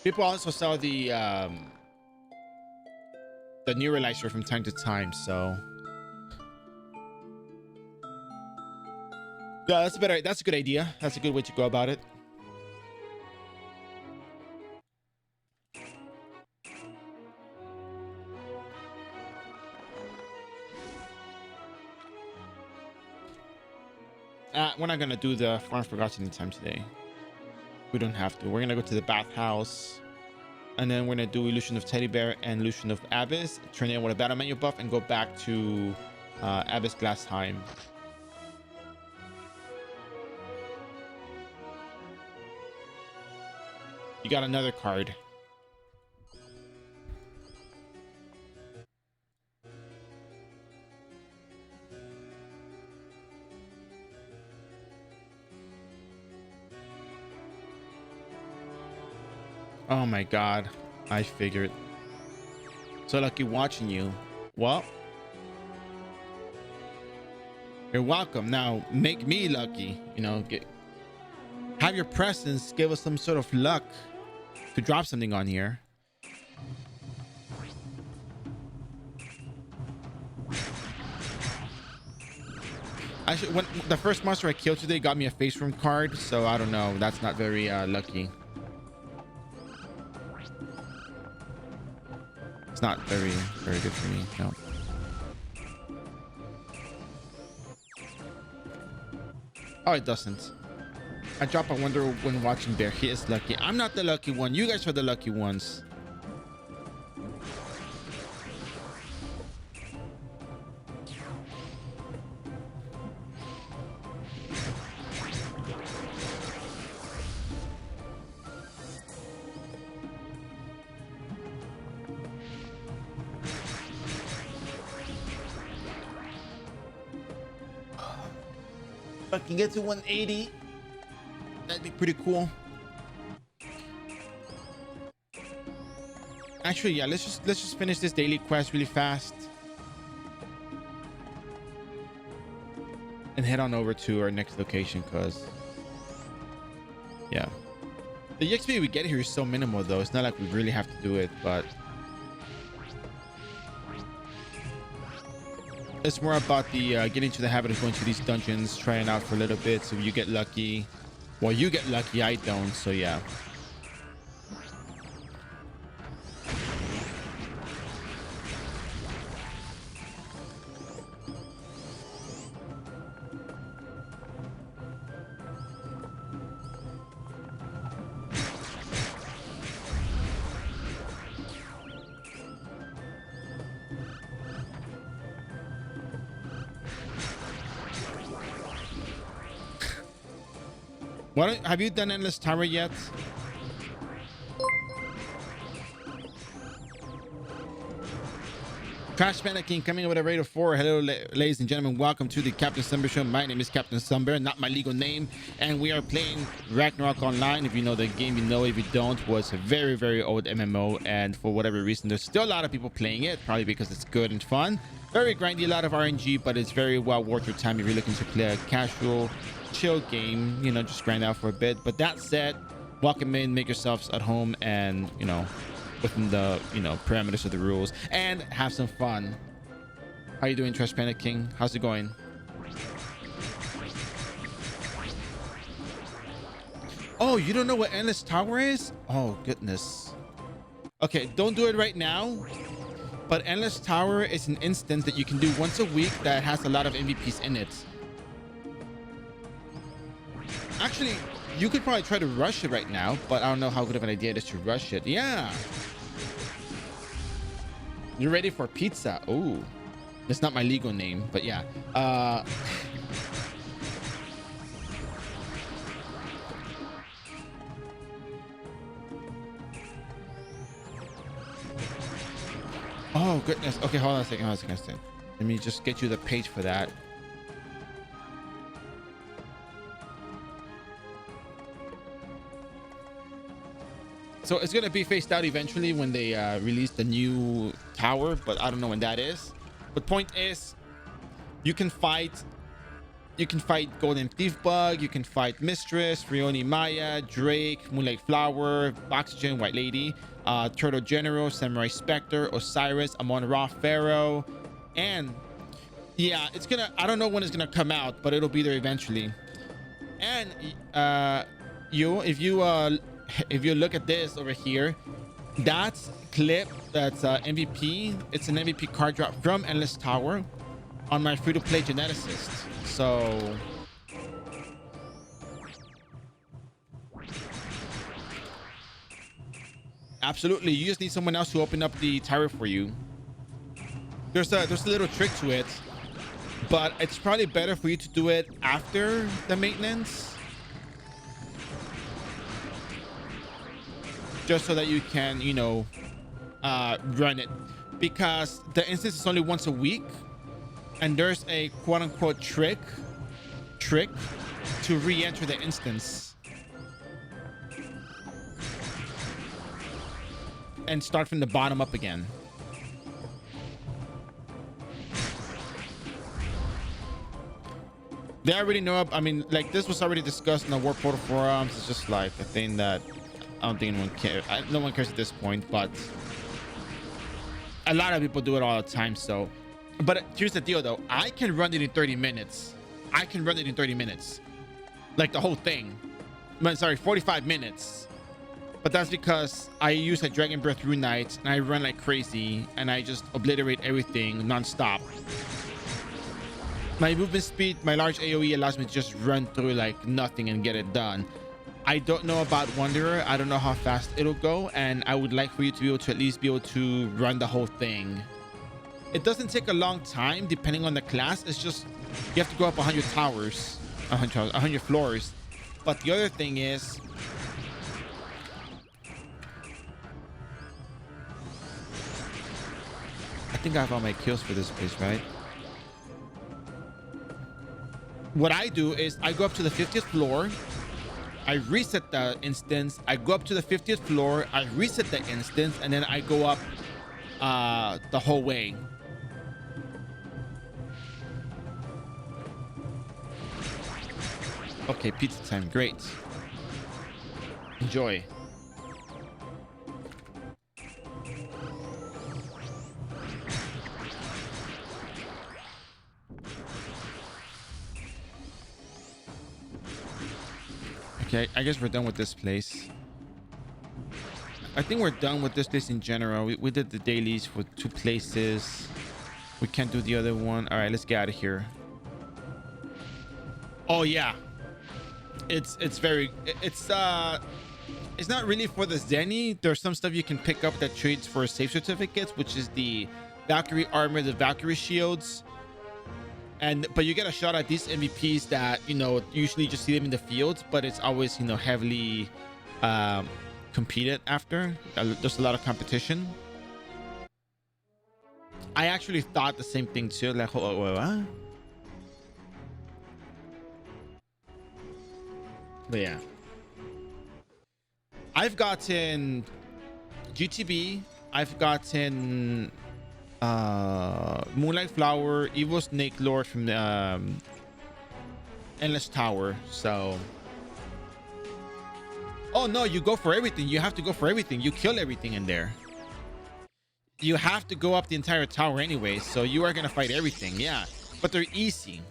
People also sell the Neuralizer from time to time, so yeah, that's a good idea. That's a good way to go about it. We're not gonna do the Farm Forgotten anytime today. We don't have to. We're gonna go to the bathhouse, and then we're gonna do Illusion of Teddy Bear and Illusion of Abyss, turn it with a battle menu buff, and go back to Abyss Glass time. You got another card. Oh my god, I figured. So lucky watching you. Well, you're welcome. Now make me lucky. You know, have your presence give us some sort of luck to drop something on here. Actually, when the first monster I killed today got me a face room card, so I don't know. That's not very lucky. It's not very good for me. No. Oh, it doesn't. I drop a wonder when watching Bear. He is lucky. I'm not the lucky one. You guys are the lucky ones. If I can get to 180, that'd be pretty cool. Actually, yeah, let's just finish this daily quest really fast and head on over to our next location, because yeah, the EXP we get here is so minimal though. It's not like we really have to do it, but it's more about the getting to the habit of going to these dungeons, trying out for a little bit. So you get lucky. Well, you get lucky, I don't. So yeah. What have you done Endless Tower yet? Crash Panicking coming with a rate of 4. Hello, ladies and gentlemen. Welcome to the Captain Sunbear Show. My name is Captain Sunbear, not my legal name. And we are playing Ragnarok Online. If you know the game, you know. If you don't, was a very, very old MMO. And for whatever reason, there's still a lot of people playing it. Probably because it's good and fun. Very grindy, a lot of RNG, but it's very well worth your time if you're looking to play a casual, chill game. You know, just grind out for a bit. But that said, welcome in, make yourselves at home, and, you know, within the, you know, parameters of the rules, and have some fun. How you doing, Trash Panic King? How's it going? Oh, you don't know what Endless Tower is? Oh goodness. Okay, don't do it right now, but Endless Tower is an instance that you can do once a week that has a lot of MVPs in it. Actually, you could probably try to rush it right now, but I don't know how good of an idea it is to rush it. Yeah. You're ready for pizza. Oh, that's not my legal name, but yeah. Oh goodness. Okay, hold on a second. Let me just get you the page for that. So it's gonna be phased out eventually when they release the new tower, but I don't know when that is. But point is, you can fight Golden Thief Bug, you can fight Mistress, Frioni Maya, Drake, Moonlight Flower, Oxygen, White Lady, Turtle General, Samurai Spectre, Osiris, Amon-Ra Pharaoh, and yeah, it's gonna, I don't know when it's gonna come out, but it'll be there eventually. And if you look at this over here, that's clip, that's MVP. It's an MVP card drop from Endless Tower on my free-to-play geneticist. So absolutely, you just need someone else to open up the tower for you. There's a little trick to it, but it's probably better for you to do it after the maintenance, just so that you can, you know, run it, because the instance is only once a week, and there's a quote-unquote trick to re-enter the instance. and start from the bottom up again. They already know. I mean, like, this was already discussed in the War Portal forums. It's just like a thing that I don't think anyone cares. No one cares at this point, but a lot of people do it all the time. So, but here's the deal, though. I can run it in 30 minutes. I can run it in 30 minutes, like the whole thing. I'm sorry, 45 minutes. But that's because I use a Dragon Breath Rune Knight and I run like crazy and I just obliterate everything nonstop. My movement speed, my large AoE allows me to just run through like nothing and get it done. I don't know about Wanderer. I don't know how fast it'll go, and I would like for you to be able to at least be able to run the whole thing. It doesn't take a long time depending on the class. It's just you have to go up 100 towers, 100 floors. But the other thing is, I think I have all my kills for this place, right? What I do is I go up to the 50th floor, I reset the instance, I go up to the 50th floor, I reset the instance, and then I go up the whole way. Okay, pizza time, great. Enjoy. Okay, I guess we're done with this place. I think we're done with this place in general. We did the dailies for 2 places. We can't do the other one. All right, let's get out of here. Oh yeah, it's not really for the Zenny. There's some stuff you can pick up that trades for safe certificates, which is the Valkyrie armor, the Valkyrie shields. But you get a shot at these MVPs that, you know, usually just see them in the fields, but it's always, you know, heavily competed after. There's a lot of competition. I actually thought the same thing too. Like, what? But yeah, I've gotten GTB. I've gotten Moonlight Flower, Evil Snake Lord from the Endless Tower. So, oh no, you go for everything. You have to go for everything. You kill everything in there. You have to go up the entire tower anyway, so you are gonna fight everything. Yeah, but they're easy.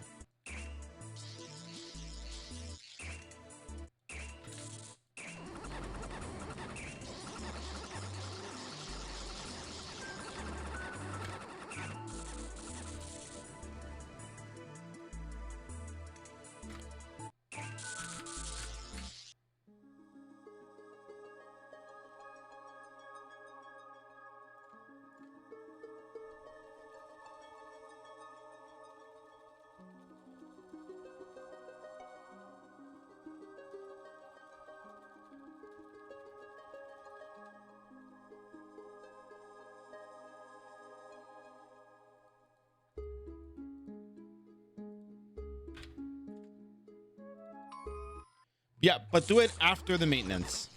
Yeah, but do it after the maintenance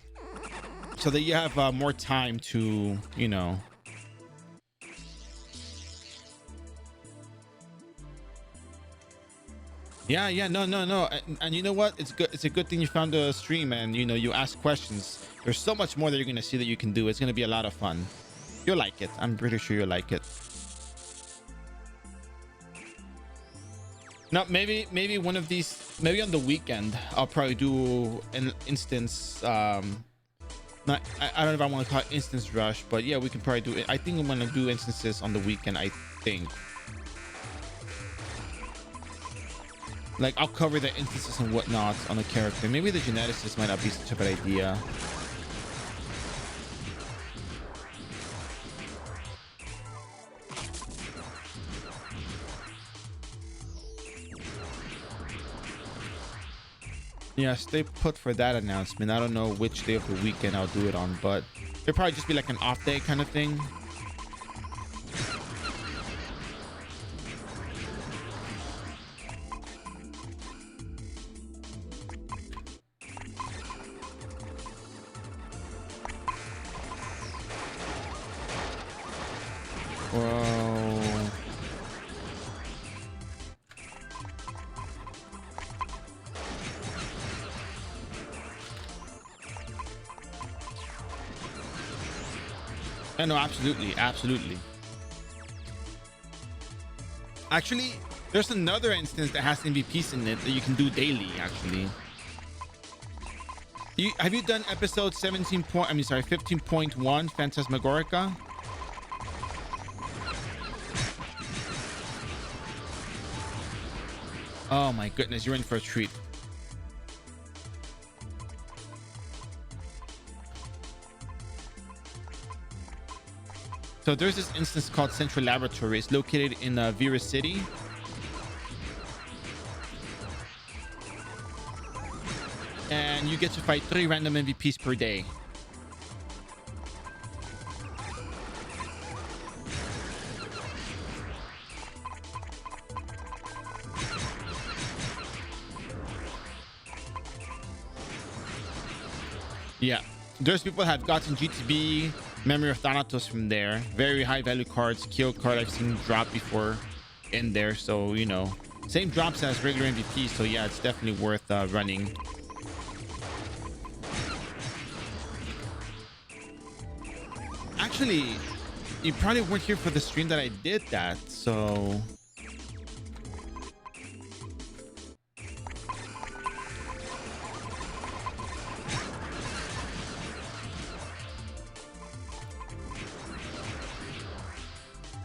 so that you have more time to, you know. Yeah, no. And you know what? It's good. It's a good thing you found the stream and, you know, you ask questions. There's so much more that you're going to see that you can do. It's going to be a lot of fun. You'll like it. I'm pretty sure you'll like it. Now, maybe one of these, maybe on the weekend, I'll probably do an instance. I don't know if I want to call it instance rush, but yeah, we can probably do it. I think I'm gonna do instances on the weekend. I think, like, I'll cover the instances and whatnot on the character. Maybe the geneticist might not be such a bad idea. Yeah, stay put for that announcement. I don't know which day of the weekend I'll do it on, but it'll probably just be like an off day kind of thing. Whoa. Yeah, no, absolutely, absolutely. Actually, there's another instance that has MVPs in it that you can do daily. Actually, have you done episode 15.1 Phantasmagorica? Oh my goodness, you're in for a treat. So there's this instance called Central Laboratory. It's located in Vera City. And you get to fight 3 random MVPs per day. Yeah, there's people have gotten GTB, Memory of Thanatos from there. Very high value cards, kill card I've seen drop before in there. So, you know, same drops as regular MVP. So yeah, it's definitely worth running. Actually, you probably weren't here for the stream that I did that. So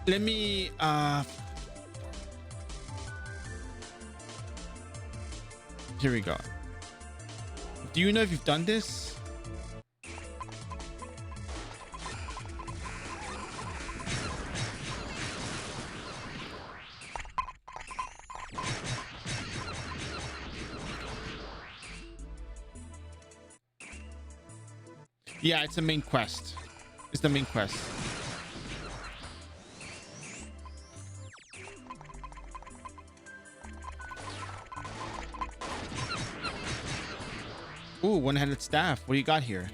let me here we go. Do you know if you've done this? Yeah, it's a main quest. It's the main quest. Ooh, one-handed staff. What do you got here?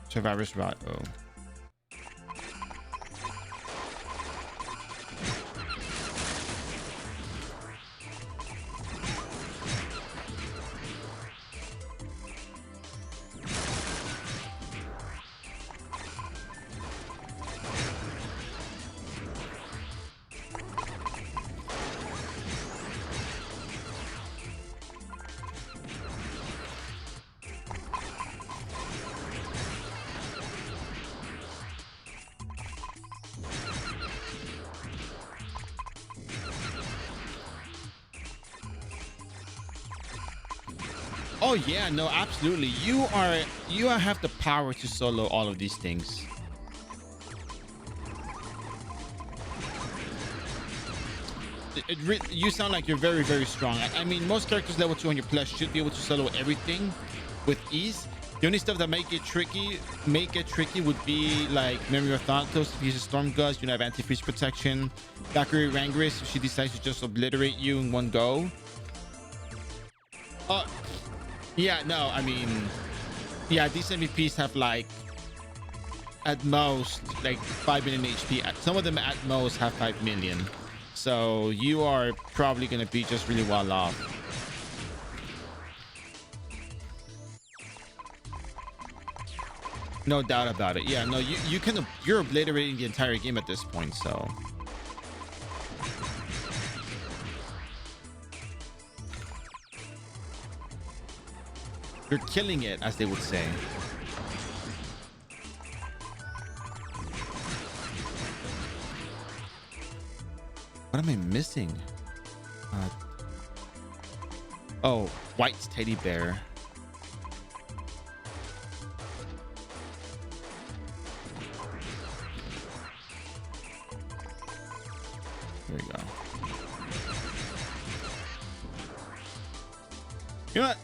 Survivor's Rod. Oh. Oh yeah, no, absolutely. You have the power to solo all of these things. You sound like you're very, very strong. I mean, most characters level 200 plus should be able to solo everything with ease. The only stuff that make it tricky would be like Memory of Thanatos if you use Storm Gust, you have anti-freeze protection. Valkyrie Rangris if she decides to just obliterate you in one go. Yeah, no, I mean, yeah, these MVPs have like at most like 5 million HP. Some of them at most have 5 million. So you are probably going to be just really well off. No doubt about it. Yeah, no, you're obliterating the entire game at this point, so. You're killing it, as they would say. What am I missing? Oh, White's teddy bear. There we go. You know what?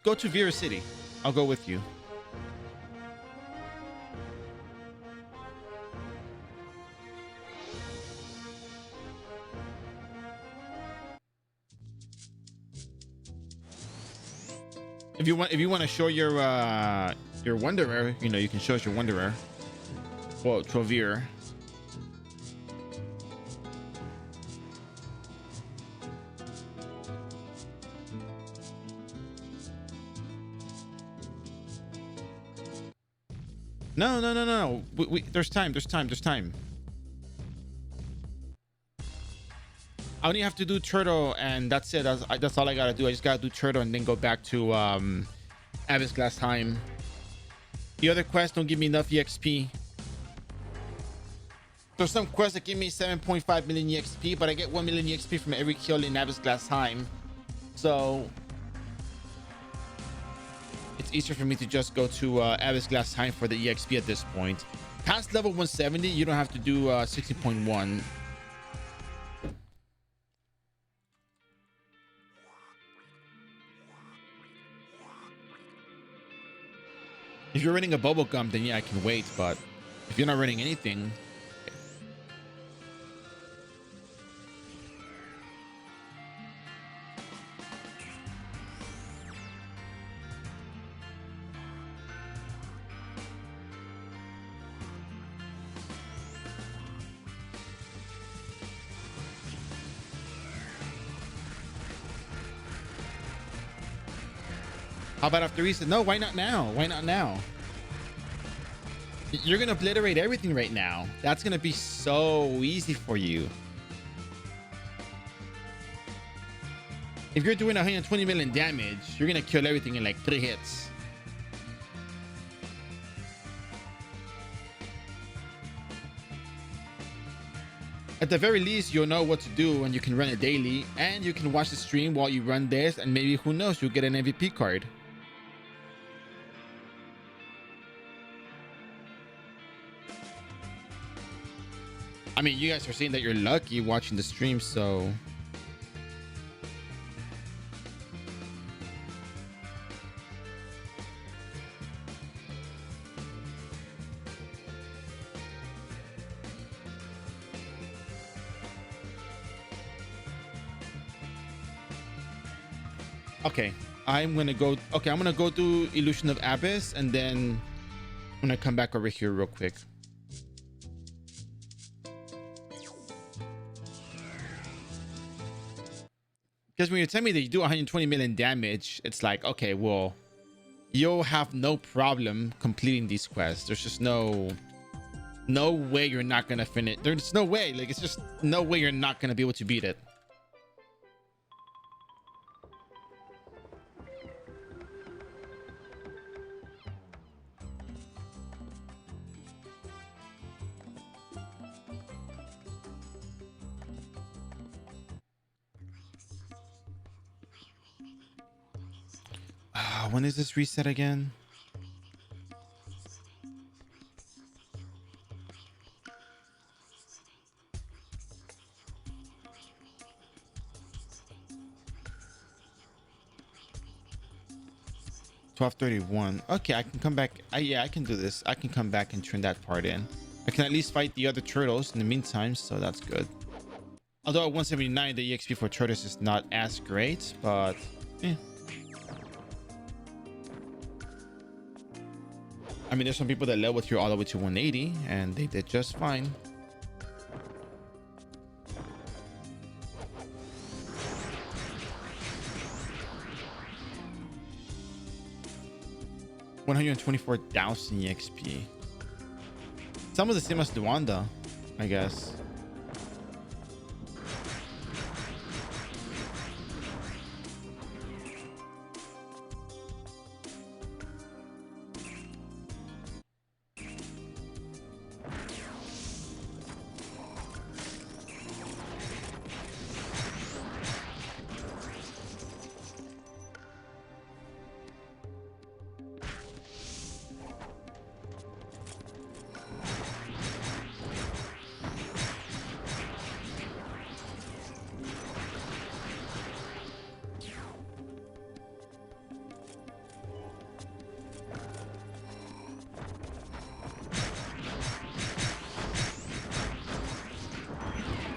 Go to Vera City. I'll go with you. If you want to show your Wonder Rare, you know, you can show us your Wonder Rare. Well, Trovir. No, no, no, no. There's time. There's time. There's time. I only have to do turtle, and that's it. That's all I gotta do. I just gotta do turtle and then go back to Abyss Glass time. The other quests don't give me enough EXP. There's some quests that give me 7.5 million EXP, but I get 1 million EXP from every kill in Abyss Glass time. So it's easier for me to just go to Abyss Glass time for the EXP at this point. Past level 170, you don't have to do 60.1. If you're running a bubble gum, then yeah, I can wait. But if you're not running anything, how about after reset? No, why not now? Why not now? You're gonna obliterate everything right now. That's gonna be so easy for you. If you're doing 120 million damage, you're gonna kill everything in like 3 hits. At the very least, you'll know what to do and you can run a daily, and you can watch the stream while you run this, and maybe, who knows, you'll get an MVP card. I mean, you guys are saying that you're lucky watching the stream, so okay, I'm gonna go do Illusion of Abyss, and then I'm gonna come back over here real quick. Because when you tell me that you do 120 million damage, it's like, okay, well, you'll have no problem completing these quests. There's just no way you're not gonna finish. There's no way, like, it's just no way you're not gonna be able to beat it. When is this reset again? $12.31. Okay, I can come back. Yeah, I can do this. I can come back and turn that part in. I can at least fight the other turtles in the meantime, so that's good. Although at 179, the EXP for turtles is not as great, but eh. I mean, there's some people that level through all the way to 180 and they did just fine. $124,000 EXP. It's almost the same as Luanda, I guess.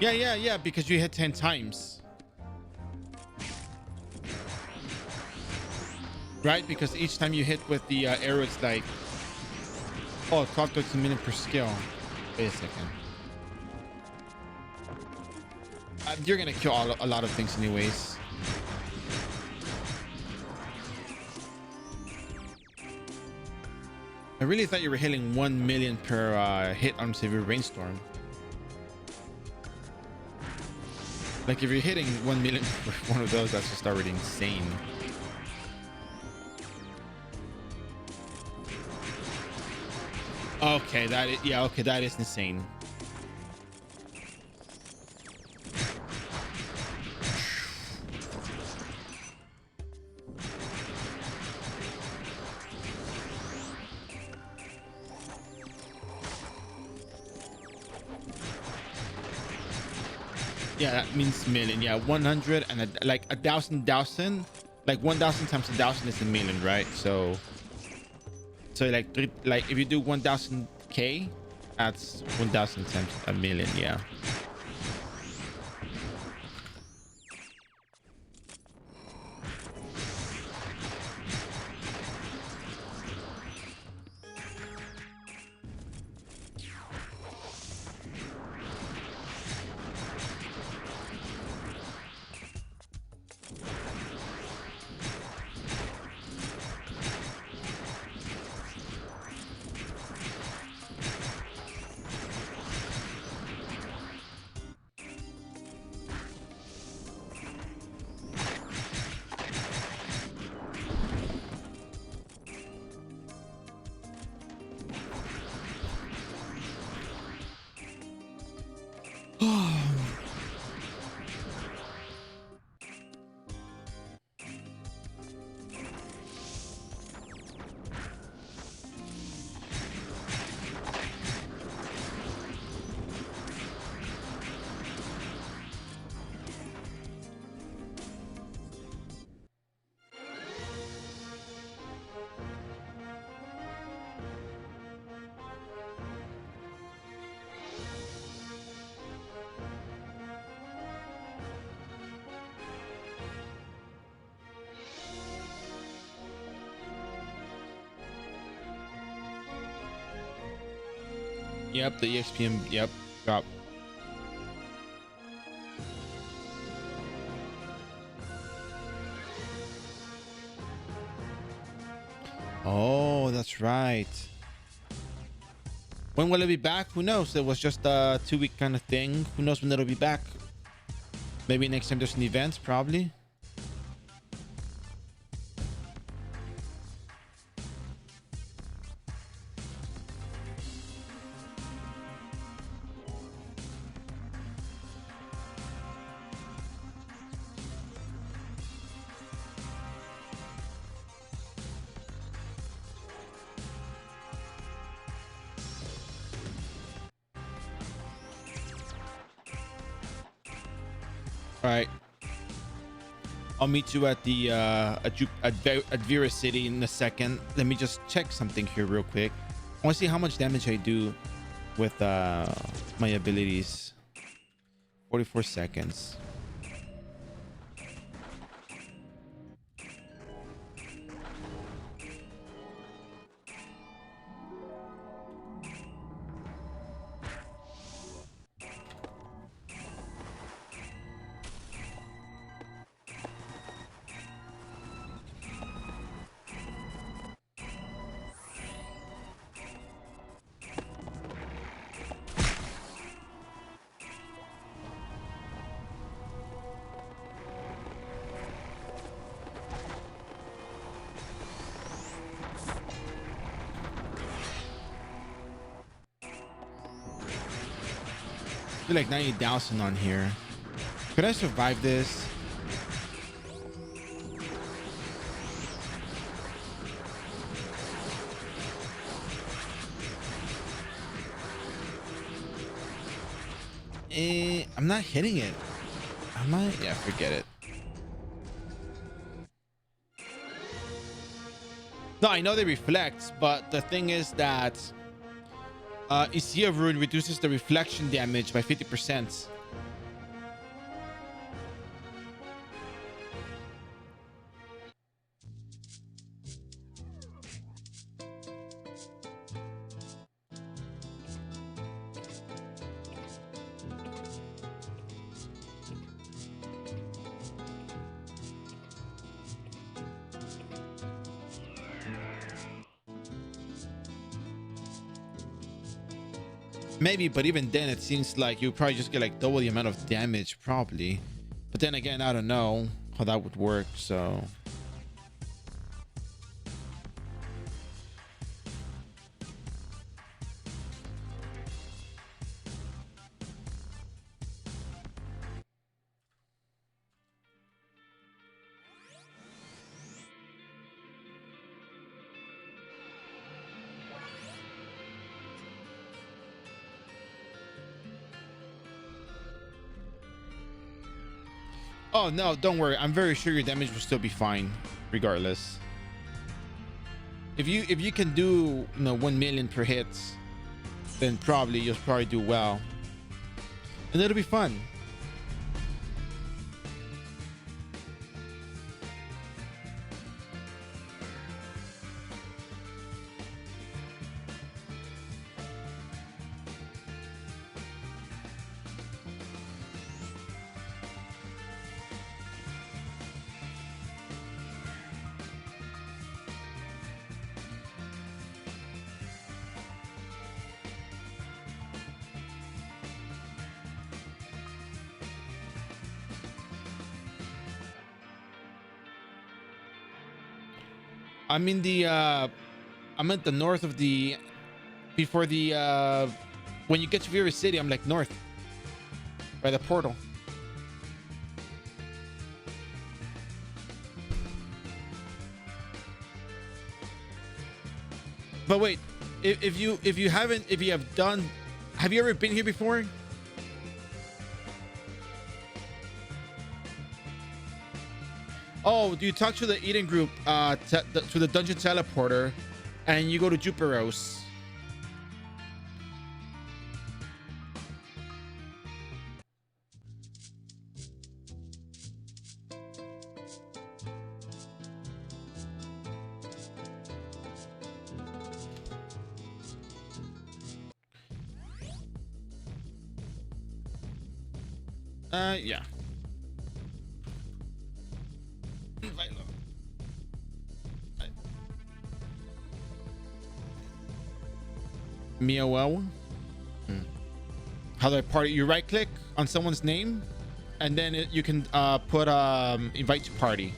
Yeah, because you hit 10 times. Right? Because each time you hit with the arrow, it's like Oh, 12, 13 million per skill. Wait a second. You're gonna kill a lot of things anyways. I really thought you were hitting 1 million per hit on severe rainstorm. Like if you're hitting 1 million for one of those, that's just already insane. Okay, okay, that is insane. Yeah, that means million. Yeah, 100 and like a thousand, like 1,000 times 1,000 is a million, right? So like like if you do 1,000k, that's 1,000 times a million. Yeah. Yep, the EXP. Yep, drop. Oh, that's right. When will it be back? Who knows? It was just a 2-week kind of thing. Who knows when it'll be back? Maybe next time there's an event, probably. All right. I'll meet you at the at Vera City in a second. Let me just check something here real quick. I want to see how much damage I do with my abilities. 44 seconds. Like 90,000 on here. Could I survive this? I'm not hitting it. Am I? Yeah, forget it. No, I know they reflect, but the thing is that Rune reduces the reflection damage by 50%. Maybe, but even then, it seems like you probably just get like double the amount of damage, probably. But then again, I don't know how that would work, so. Oh no, don't worry. I'm very sure your damage will still be fine, regardless. If you can do 1 million per hit, then probably you'll probably do well, and it'll be fun. I'm in the I'm at the north of the before the when you get to Vera City, I'm like north by the portal. But wait, if you have you ever been here before? Oh, do you talk to the Eden group, to the dungeon teleporter, and you go to Juperos? Yeah. Miawel. How do I party? You right click on someone's name, and then you can put invite to party.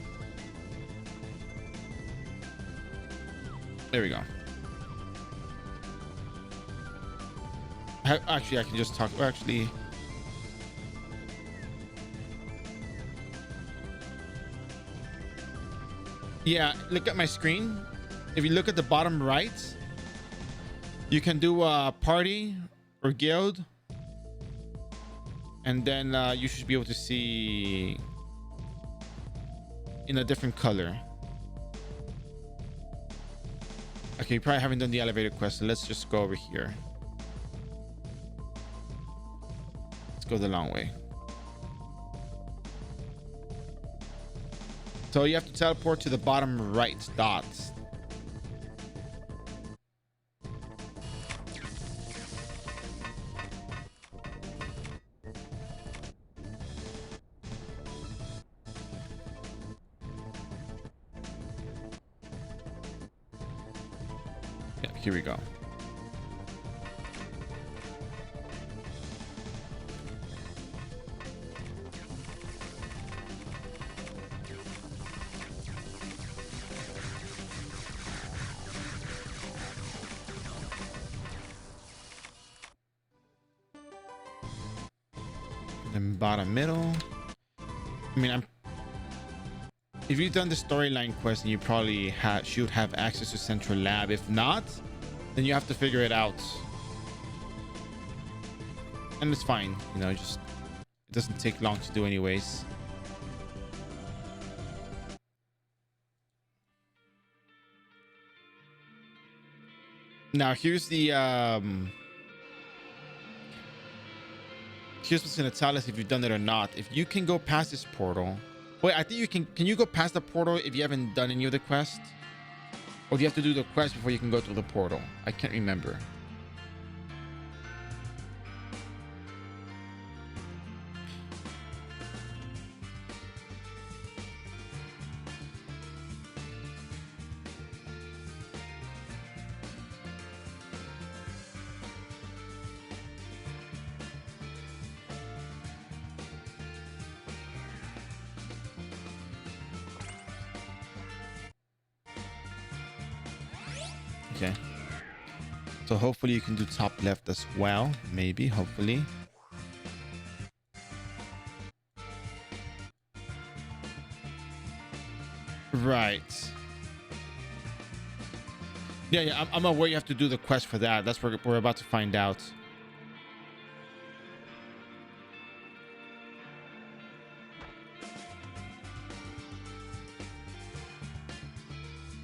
There we go. Actually, I can just talk. Actually, yeah. Look at my screen. If you look at the bottom right, you can do a party or guild, and then you should be able to see in a different color. Okay, you probably haven't done the elevator quest, so let's just go over here. Let's go the long way. So you have to teleport to the bottom right dot. Here we go. Then bottom middle. I mean, if you've done the storyline quest, and you probably should have access to Central Lab. If not, then you have to figure it out, and it's fine. Just it doesn't take long to do anyways. Now here's the here's what's gonna tell us if you've done it or not. If you can go past this portal. Wait, I think you can you go past the portal if you haven't done any of the quests? Or do you have to do the quest before you can go through the portal? I can't remember. Okay. So hopefully you can do top left as well. Maybe, hopefully. Right. Yeah. I'm aware you have to do the quest for that. That's what we're about to find out.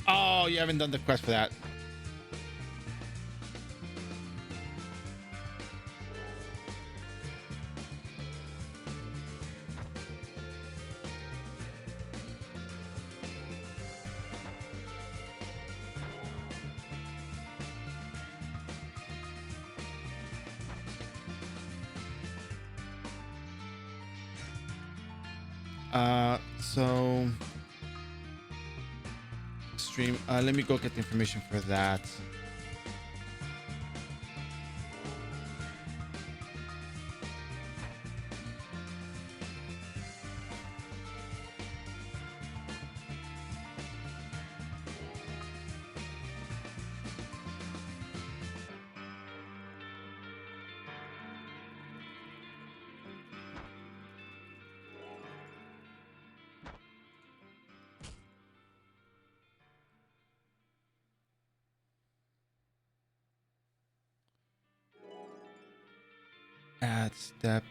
Oh, you haven't done the quest for that. So stream. Let me go get the information for that. At step,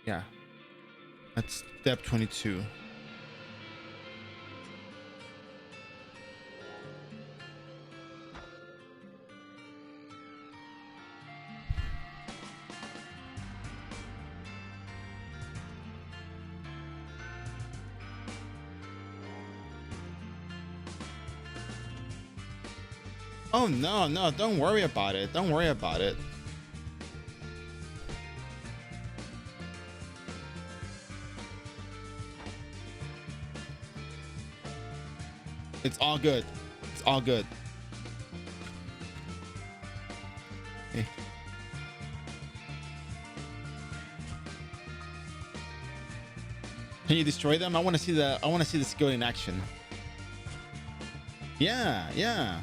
yeah, that's step 22. Oh no, don't worry about it. Don't worry about it. It's all good. It's all good. Hey. Can you destroy them? I want to see the skill in action. Yeah.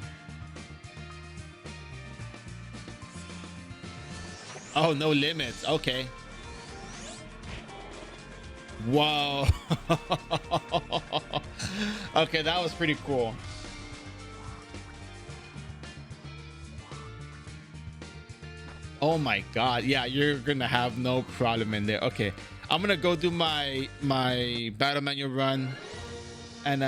Oh, no limits. Okay. Whoa. Okay, that was pretty cool. Oh my god. Yeah, you're gonna have no problem in there. Okay, I'm gonna go do my battle manual run, and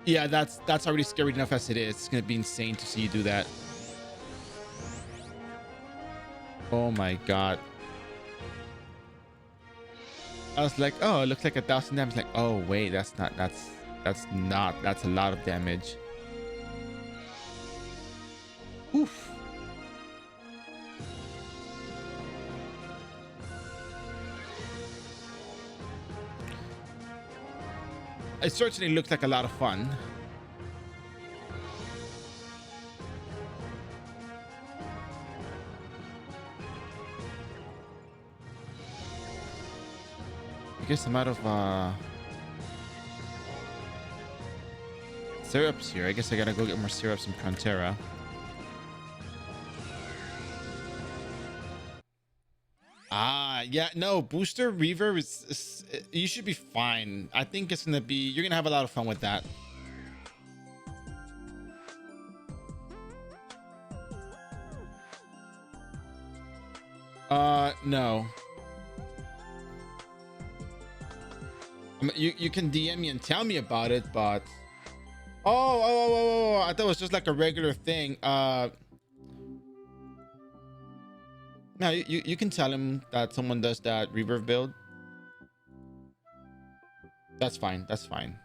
yeah, that's already scary enough as it is. It's gonna be insane to see you do that. Oh my god. I was like, oh, it looks like 1,000 damage. Like, oh wait, that's a lot of damage. Oof. It certainly looks like a lot of fun. I guess I'm out of syrups here. I guess I gotta go get more syrups in Frontera. Yeah, no, booster reverb is you should be fine. I think it's gonna be, you're gonna have a lot of fun with that. No. I mean, you can DM me and tell me about it, but oh, I thought it was just like a regular thing. No, you can tell him that someone does that reverb build. That's fine. That's fine.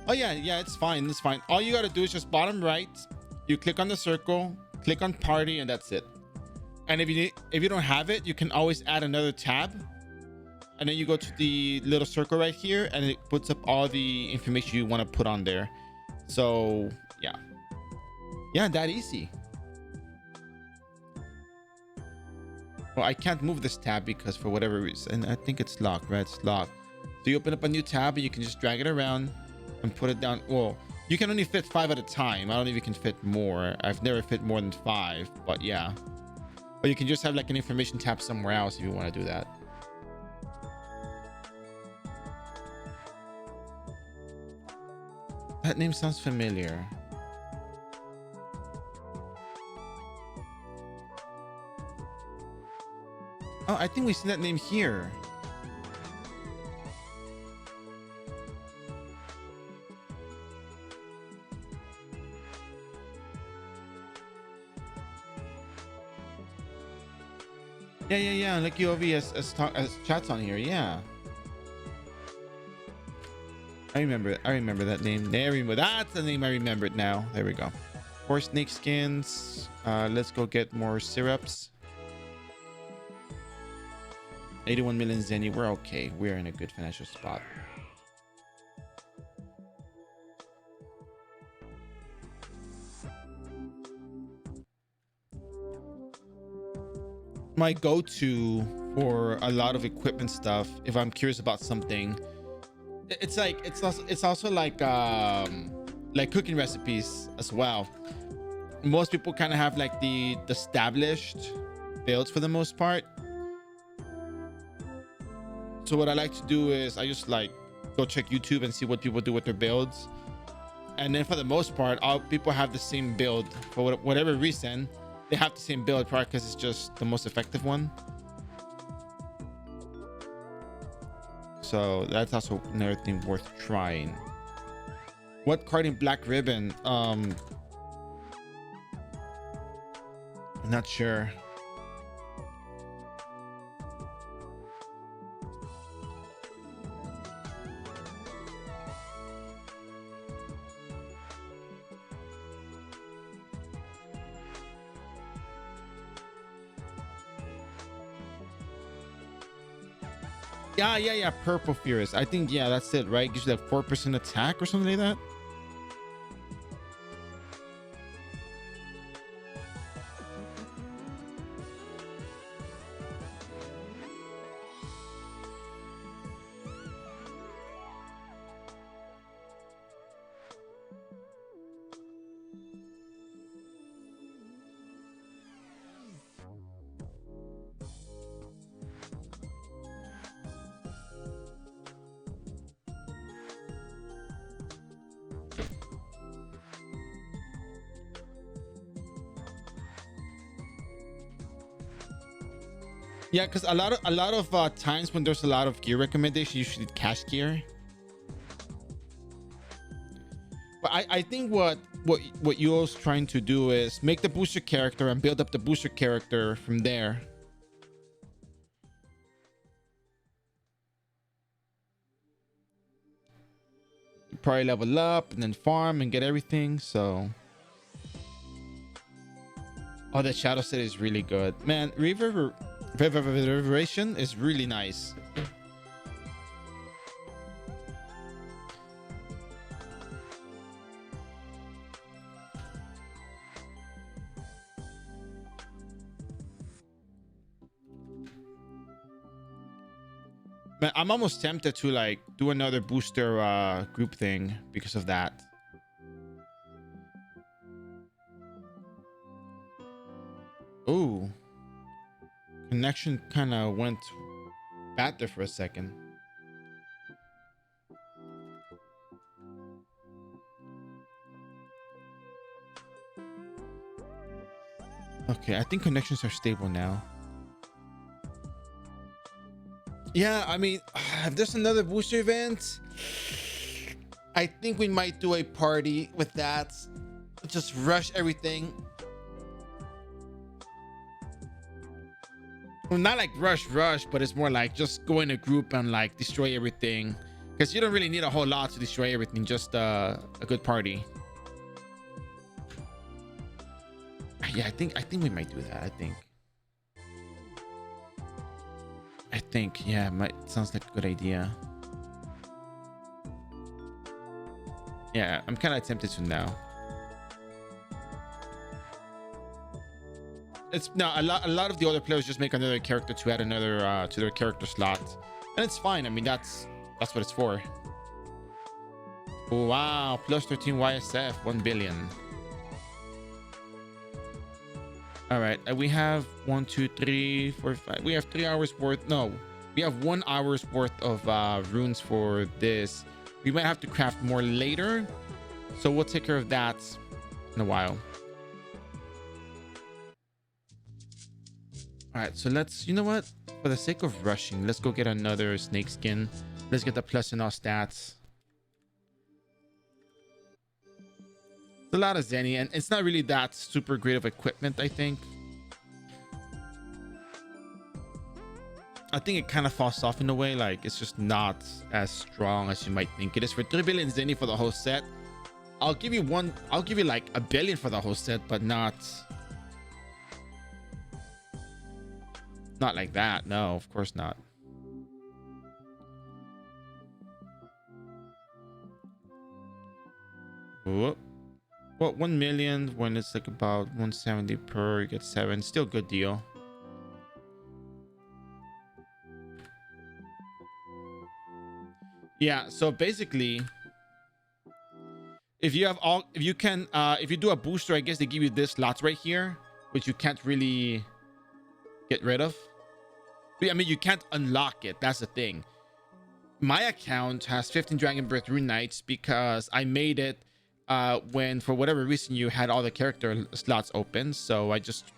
Oh yeah, it's fine. It's fine. All you gotta do is just bottom right. You click on the circle, click on party, and that's it. And if you don't have it, you can always add another tab. and then you go to the little circle right here, and it puts up all the information you want to put on there. So yeah, that easy. Well, I can't move this tab because for whatever reason, I think it's locked, right? It's locked. So you open up a new tab and you can just drag it around and put it down. Well, you can only fit 5 at a time. I don't know if you can fit more. I've never fit more than 5, but yeah. Or you can just have like an information tab somewhere else if you want to do that. That name sounds familiar. Oh, I think we've seen that name here. Yeah. Like UOV as chats on here. Yeah. I remember that name. That's the name I remembered now. There we go. 4 snake skins. Let's go get more syrups. 81 million Zenny. We're okay. We're in a good financial spot. My go-to for a lot of equipment stuff, if I'm curious about something, it's also like cooking recipes as well. Most people kind of have like the established builds for the most part. So what I like to do is I just like go check YouTube and see what people do with their builds, and then for the most part, all people have the same build for whatever reason. They have the same build, probably because it's just the most effective one. So that's also another thing worth trying. What card in Black Ribbon? I'm not sure. Yeah. Purple Furious. I think, yeah, that's it, right? Gives you like 4% attack or something like that. Yeah, because a lot of times when there's a lot of gear recommendation, you should cash gear. But I think what Yuo's trying to do is make the booster character and build up the booster character from there. You probably level up and then farm and get everything. So, oh, the shadow set is really good, man. Reverberation is really nice. Man, I'm almost tempted to like do another booster group thing because of that. Ooh. Connection kind of went bad there for a second. Okay, I think connections are stable now. Yeah, I mean, if there's another booster event, I think we might do a party with that. Just rush everything. Well, not like rush, but it's more like just go in a group and like destroy everything. Because you don't really need a whole lot to destroy everything, just a good party. Yeah, I think we might do that. I think. I think, yeah, might sounds like a good idea. Yeah, I'm kind of tempted to now. It's no, a lot of the other players just make another character to add another to their character slot, and it's fine. I mean, that's what it's for. Wow, plus 13 YSF, 1 billion. All right, we have 1, 2, 3, 4, 5. We have 3 hours worth. No, we have 1 hour's worth of runes for this. We might have to craft more later, so we'll take care of that in a while. All right, so let's, you know what? For the sake of rushing, let's go get another snake skin. Let's get the plus in our stats. It's a lot of Zenny, and it's not really that super great of equipment, I think. I think it kind of falls off in a way. Like, it's just not as strong as you might think it is. For 3 billion Zenny for the whole set, I'll give you like 1 billion for the whole set, but not like that. No, of course not. Whoop. Well, 1 million when it's like about 170 per, you get 7. Still good deal. Yeah, so basically, if you do a booster, I guess they give you this slots right here, which you can't really get rid of. I mean, you can't unlock it. That's the thing. My account has 15 Dragon Breath Rune Knights because I made it when, for whatever reason, you had all the character slots open. So I just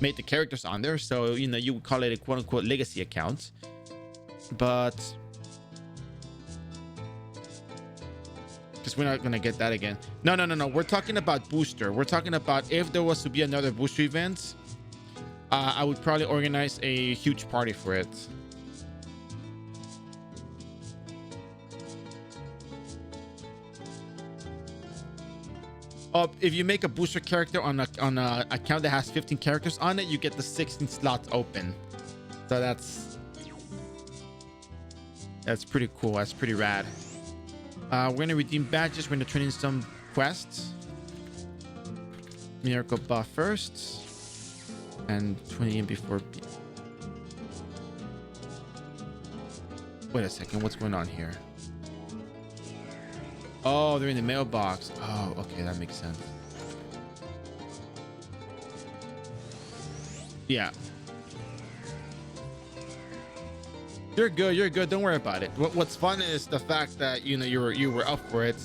made the characters on there. So, you know, you would call it a quote unquote legacy account. But because we're not going to get that again. No. We're talking about booster. We're talking about if there was to be another booster event, I would probably organize a huge party for it. If you make a booster character on a account that has 15 characters on it, you get the 16 slots open. So that's pretty cool. That's pretty rad. We're gonna redeem badges. We're gonna turn in some quests. Miracle buff first. And 20 in before. Wait a second. What's going on here? Oh, they're in the mailbox. Oh, okay. That makes sense. Yeah. You're good. You're good. Don't worry about it. What's fun is the fact that, you know, you were up for it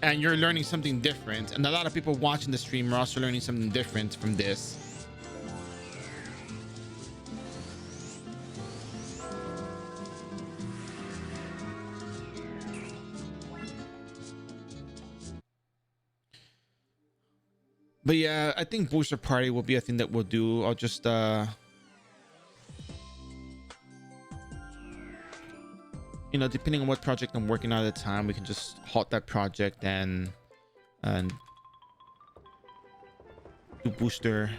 and you're learning something different. And a lot of people watching the stream are also learning something different from this. But yeah, I think booster party will be a thing that we'll do. I'll just you know, depending on what project I'm working on at the time, we can just halt that project and do booster.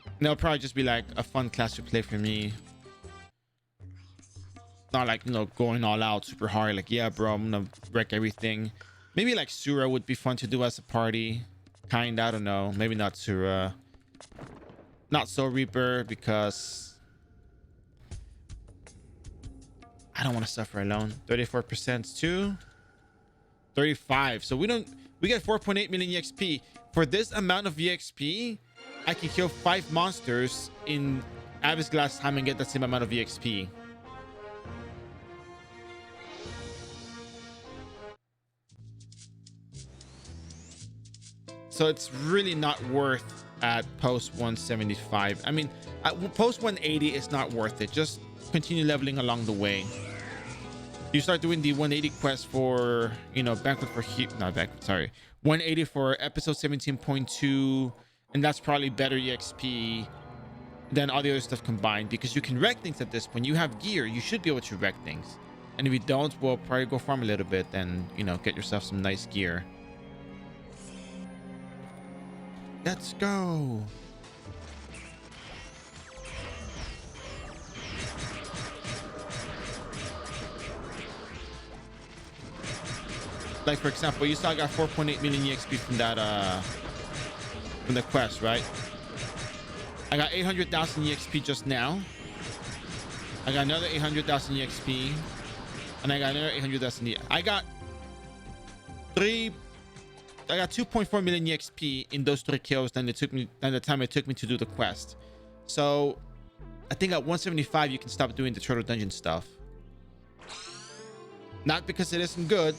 And it'll probably just be like a fun class to play for me. Not like, you know, going all out super hard. Like, yeah, bro, I'm gonna wreck everything. Maybe like Sura would be fun to do as a party. Kind, I don't know. Maybe not Sura. Not Soul Reaper because I don't want to suffer alone. 34% too. 35. So we get 4.8 million EXP. For this amount of EXP, I can kill 5 monsters in Abyss Glass time and get the same amount of EXP. So it's really not worth at post 175. I mean, at post 180 is not worth it. Just continue leveling along the way. You start doing the 180 quest for, you know, banquet for not banquet, sorry, 180 for episode 17.2, and that's probably better EXP than all the other stuff combined because you can wreck things at this point. You have gear, you should be able to wreck things, and if you don't, we'll probably go farm a little bit and, you know, get yourself some nice gear. Let's go. like for example, you saw I got 4.8 million EXP from the quest, right? I got 800,000 EXP just now. I got another 800,000 EXP, and I got another 800,000. I got 2.4 million EXP in those 3 kills than the time it took me to do the quest. So I think at 175 you can stop doing the turtle dungeon stuff. Not because it isn't good,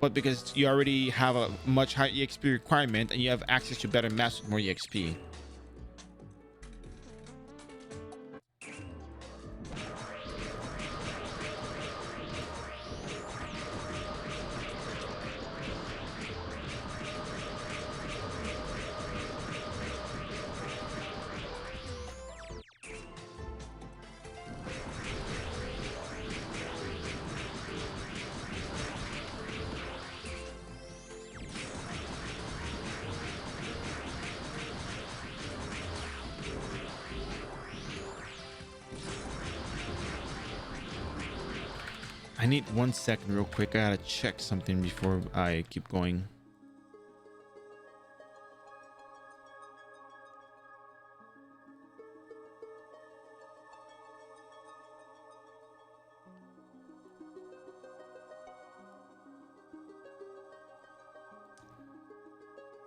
but because you already have a much higher EXP requirement and you have access to better maps with more EXP. I need 1 second real quick. I gotta check something before I keep going.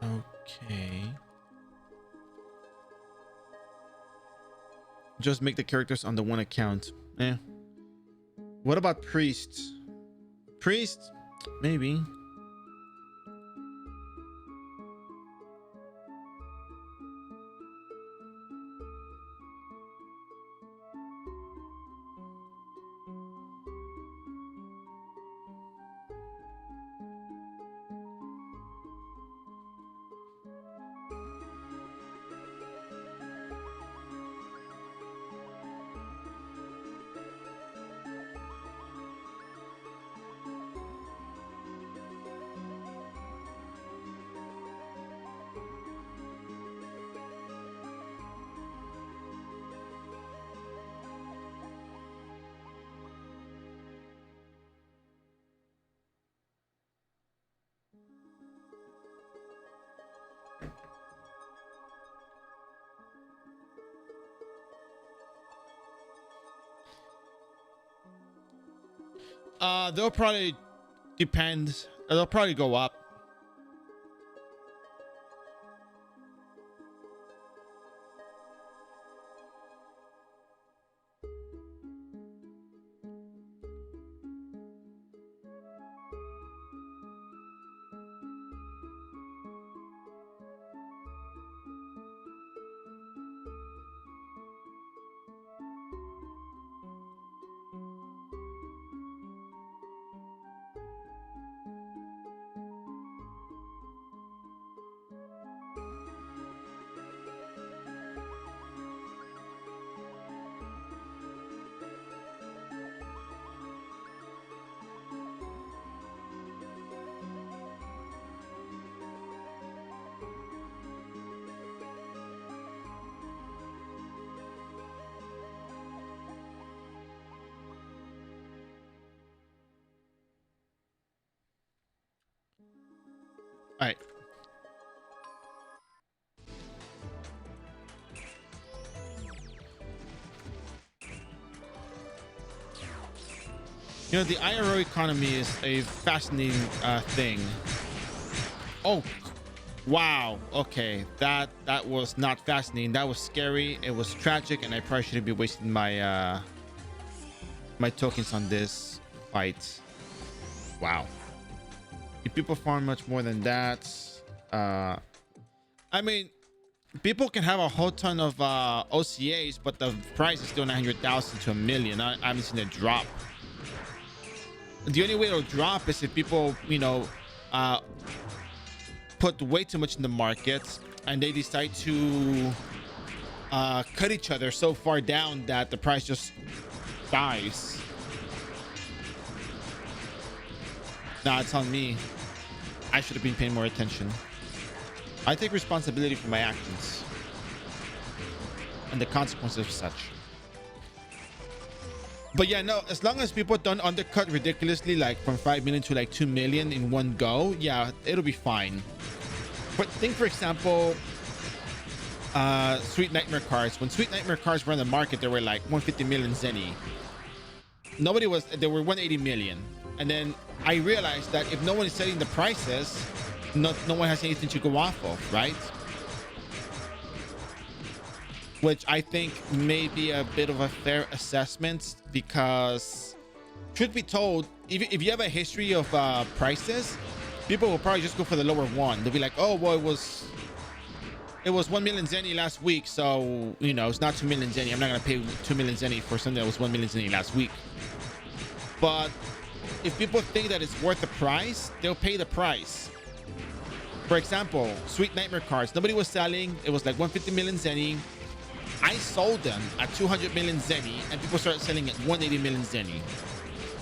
Okay. Just make the characters on the one account. What about priest? Priest? Maybe. They'll probably depend. They'll probably go up. All right. You know, the iRO economy is a fascinating thing. Oh, wow. Okay, that was not fascinating. That was scary. It was tragic, and I probably shouldn't be wasting my my tokens on this fight. Wow. If people farm much more than that, I mean, people can have a whole ton of OCAs, but the price is still 900,000 to 1 million. I haven't seen it drop. The only way it'll drop is if people, you know, put way too much in the market and they decide to cut each other so far down that the price just dies. Nah, it's on me. I should have been paying more attention. I take responsibility for my actions and the consequences of such. But yeah, no, as long as people don't undercut ridiculously, like from 5 million to like 2 million in one go, yeah, it'll be fine. But think, for example, Sweet Nightmare cards. When Sweet Nightmare cards were on the market, they were like 150 million zenny. They were 180 million. And then I realized that if no one is setting the prices, no one has anything to go off of, right? Which I think may be a bit of a fair assessment, because truth be told, if you have a history of prices, people will probably just go for the lower one. They'll be like, oh, well, it was 1 million zenny last week, so you know it's not 2 million zenny. I'm not gonna pay 2 million zenny for something that was 1 million zenny last week. But if people think that it's worth the price, they'll pay the price. For example, Sweet Nightmare cards, nobody was selling. It was like 150 million zenny. I sold them at 200 million zenny, and people started selling at 180 million zenny.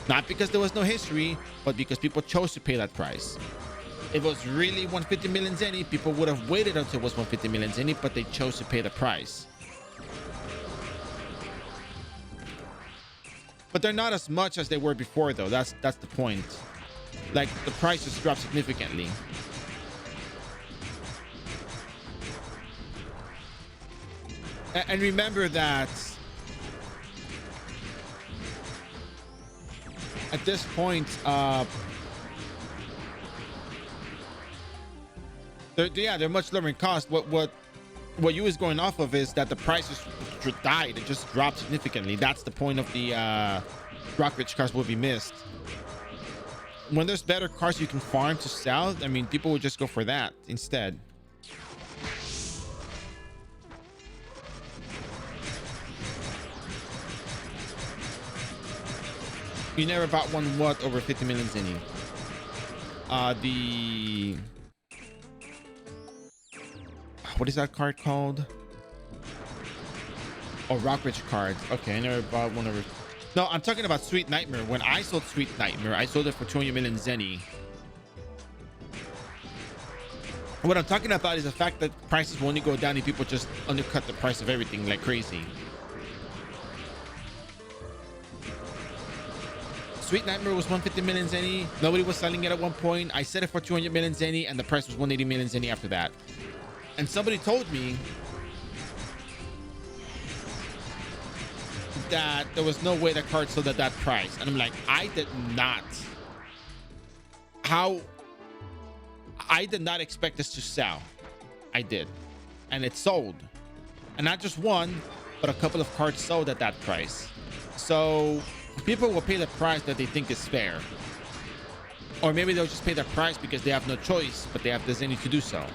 Not because there was no history, but because people chose to pay that price. If it was really 150 million zenny, people would have waited until it was 150 million zenny, but they chose to pay the price. But they're not as much as they were before, though. That's the point. Like, the price just dropped significantly. And remember that at this point, they're much lower in cost. What you was going off of is that the price just died. It just dropped significantly. That's the point of the Rock Rich cards will be missed. When there's better cards you can farm to sell, I mean, people would just go for that instead. You never bought one what over 50 million zenny? What is that card called? Oh, Rock Rich cards. Okay, I never bought one over. No, I'm talking about Sweet Nightmare. When I sold Sweet Nightmare, I sold it for 200 million zenny. What I'm talking about is the fact that prices will only go down if people just undercut the price of everything like crazy. Sweet Nightmare was 150 million zenny. Nobody was selling it at one point. I set it for 200 million zenny, and the price was 180 million zenny after that. And somebody told me that there was no way that card sold at that price. And I'm like, I did not. I did not expect this to sell. I did. And it sold. And not just one, but a couple of cards sold at that price. So people will pay the price that they think is fair. Or maybe they'll just pay the price because they have no choice, but they have the zenny to do so.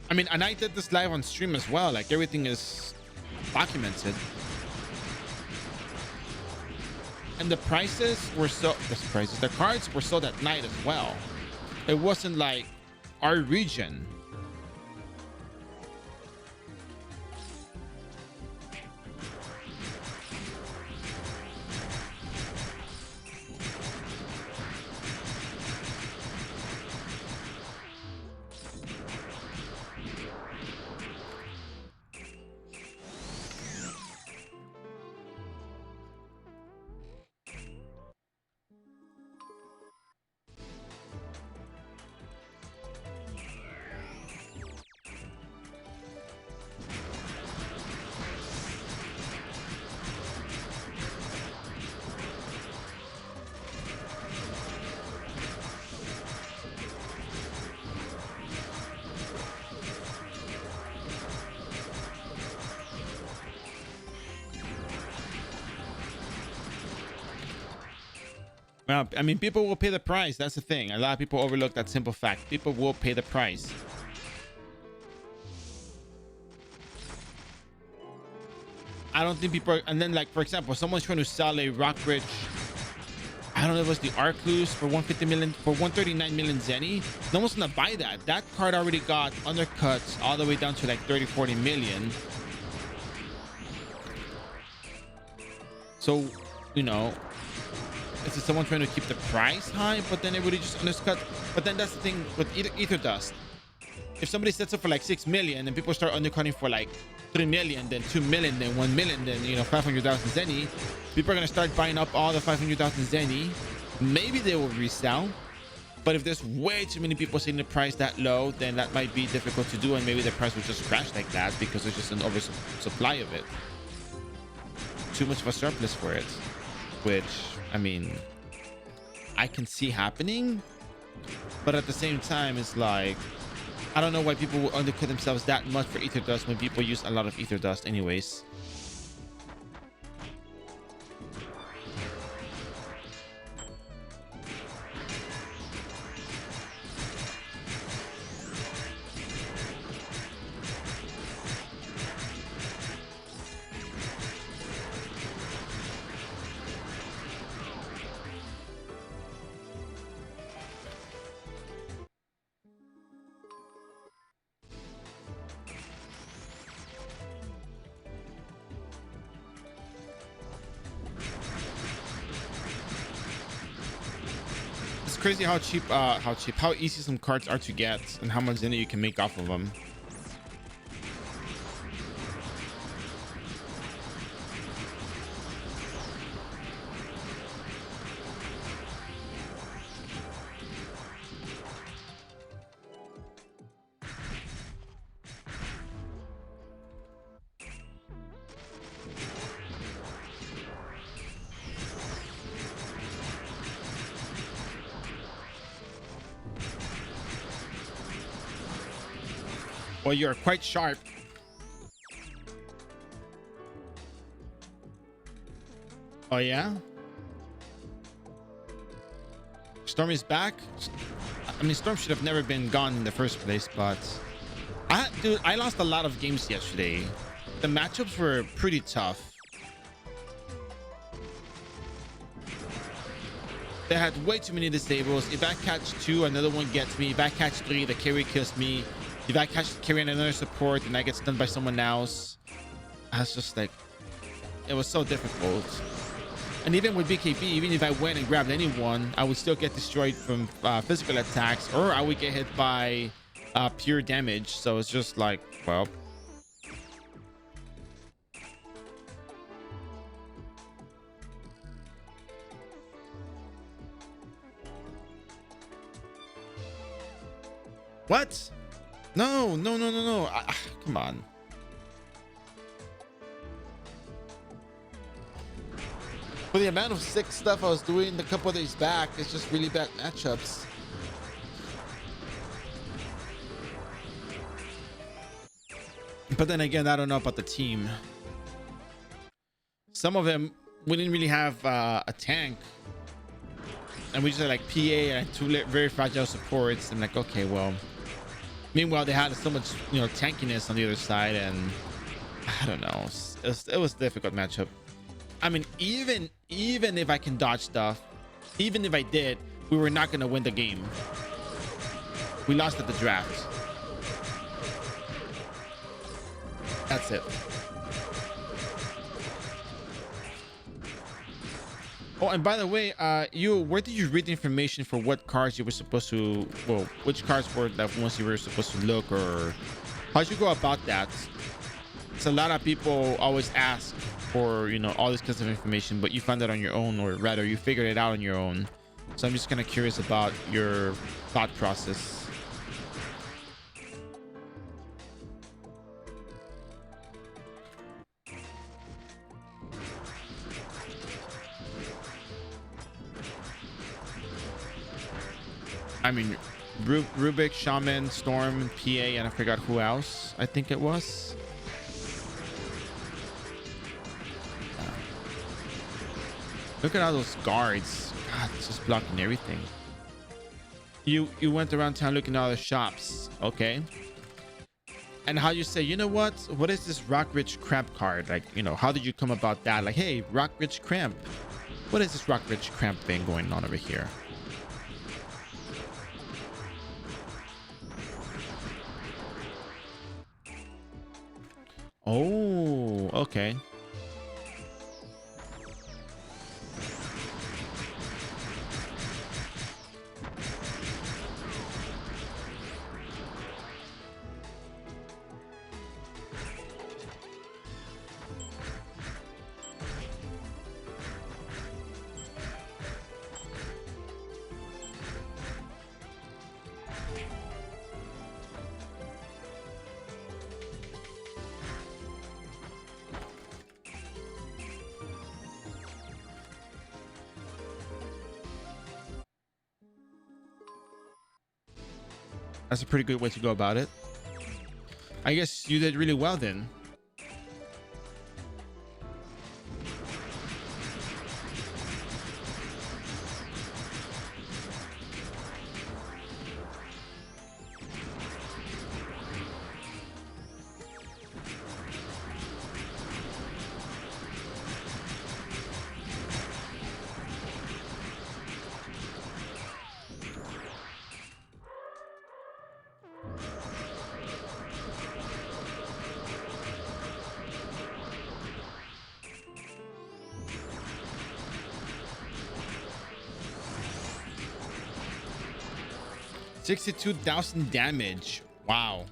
I mean, and I did this live on stream as well. Like, everything is documented. And the prices were the cards were sold at night as well. It wasn't like our region. Well, I mean, people will pay the price. That's the thing. A lot of people overlook that simple fact. People will pay the price. I don't think people are, and then like for example, someone's trying to sell a Rockbridge, I don't know if it was the Arcus for 150 million, for 139 million Zenny. No one's gonna buy that. That card already got undercuts all the way down to like 30-40 million. So, you know, this is someone trying to keep the price high, but then everybody just undercut. But then that's the thing with Ether Dust. If somebody sets up for like 6 million and people start undercutting for like 3 million, then 2 million, then 1 million, then, you know, 500,000 Zenny, people are going to start buying up all the 500,000 Zenny. Maybe they will resell. But if there's way too many people setting the price that low, then that might be difficult to do. And maybe the price will just crash like that because there's just an oversupply of it. Too much of a surplus for it. Which, I mean, I can see happening. But at the same time, it's like, I don't know why people will undercut themselves that much for Ether Dust when people use a lot of Ether Dust anyways. Crazy how easy some cards are to get and how much Zenny you can make off of them. Well, you're quite sharp. Oh yeah? Storm is back? I mean, Storm should have never been gone in the first place, but dude, I lost a lot of games yesterday. The matchups were pretty tough. They had way too many disables. If I catch 2, another one gets me. If I catch 3, the carry kills me. If I catch carry and another support and I get stunned by someone else, I was just like, it was so difficult. And even with BKB, even if I went and grabbed anyone, I would still get destroyed from physical attacks, or I would get hit by pure damage. So it's just like, well. What? No. Come on. For the amount of sick stuff I was doing a couple of days back, it's just really bad matchups. But then again, I don't know about the team. Some of them, we didn't really have a tank. And we just had like PA and 2 very fragile supports. I'm like, okay, well. Meanwhile, they had so much, you know, tankiness on the other side, and I don't know. It was a difficult matchup. I mean, even if I can dodge stuff, even if I did, we were not gonna win the game. We lost at the draft. That's it. Oh, and by the way, where did you read the information for what cards you were supposed to, well, which cards were the ones you were supposed to look, or how'd you go about that? It's a lot of people always ask for, you know, all this kinds of information, but you found it on your own, or rather you figured it out on your own. So I'm just kind of curious about your thought process. I mean, Rubik, Shaman, Storm, PA, and I forgot who else. I think it was. Look at all those guards. God, it's just blocking everything. You went around town looking at all the shops. Okay. And how you say, you know what is this Rock Rich Cramp card? Like, you know, how did you come about that? Like, hey, Rock Rich Cramp, what is this Rock Rich Cramp thing going on over here? Oh, okay. That's a pretty good way to go about it. I guess you did really well then. $62,000 damage. Wow.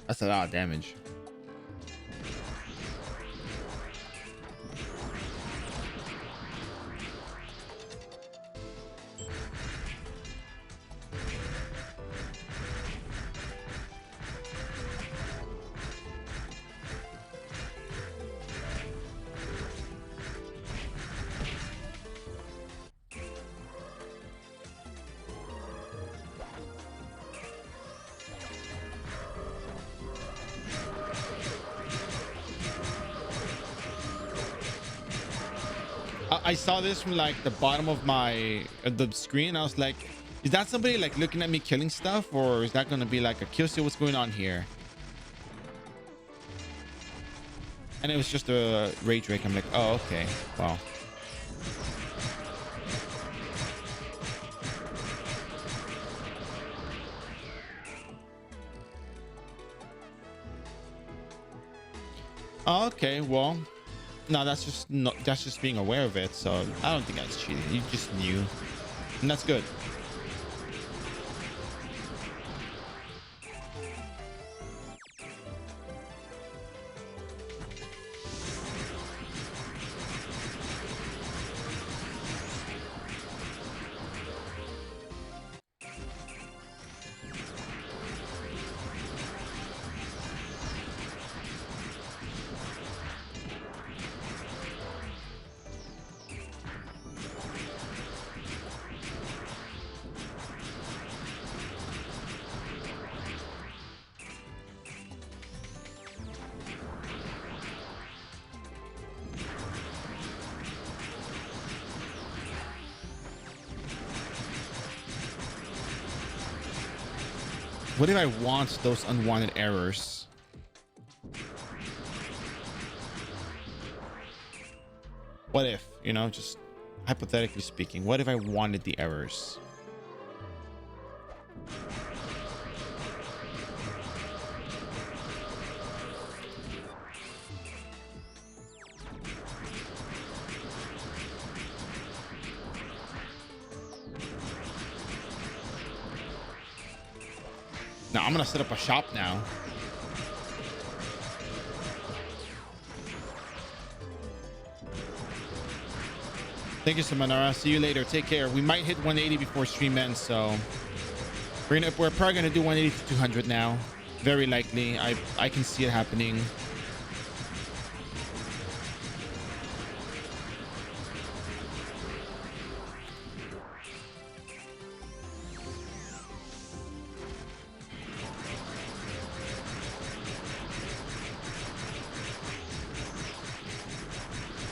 That's a lot of damage. I saw this from like the bottom of my the screen. I was like, is that somebody like looking at me killing stuff, or is that gonna be like a kill? See what's going on here? And it was just a rage rig. I'm like, oh, okay, wow. Oh, okay, well, no, that's just being aware of it. So I don't think that's cheating. You just knew, and that's good. What if I want those unwanted errors? What if, you know, just hypothetically speaking, what if I wanted the errors? Now I'm gonna set up a shop now. Thank you, Samanara. See you later. Take care. We might hit 180 before stream ends, so we're probably gonna do 180 to 200 now. Very likely. I can see it happening.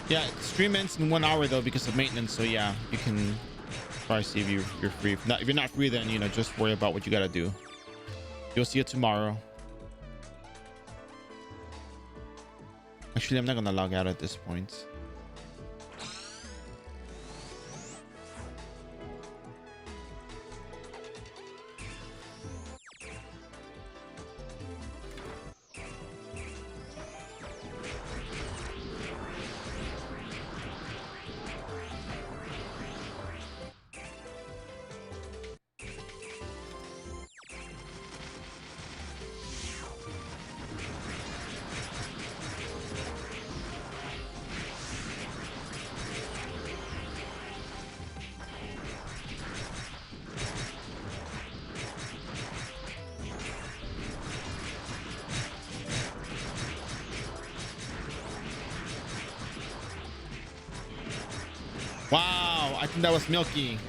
Yeah, stream ends in 1 hour though because of maintenance. So yeah, you can Probably see if you're free. If you're not free, then you know, just worry about what you gotta do. You'll see it tomorrow. Actually, I'm not gonna log out at this point. Wow, I think that was Milky.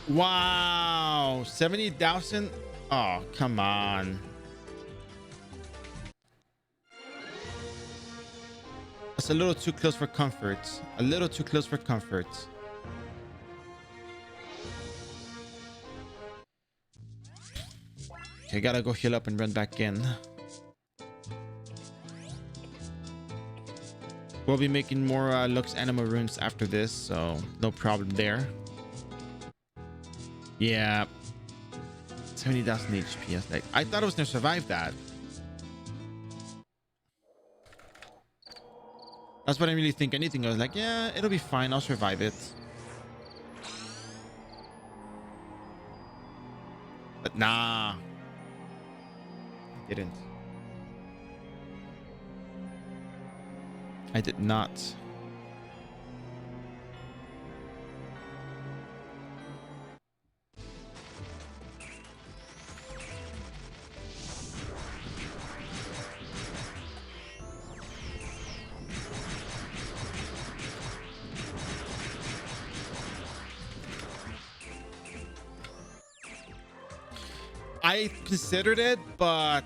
Wow, 70,000. Oh, come on. That's a little too close for comfort. A little too close for comfort. Okay, gotta go heal up and run back in. We'll be making more Lux Anima runes after this, so no problem there. Yeah. 70,000 HP. I thought I was gonna survive that. That's what I really think. Anything, I was like, yeah, it'll be fine. I'll survive it. But nah, I didn't. I did not. I considered it, but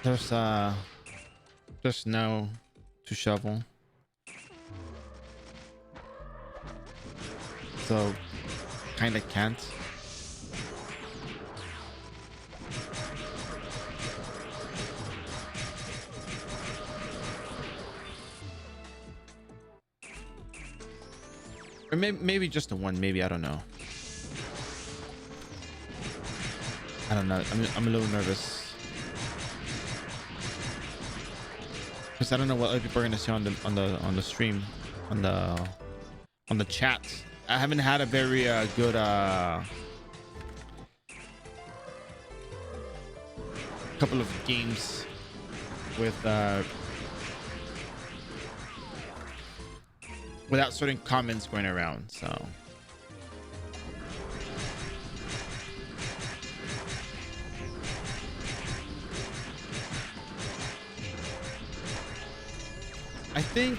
there's no to shovel, so kind of can't. Or maybe just a one. Maybe, I don't know. I don't know. I'm a little nervous because I don't know what other people are gonna say on the stream, on the chat. I haven't had a very good couple of games with without certain comments going around, so I think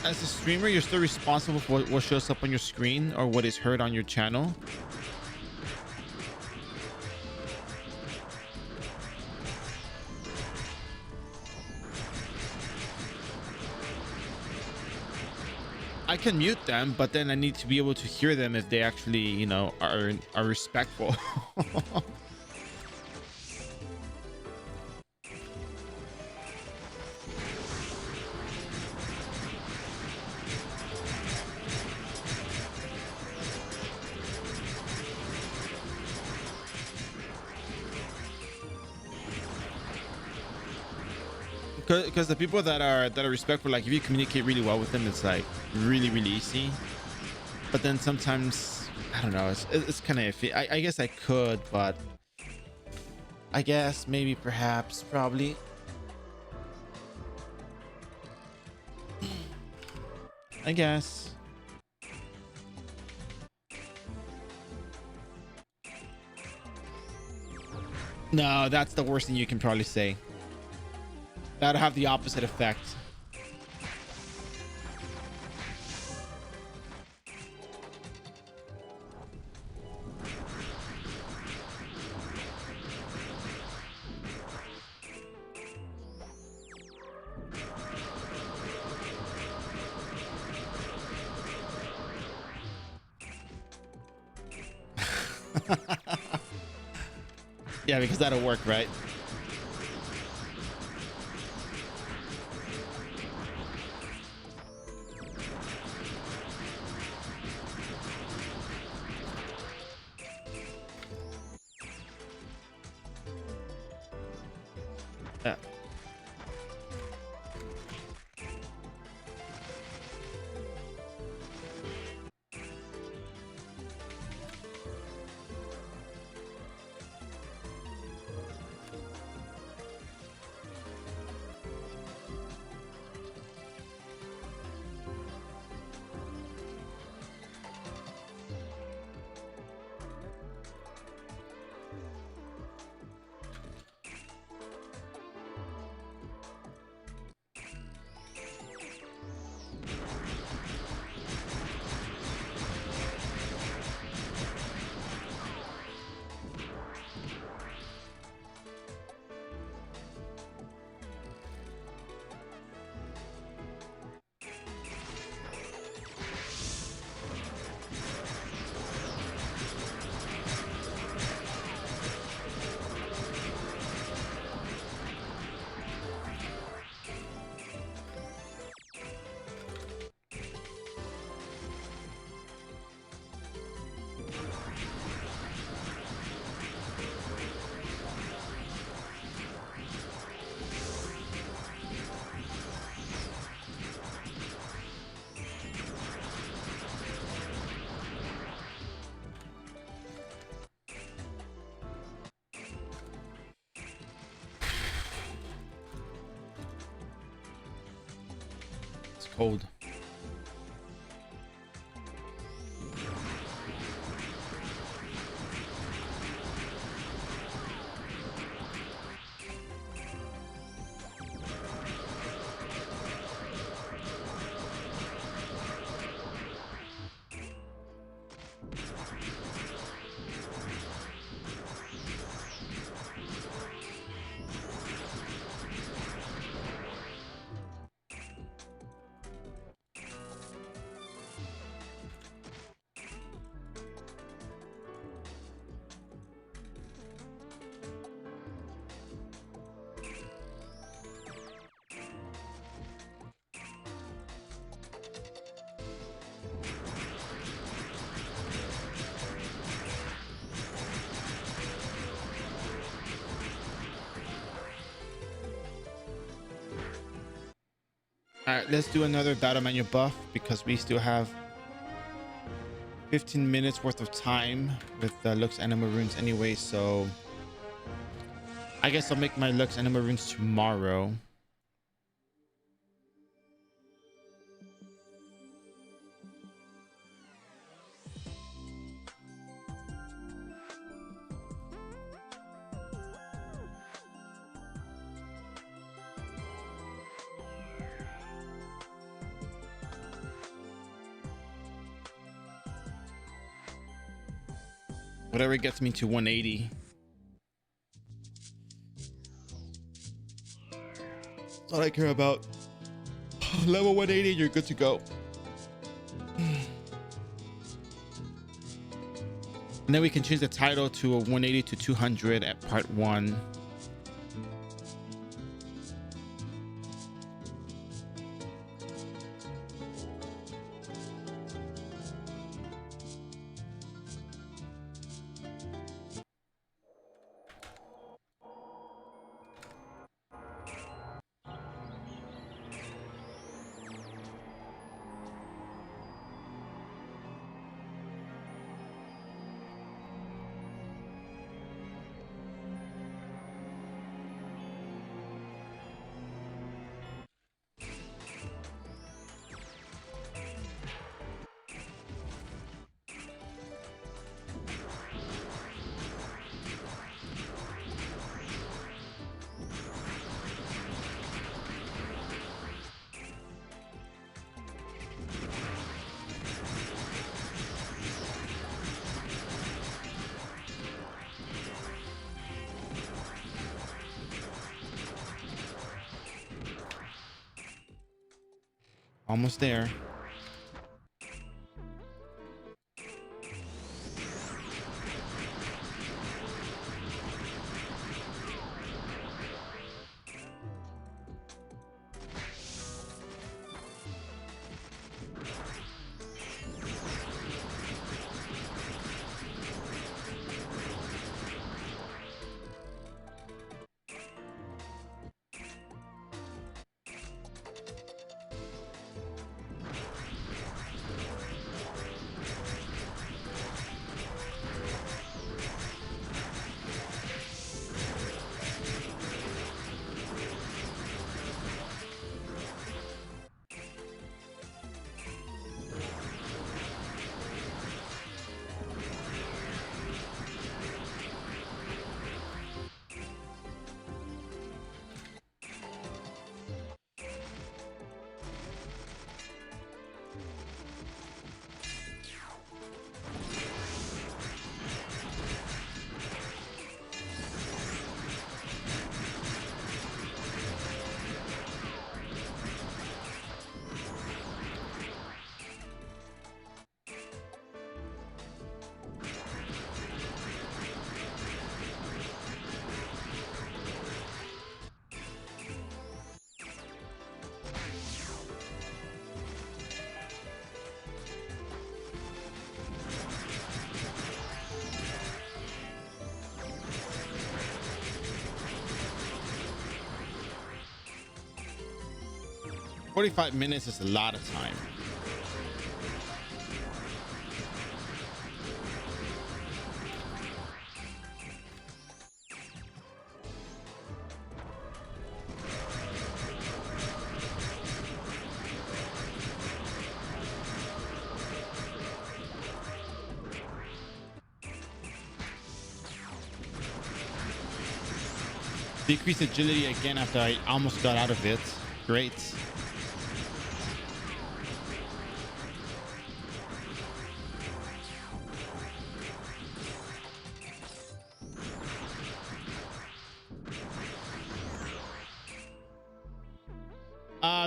as a streamer you're still responsible for what shows up on your screen or what is heard on your channel. I can mute them, but then I need to be able to hear them if they actually, you know, are respectful. Because the people that are respectful, like if you communicate really well with them, it's like really easy. But then sometimes I don't know, it's kind of iffy. I guess I could, but I guess maybe perhaps probably I guess. No, that's the worst thing you can probably say. That'll have the opposite effect. Yeah, because that'll work, right? Yeah. Hold. All right, let's do another battle manual buff because we still have 15 minutes worth of time with Lux Anima runes anyway. So I guess I'll make my Lux Anima runes tomorrow. Whatever gets me to 180. That's all I care about. Level 180, you're good to go. And then we can change the title to a 180 to 200 at part 1. Almost there. $45 minutes is a lot of time. Decrease agility again after I almost got out of it. Great.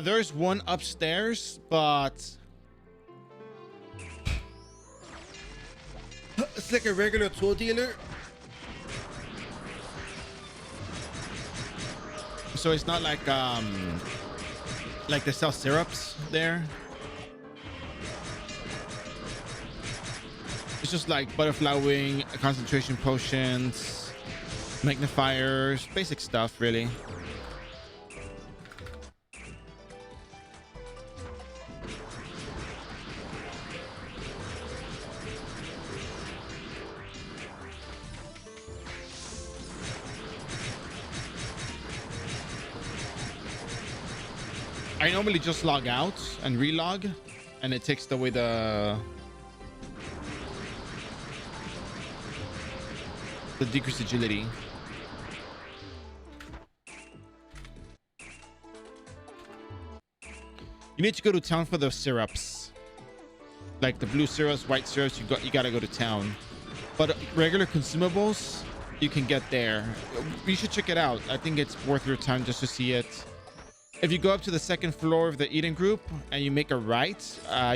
There's one upstairs, but it's like a regular tool dealer. So it's not like they sell syrups there. It's just like butterfly wing, concentration potions, magnifiers, basic stuff, really. I normally just log out and relog, and it takes away the decreased agility. You need to go to town for those syrups, like the blue syrups, white syrups. You gotta go to town. But regular consumables you can get there. You should check it out. I think it's worth your time just to see it. If you go up to the second floor of the Eden group and you make a right,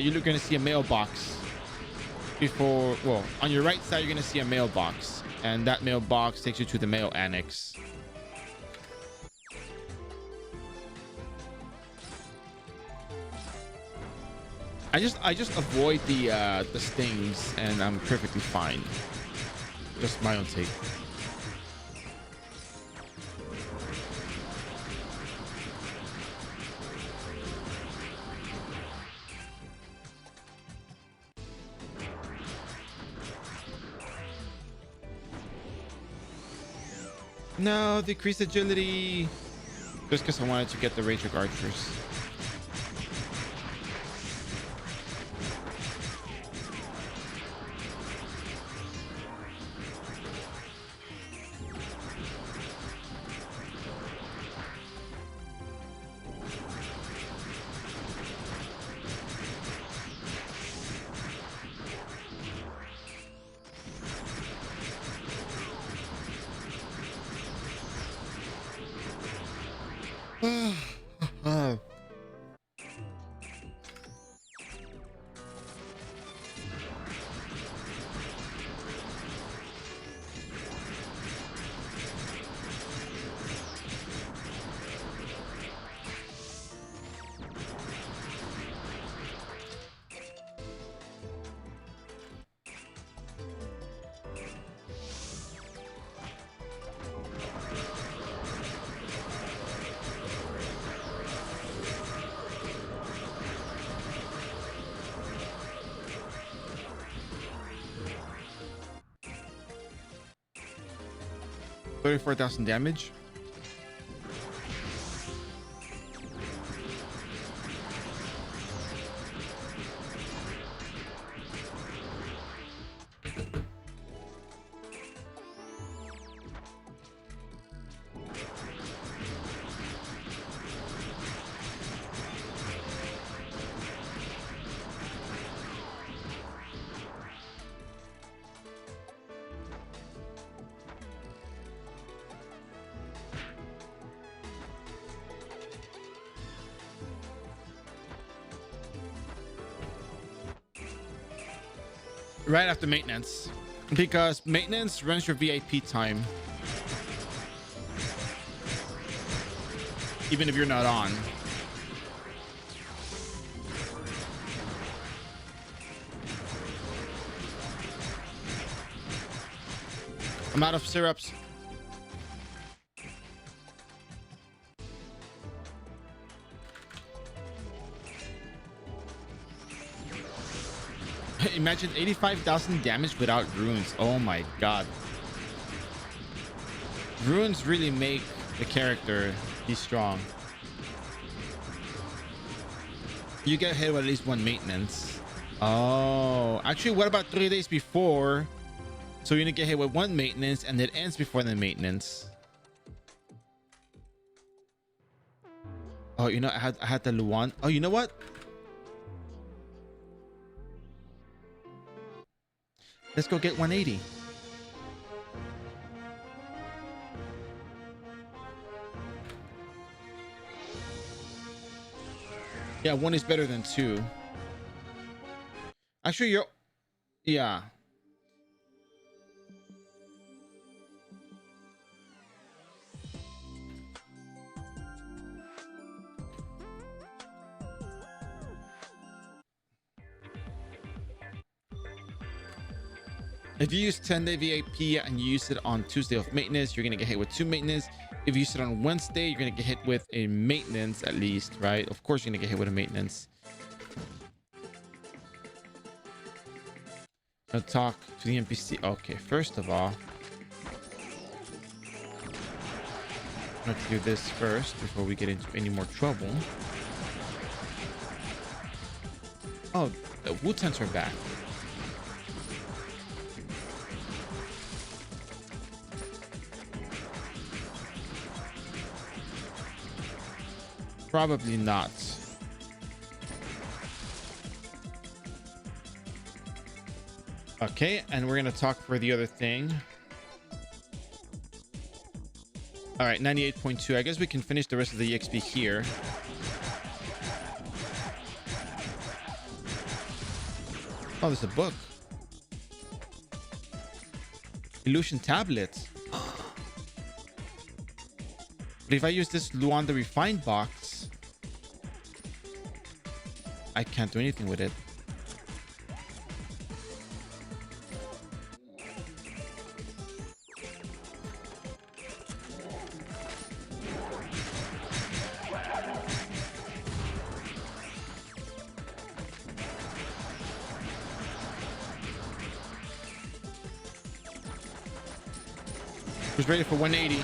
you're going to see a mailbox. Well, on your right side, you're going to see a mailbox, and that mailbox takes you to the mail annex. I just avoid the stings, and I'm perfectly fine. Just my own take. No, decreased agility. Just because I wanted to get the Rage Archers. $34,000 damage. Right after maintenance, because maintenance runs your VIP time even if you're not on. I'm out of syrups. Imagine 85,000 damage without runes. Oh my god. Runes really make the character be strong. You get hit with at least one maintenance. Oh, actually, what about 3 days before? So you're gonna get hit with one maintenance and it ends before the maintenance. Oh, you know, I had the Luan. Oh, you know what? Let's go get 180. Yeah, one is better than two. Actually, you're... Yeah. If you use 10-day VIP and you use it on Tuesday of maintenance, you're going to get hit with 2 maintenance. If you use it on Wednesday, you're going to get hit with a maintenance at least, right? Of course, you're going to get hit with a maintenance. I'll talk to the NPC. Okay, first of all, I have to do this first before we get into any more trouble. Oh, the Wu-Tans are back. Probably not. Okay, and we're gonna talk for the other thing. All right, 98.2. I guess we can finish the rest of the EXP here. Oh, there's a book. Illusion tablet. But if I use this Luan the Refined box, I can't do anything with it. Who's ready for 180?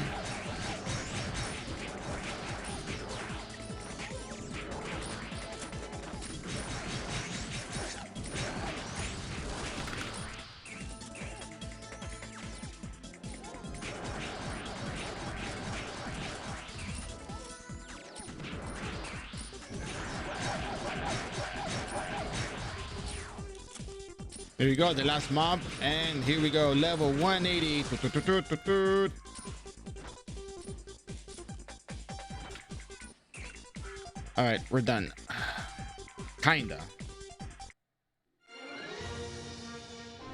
There you go, the last mob, and here we go, level 180. All right, we're done. Kinda.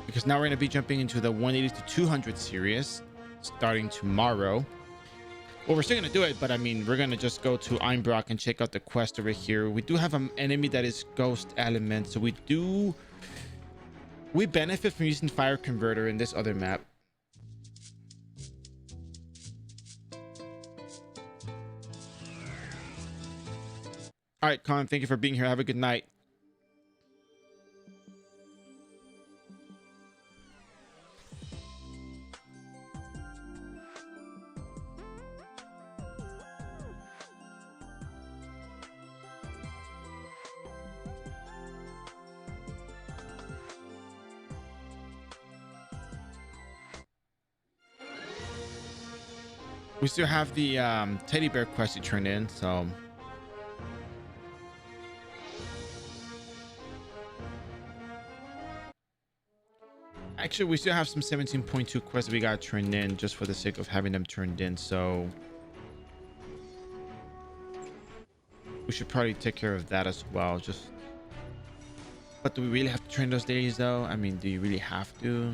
Because now we're gonna be jumping into the 180 to 200 series starting tomorrow. Well, we're still gonna do it, but I mean, we're gonna just go to Einbrock and check out the quest over here. We do have an enemy that is Ghost Element, so we benefit from using Fire Converter in this other map. All right, Con, thank you for being here. Have a good night. We still have the teddy bear quest to turn in, so actually we still have some 17.2 quests we got turned in just for the sake of having them turned in, so we should probably take care of that as well. But do we really have to train those dailies though? I mean, do you really have to?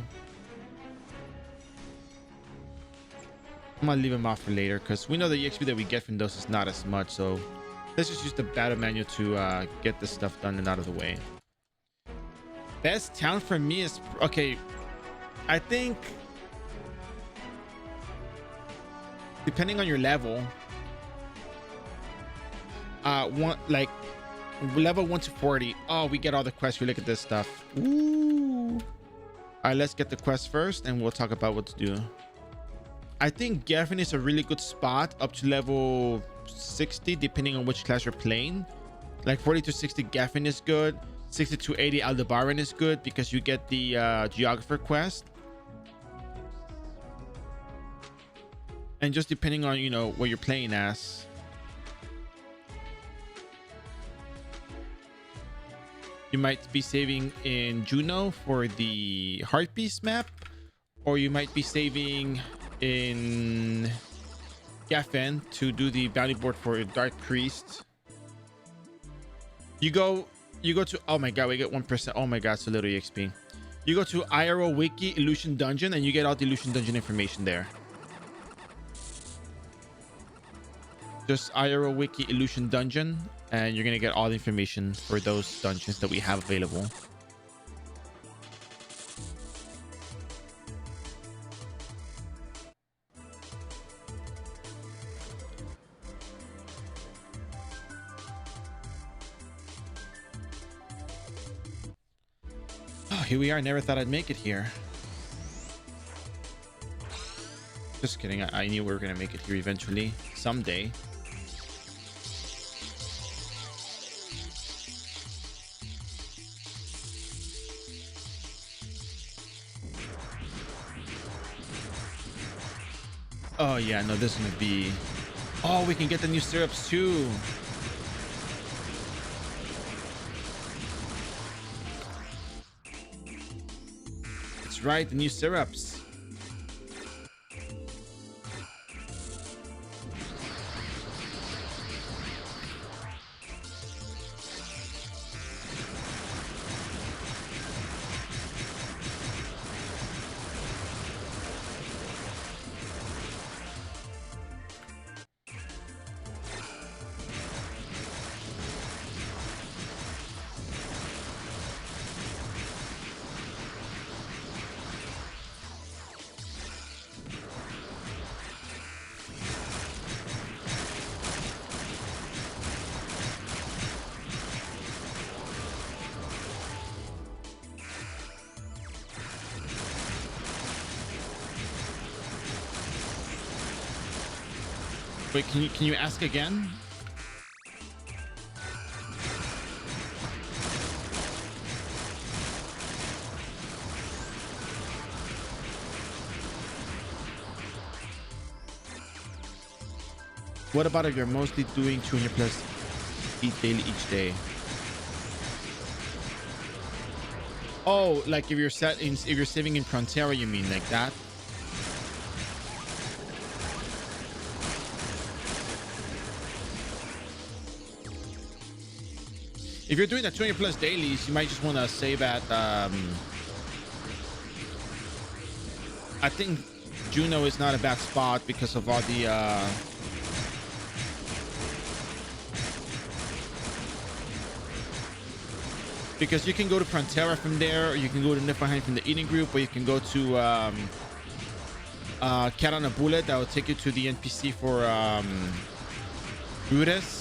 I'm gonna leave them off for later because we know the EXP that we get from those is not as much, so let's just use the battle manual to get this stuff done and out of the way. Best town for me is okay. I think depending on your level, like level 1 to 40. Oh, we get all the quests. We look at this stuff. Ooh. All right, let's get the quest first, and we'll talk about what to do. I think Geffen is a really good spot up to level 60, depending on which class you're playing. Like 40 to 60 Geffen is good. 60 to 80 Aldebaran is good because you get the Geographer quest. And just depending on, you know, what you're playing as. You might be saving in Juno for the Heart Piece map, or you might be saving in Geffen to do the bounty board for Dark Priest. You go to, oh my god, we get 1%. Oh my god, so little EXP. You go to iRO Wiki Illusion Dungeon and you get all the Illusion Dungeon information there. Just iRO Wiki Illusion Dungeon, and you're gonna get all the information for those dungeons that we have available. Oh, here we are. Never thought I'd make it here. Just kidding. I knew we were gonna make it here eventually, someday. Oh yeah, no, this is gonna be... Oh, we can get the new syrups too. That's right, the new syrups. Wait, can you ask again? What about if you're mostly doing 200 plus each day? Oh, like if you're if you're saving in Frontera, you mean like that? If you're doing the 200 plus dailies, you might just want to save at I think Juno is not a bad spot because of all the because you can go to Frontera from there, or you can go to Niflheim from the eating group, or you can go to Cat on a Bullet that will take you to the NPC for Brutus.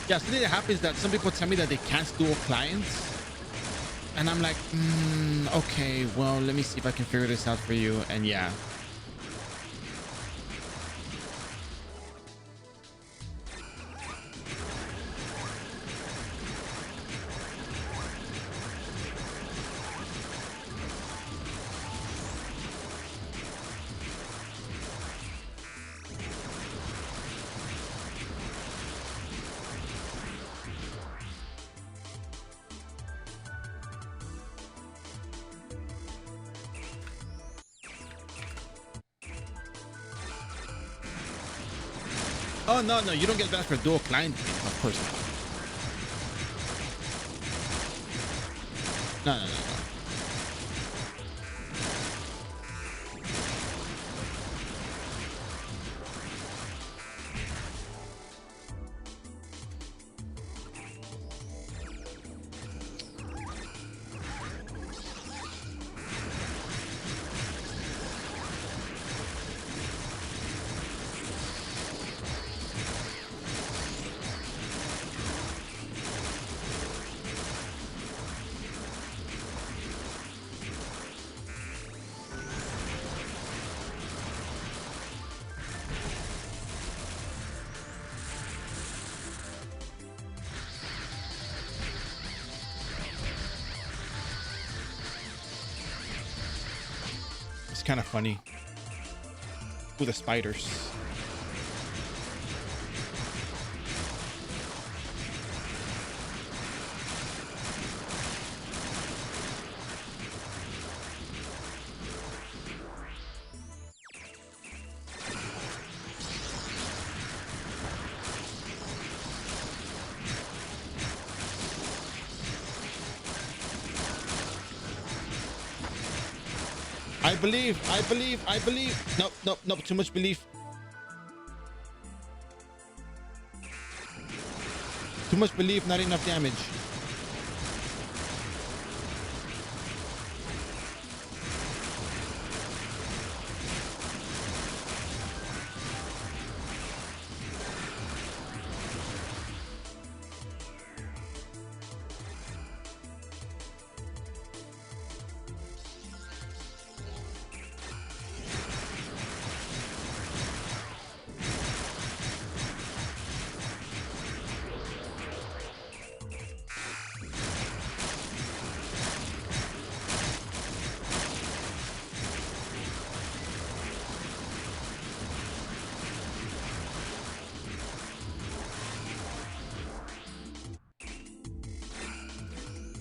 Yeah, something that happens is that some people tell me that they can't dual clients. And I'm like, okay, well, let me see if I can figure this out for you. And yeah. Oh, no, you don't get that for dual client. Of course not. No. It's kind of funny. Ooh, the spiders. I believe. Nope. Too much belief. Too much belief, not enough damage.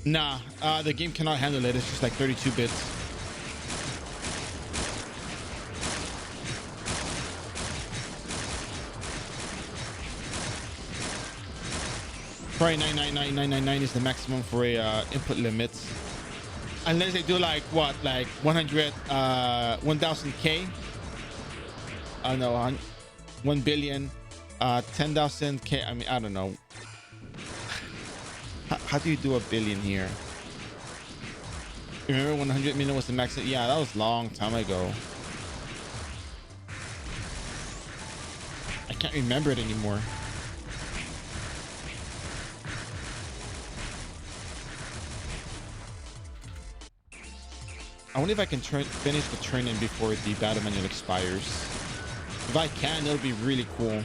Nah, the game cannot handle it. It's just like 32 bits. Probably 999 is the maximum for a input limit. Unless they do like what, like 100, 1000K. No, 1 billion, 10,000K. I mean, I don't know. How do you do a billion here? Remember 100 million was the max? Yeah, that was a long time ago. I can't remember it anymore. I wonder if I can finish the training before the battle manual expires. If I can, it'll be really cool.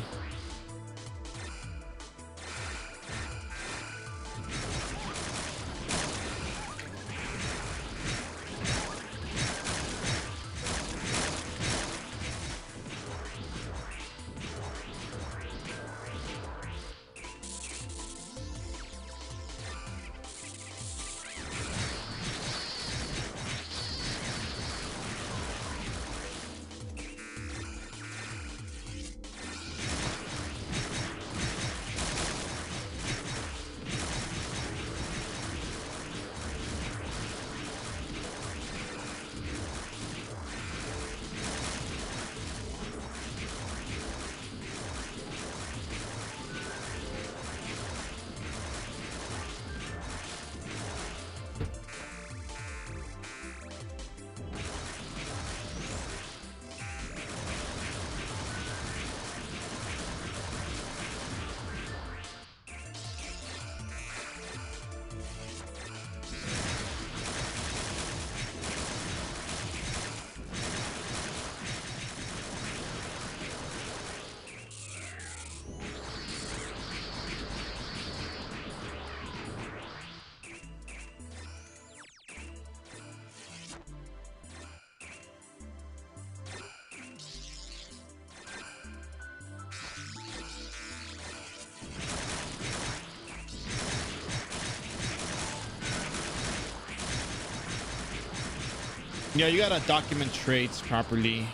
Yeah, you gotta document traits properly.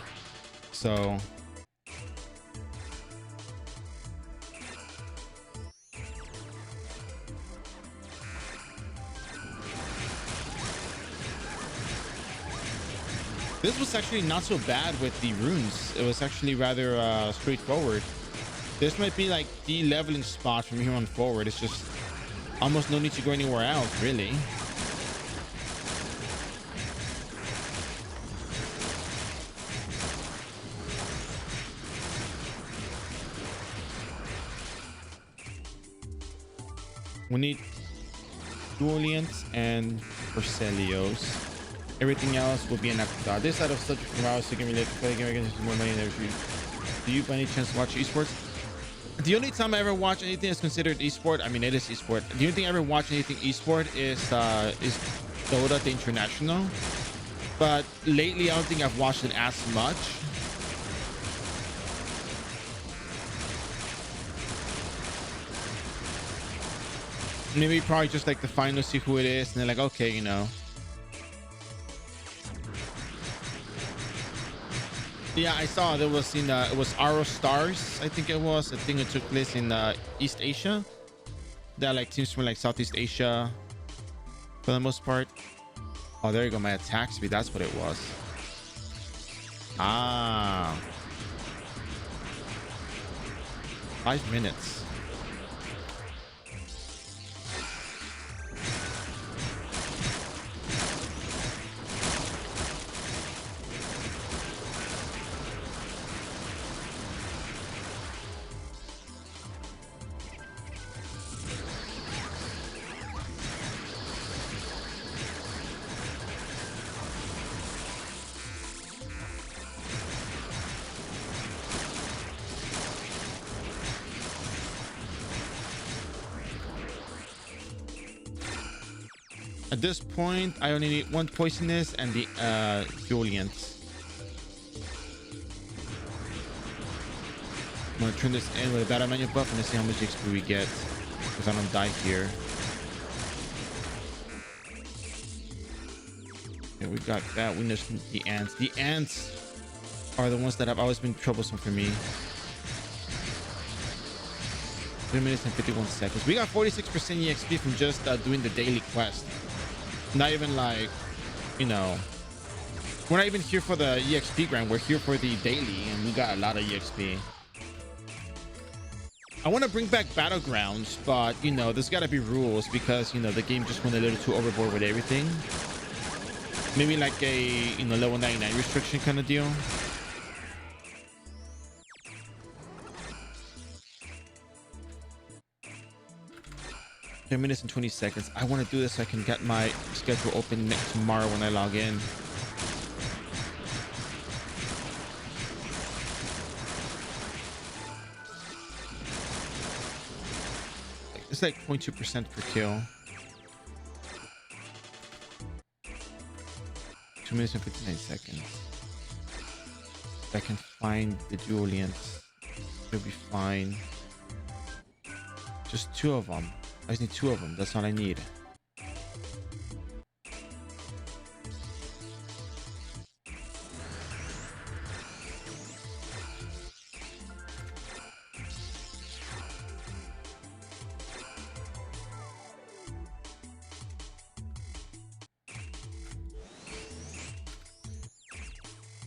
So this was actually not so bad with the runes. It was actually rather straightforward. This might be like the leveling spot from here on forward. It's just almost no need to go anywhere else, really. We need Duolians and Perselios. Everything else will be an afterthought. This out of such from hours to give me play game against more money than every. Do you by any chance watch esports? The only time I ever watch anything that's considered esport, I mean it is esport. The only thing I ever watch anything esport is Dota the International. But lately I don't think I've watched it as much. Maybe probably just like the final, see who it is, and they're like, okay, you know. Yeah, I saw there was in it was iRO Stars, I think it was. I think it took place in East Asia. That like teams from like Southeast Asia for the most part. Oh, there you go, my attack speed. That's what it was. Ah, 5 minutes. At this point, I only need 1 poisonous and the Julians. I'm gonna turn this in with a battle menu buff and see how much XP we get if I don't die here. Okay, we got that. We just need the ants. The ants are the ones that have always been troublesome for me. 3 minutes and 51 seconds. We got 46% EXP from just doing the daily quest. Not even like, you know, we're not even here for the EXP grind. We're here for the daily, and we got a lot of EXP. I want to bring back battlegrounds, but you know, there's got to be rules because you know the game just went a little too overboard with everything. Maybe like a level 99 restriction kind of deal. Minutes and 20 seconds. I want to do this so I can get my schedule open tomorrow when I log in. It's like 0.2% per kill. 2 minutes and 59 seconds. If I can find the Julians, it'll be fine. Just 2 of them. I just need 2 of them. That's all I need.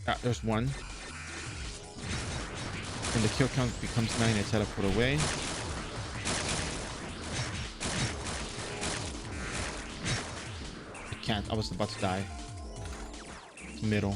Ah, there's 1. When the kill count becomes 9, I teleport away. Can't. I was about to die. Middle.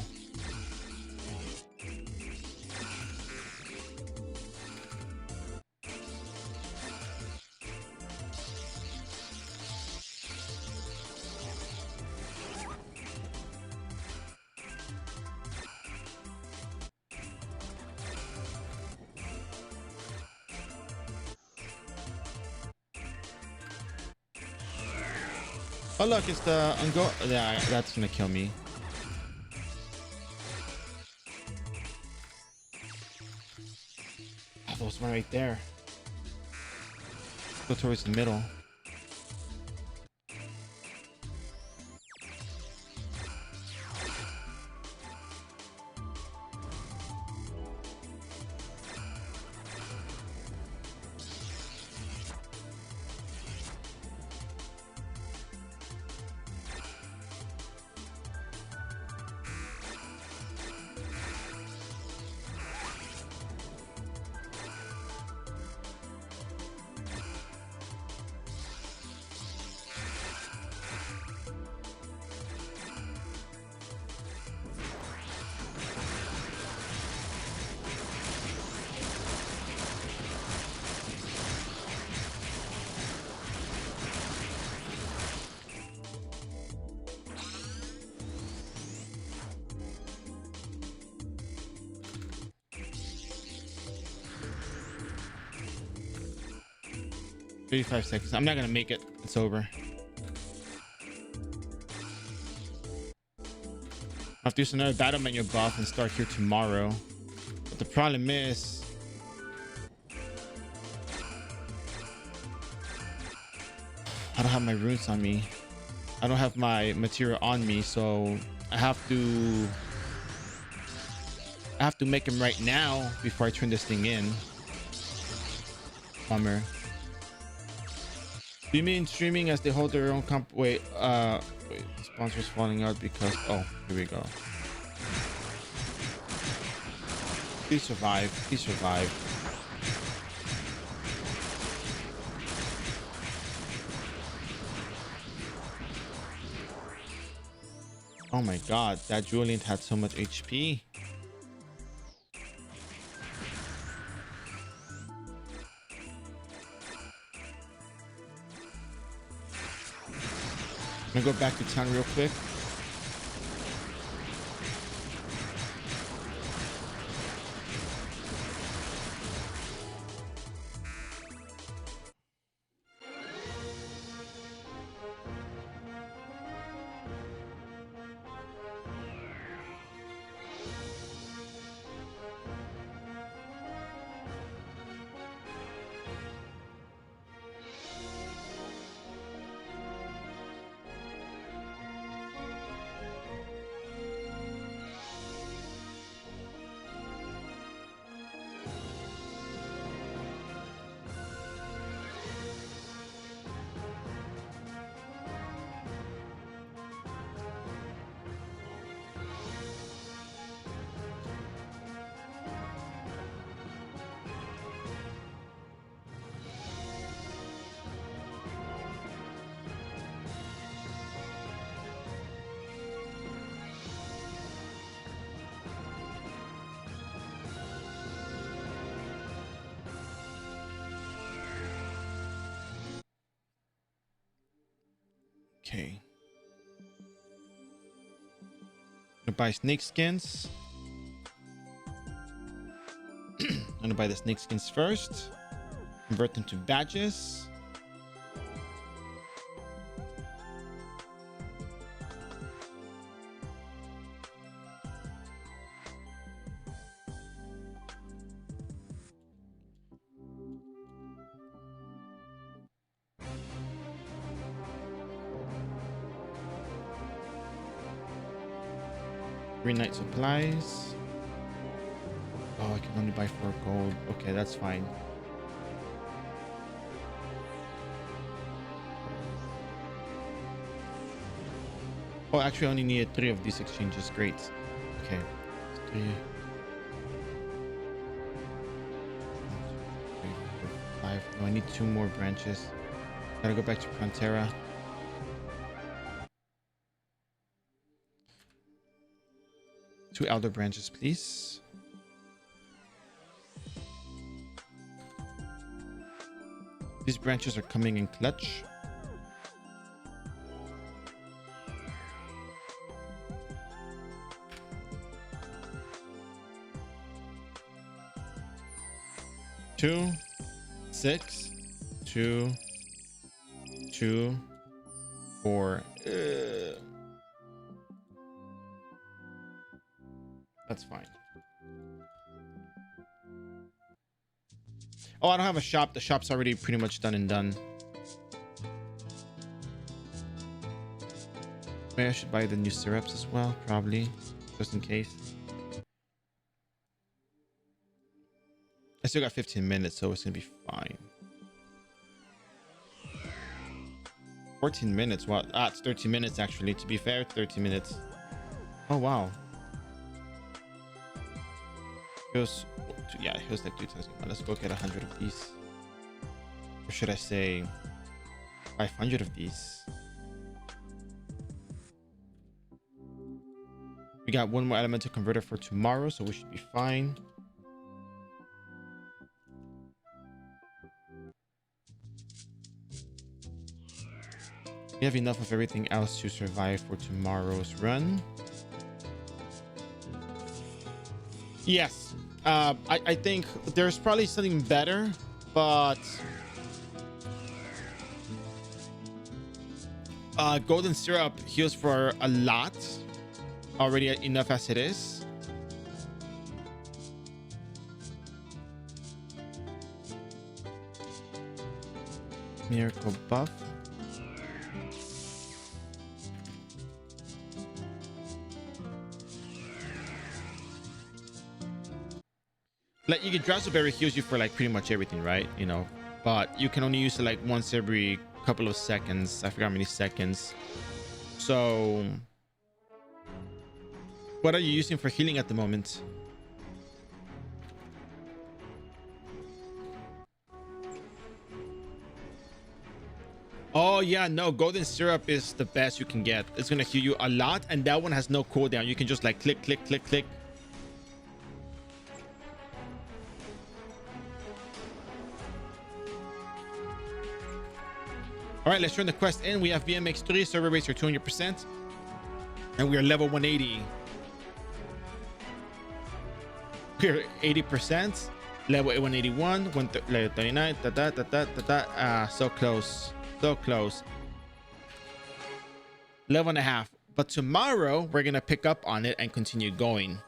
Oh look, it's the yeah, that's gonna kill me. Oh, there's one right there. Go towards the middle. 35 seconds. I'm not gonna make it. It's over. I have to use another battle menu buff and start here tomorrow. But the problem is, I don't have my runes on me. I don't have my material on me, so I have to make them right now before I turn this thing in. Bummer. Do you mean streaming as they hold their own comp? Wait, sponsors falling out because, oh, here we go. Please survive. Please survive. Oh my god, that Julian had so much HP. I'm gonna go back to town real quick. Okay. I'm gonna buy snake skins. I'm gonna buy the snake skins first. Convert them to badges. Green Knight supplies. Oh, I can only buy 4 gold. Okay, that's fine. Oh, actually, I only needed 3 of these exchanges. Great. Okay. 3. 1, 2, 3, 4, 5. No, I need 2 more branches. Gotta go back to Frontera. Two elder branches, please. These branches are coming in clutch. Two, 6, 2, 2, 4. That's fine. Oh, I don't have a shop. The shop's already pretty much done and done. Maybe I should buy the new syrups as well, probably, just in case. I still got 15 minutes, so it's gonna be fine. 14 minutes. What? Ah, it's 13 minutes actually. To be fair, 13 minutes. Oh wow. Feels, yeah, it feels like 2,000. Let's go get 100 of these. Or should I say 500 of these? We got 1 more elemental converter for tomorrow, so we should be fine. We have enough of everything else to survive for tomorrow's run. Yes. I think there's probably something better, but Golden syrup heals for a lot. Already enough as it is. Miracle buff. Like, you get Raspberry heals you for like pretty much everything, right? You know, but you can only use it like once every couple of seconds. I forgot how many seconds. So what are you using for healing at the moment? Oh yeah, no, golden syrup is the best you can get. It's gonna heal you a lot, and that one has no cooldown. You can just like click, click, click, click. All right, let's turn the quest in. We have BMX3, server rates are 200%, and we are level 180. We're 80%, level 181, level 39, so close, so close. Level and a half. But tomorrow, we're going to pick up on it and continue going.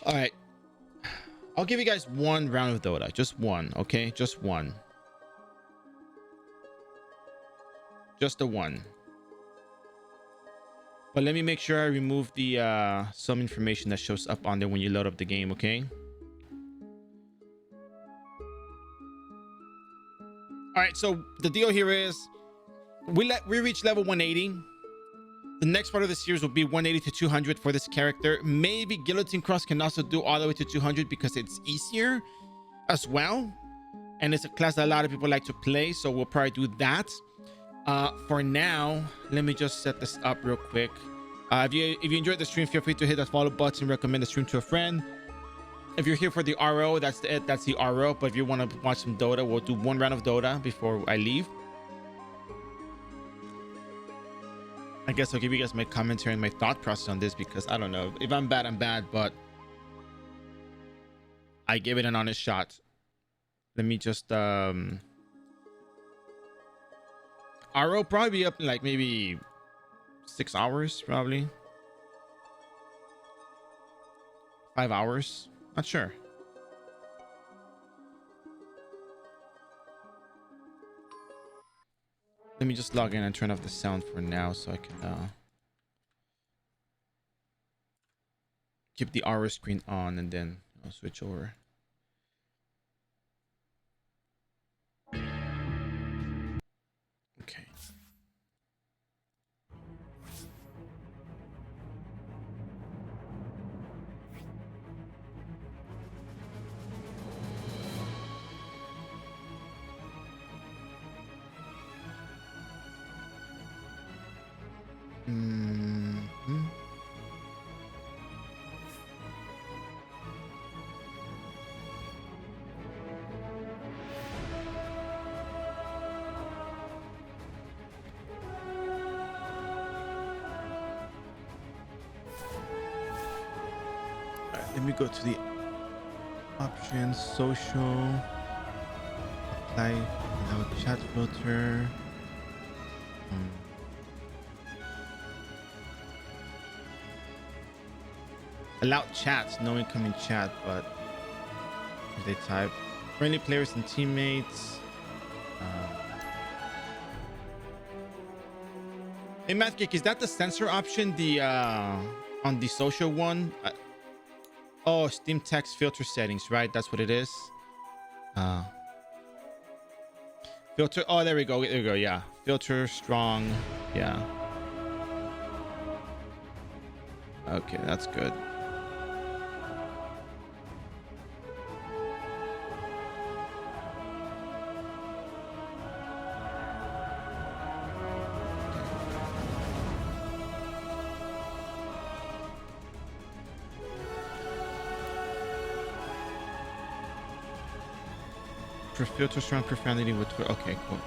All right. I'll give you guys one round of Dota. Just one, okay? Just one. Just the one. But let me make sure I remove the some information that shows up on there when you load up the game, okay? All right, so the deal here is we reach level 180. The next part of the series will be 180 to 200 for this character. Maybe Guillotine Cross can also do all the way to 200 because it's easier as well. And it's a class that a lot of people like to play, so we'll probably do that. For now, let me just set this up real quick. If you enjoyed the stream, feel free to hit that follow button, recommend the stream to a friend. If you're here for the RO, that's the RO. But if you want to watch some Dota, we'll do one round of Dota before I leave. I guess I'll give you guys my commentary and my thought process on this, because I don't know. If I'm bad, I'm bad, but I gave it an honest shot. Let me just RO probably be up in like maybe 6 hours, probably 5 hours, not sure. Let me just log in and turn off the sound for now so I can keep the RO screen on, and then I'll switch over. Okay. Let me go to the options, social, apply without chat filter. Allow chats, no incoming chat, but if they type friendly players and teammates. Hey Mathgeek, is that the censor option, the on the social one? Oh, Steam text filter settings, right? That's what it is. Filter. Oh, there we go. There we go. Yeah. Filter strong. Yeah. Okay, that's good. Filter strong profanity with okay, cool.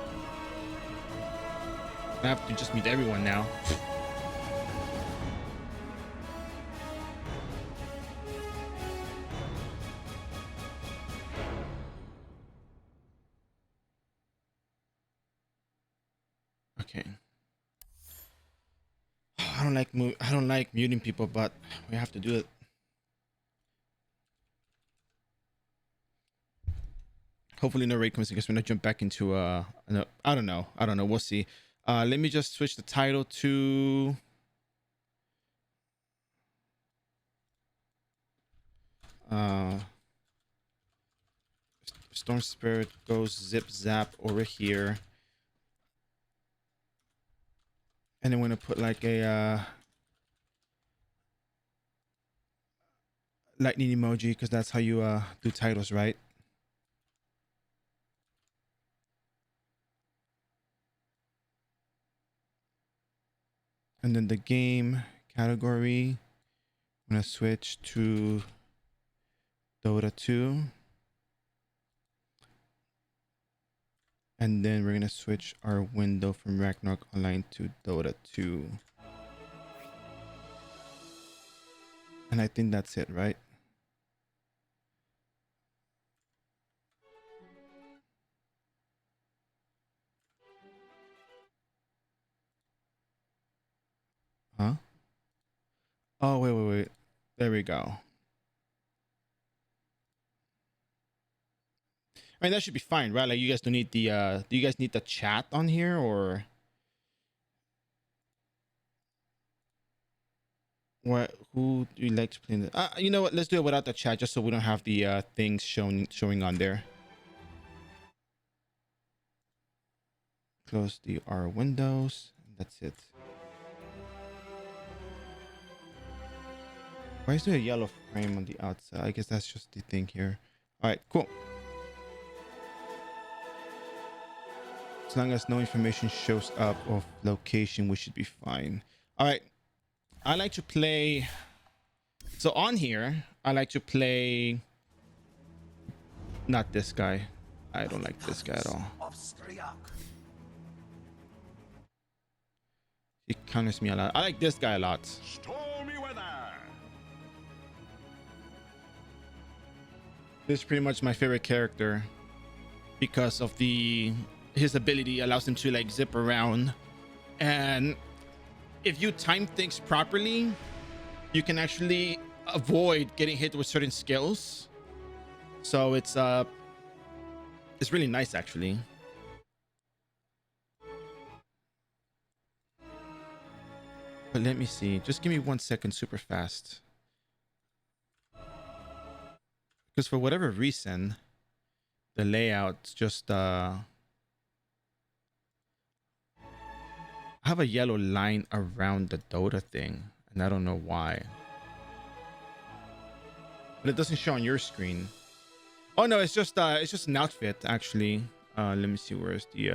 I have to just meet everyone now. Okay. I don't like muting people, but we have to do it. Hopefully no raid comes because we're gonna jump back into no, I don't know. We'll see. Let me just switch the title to Storm Spirit goes zip zap over here. And then we're gonna put like a lightning emoji because that's how you do titles, right? And then the game category, I'm gonna switch to Dota 2. And then we're gonna switch our window from Ragnarok Online to Dota 2. And I think that's it, right? Huh? Oh, wait. There we go. I mean, that should be fine, right? Like, you guys don't need the do you guys need the chat on here, or what? Who do you like to play in the, you know what, let's do it without the chat just so we don't have the things showing on there. Close the R windows. That's it. Why is there a yellow frame on the outside? I guess that's just the thing here. All right, cool. As long as no information shows up of location, we should be fine. All right. I like to play. So on here, I like to play. Not this guy. I don't like this guy at all. He counters me a lot. I like this guy a lot. Stormy weather. This is pretty much my favorite character because of his ability allows him to like zip around, and if you time things properly, you can actually avoid getting hit with certain skills. So it's really nice actually. But let me see. Just give me 1 second, super fast. Because for whatever reason, the layout's just I have a yellow line around the Dota thing, and I don't know why. But it doesn't show on your screen. Oh no, it's just an outfit actually. Let me see, where's the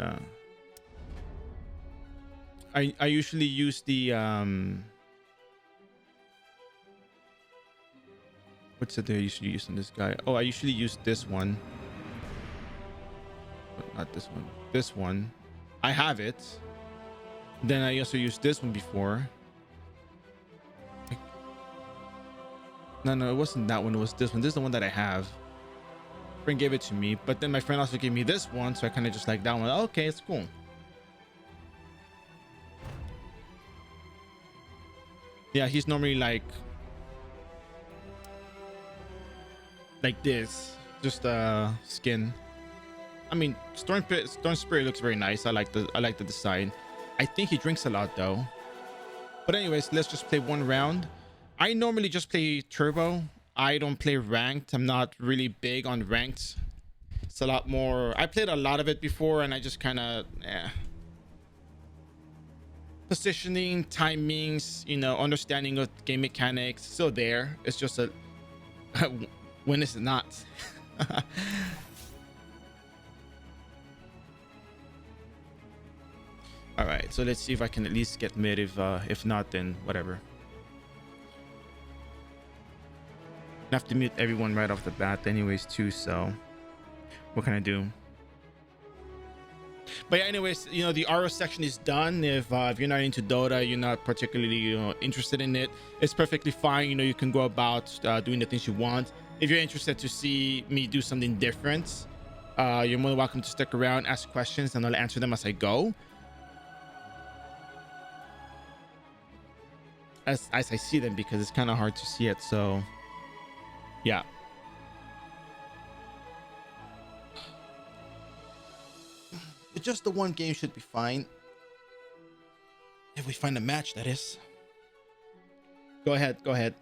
I usually use the what's it that I usually use on this guy? Oh, I usually use this one. But not this one. This one. I have it. Then I also used this one before. No, it wasn't that one. It was this one. This is the one that I have. Friend gave it to me, but then my friend also gave me this one, so I kind of just like that one. Okay, it's cool. Yeah, he's normally like this, just skin. I mean, Storm Spirit looks very nice. I like the design. I think he drinks a lot though. But anyways, let's just play one round. I normally just play turbo. I don't play ranked. I'm not really big on ranked. It's a lot more. I played a lot of it before, and I just kind of positioning, timings, you know, understanding of game mechanics. So there, it's just a when is it not? All right, so let's see if I can at least get mid. If not, then whatever. I have to mute everyone right off the bat anyways too, so what can I do? But yeah, anyways, you know, the iRO section is done. If you're not into Dota, you're not particularly interested in it, it's perfectly fine. You know, you can go about doing the things you want. If you're interested to see me do something different, you're more than welcome to stick around, ask questions, and I'll answer them as I go. as I see them, because it's kind of hard to see it. So yeah. Just the one game should be fine. If we find a match, that is. Go ahead. Go ahead.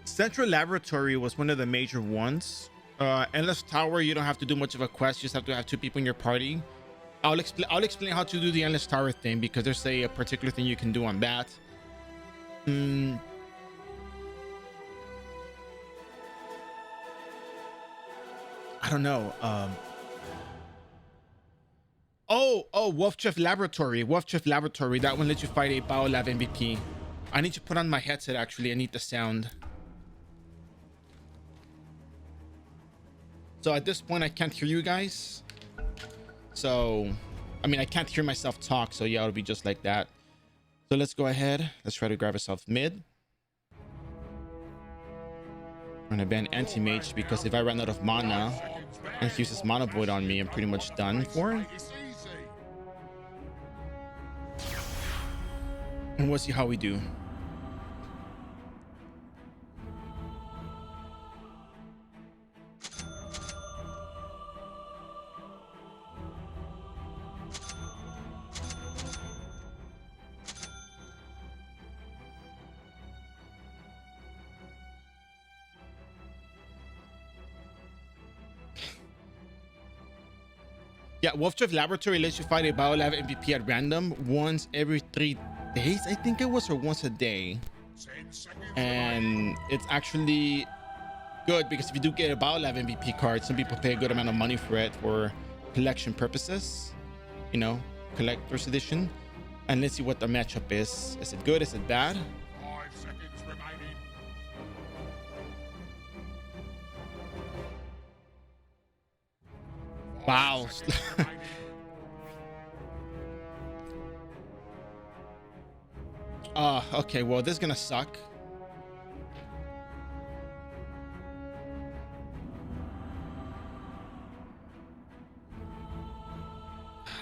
Central Laboratory was one of the major ones. Endless Tower, you don't have to do much of a quest. You just have to have 2 people in your party. I'll explain how to do the Endless Tower thing, because there's a particular thing you can do on that. I don't know. Wolfchef Laboratory. That one lets you fight a Biolab MVP. I need to put on my headset, actually. I need the sound. So at this point, I can't hear you guys. So, I mean, I can't hear myself talk. So yeah, it'll be just like that. So let's go ahead. Let's try to grab ourselves mid. I'm gonna ban anti-mage, because if I run out of mana and he uses mana void on me, I'm pretty much done for. And we'll see how we do. Yeah, Wolfchef Laboratory lets you fight a Biolab MVP at random once every 3 days, I think it was, or once a day. And it's actually good, because if you do get a Biolab MVP card, some people pay a good amount of money for it for collection purposes, you know, collector's edition. And let's see what the matchup is. Is it good? Is it bad? 5 seconds remaining. Wow. Okay, well, this is gonna suck.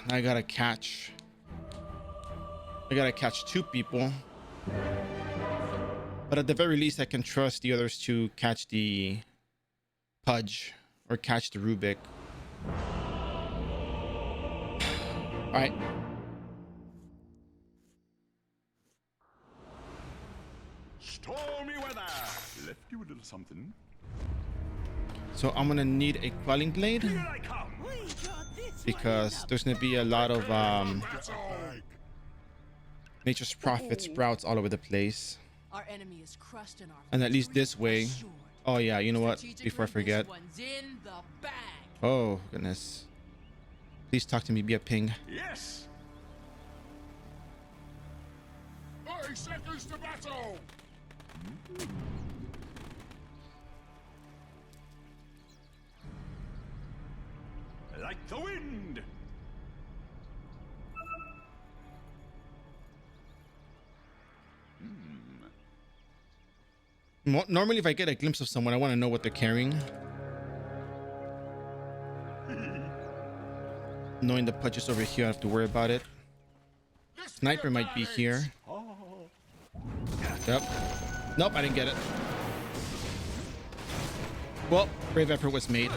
I gotta catch 2 people, but at the very least I can trust the others to catch the Pudge or catch the Rubik. All right. Stormy weather. Left you a little something. So I'm gonna need a quelling blade, Here I come. because there's gonna be a lot of nature's prophet sprouts all over the place. Our enemy is crushed in our And at least this way. assured. Oh yeah, you know what? Strategic Before I move, forget. this one's in the bag. Oh goodness. Please talk to me, be a ping. Yes. 30 seconds to battle. Like the wind. Normally if I get a glimpse of someone, I want to know what they're carrying. Knowing the Pudge is over here, I have to worry about it. Sniper might be here. Yep. Nope, I didn't get it. Well, brave effort was made.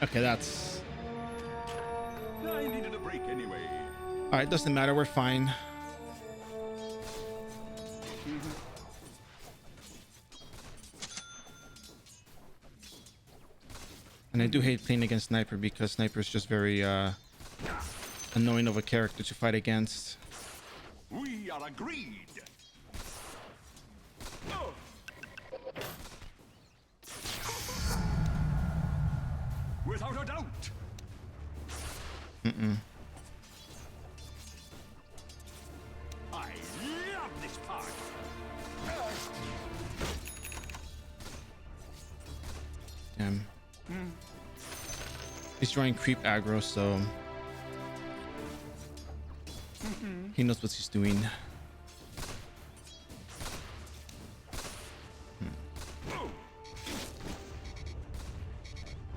Okay, that's... I needed a break anyway. Alright, doesn't matter, we're fine. And I do hate playing against Sniper, because Sniper is just very annoying of a character to fight against. We are agreed. Oh. Without a doubt. Mm-mm. I love this part. Damn. He's drawing creep aggro, so he knows what he's doing.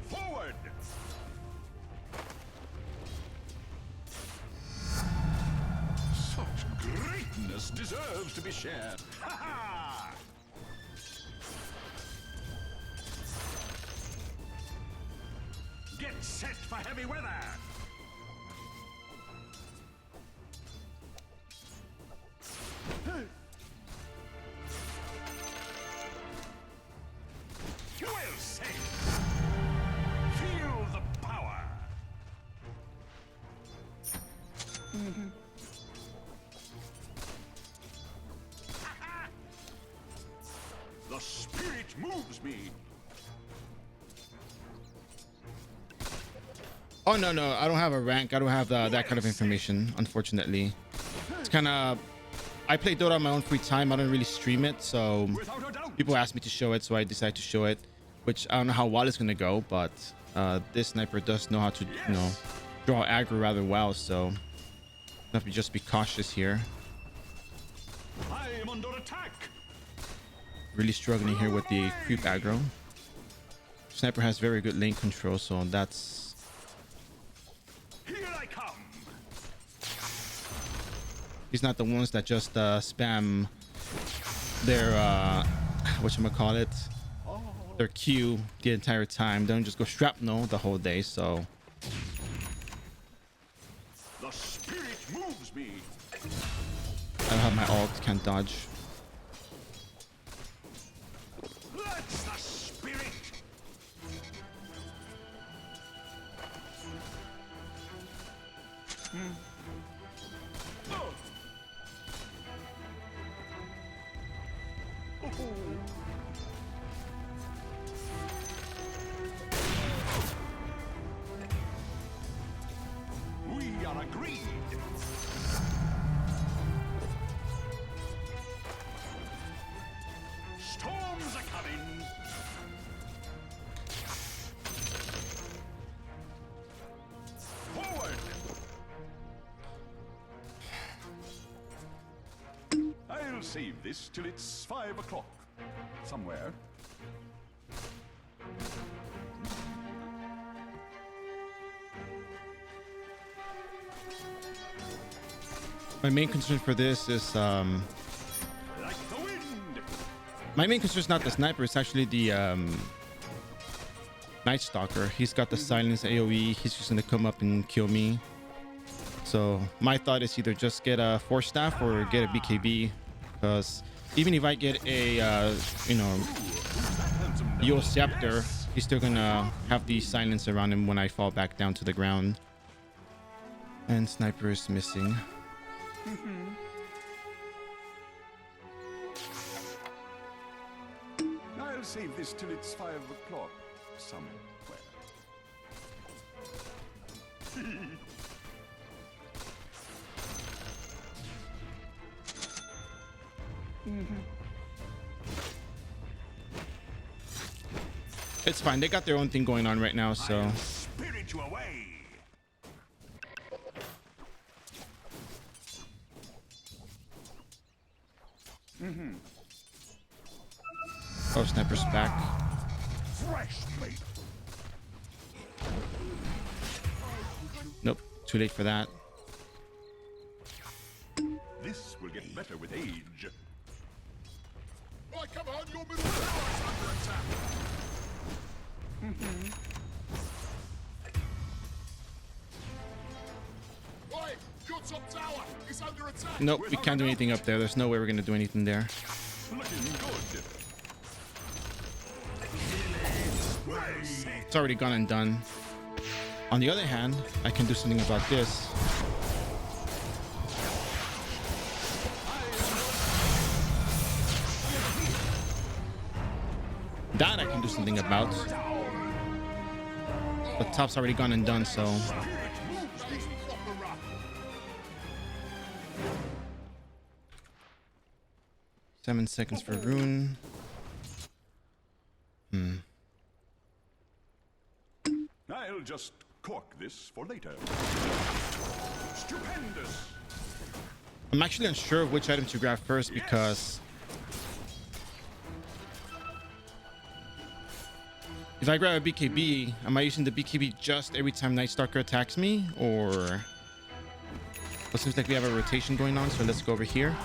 Forward. Such greatness deserves to be shared. Ha ha! Get set for heavy weather. Well said. Feel the power. The spirit moves me. Oh no, I don't have a rank. I don't have that kind of information, unfortunately. It's kind of, I play Dota on my own free time. I don't really stream it, so Without a doubt. people ask me to show it, so I decide to show it, which I don't know how well it's gonna go, but this sniper does know how to, you know, draw aggro rather well, so I have to just be cautious here. I am under attack. Really struggling here with the creep aggro. Sniper has very good lane control, so that's, Here I come. he's not the ones that just spam their whatchamacallit, their Q the entire time. They don't just go shrapnel the whole day, so The spirit moves me. I don't have my ult, can't dodge. That's the spirit. Oh. We are agreed. Storms are coming. Forward. I'll save this till it's 5 o'clock. Somewhere. My main concern for this is Like the wind. my main concern is not the sniper, it's actually the Night Stalker. He's got the silence AoE. He's just gonna come up and kill me. So my thought is either just get a Force Staff or get a BKB, because even if I get a you know, Yo Scepter, he's still gonna have the silence around him when I fall back down to the ground. And sniper is missing. I'll save this till it's 5 o'clock. Somewhere. It's fine. They got their own thing going on right now, so Spirit you away. oh, sniper's back. Fresh meat. Nope, too late for that. This will get better with age. Right, come on, your middle tower is under attack. Right, your top tower is under attack. Nope, we can't do anything up there. There's no way we're gonna do anything there. Looking good. It's already gone and done. On the other hand, I can do something about this. That I can do something about. The top's already gone and done, so 7 seconds for Rune. I'll just cork this for later. Stupendous! I'm actually unsure of which item to grab first because if I grab a BKB, am I using the BKB just every time Night Stalker attacks me, or? Well, it seems like we have a rotation going on, so let's go over here.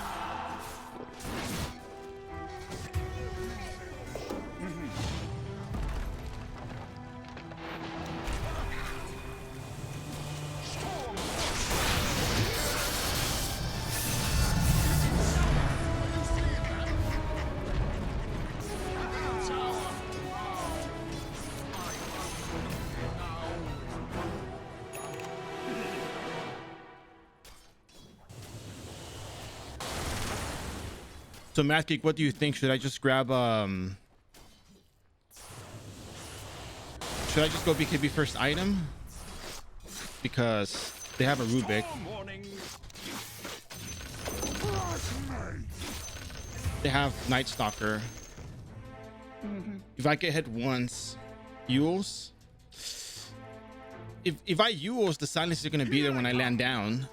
So Math Geek, what do you think? Should I just grab should I just go BKB first item? Because they have a Rubik. They have Night Stalker. If I get hit once, Yules. If I Yules, the silence is gonna be there when I land down.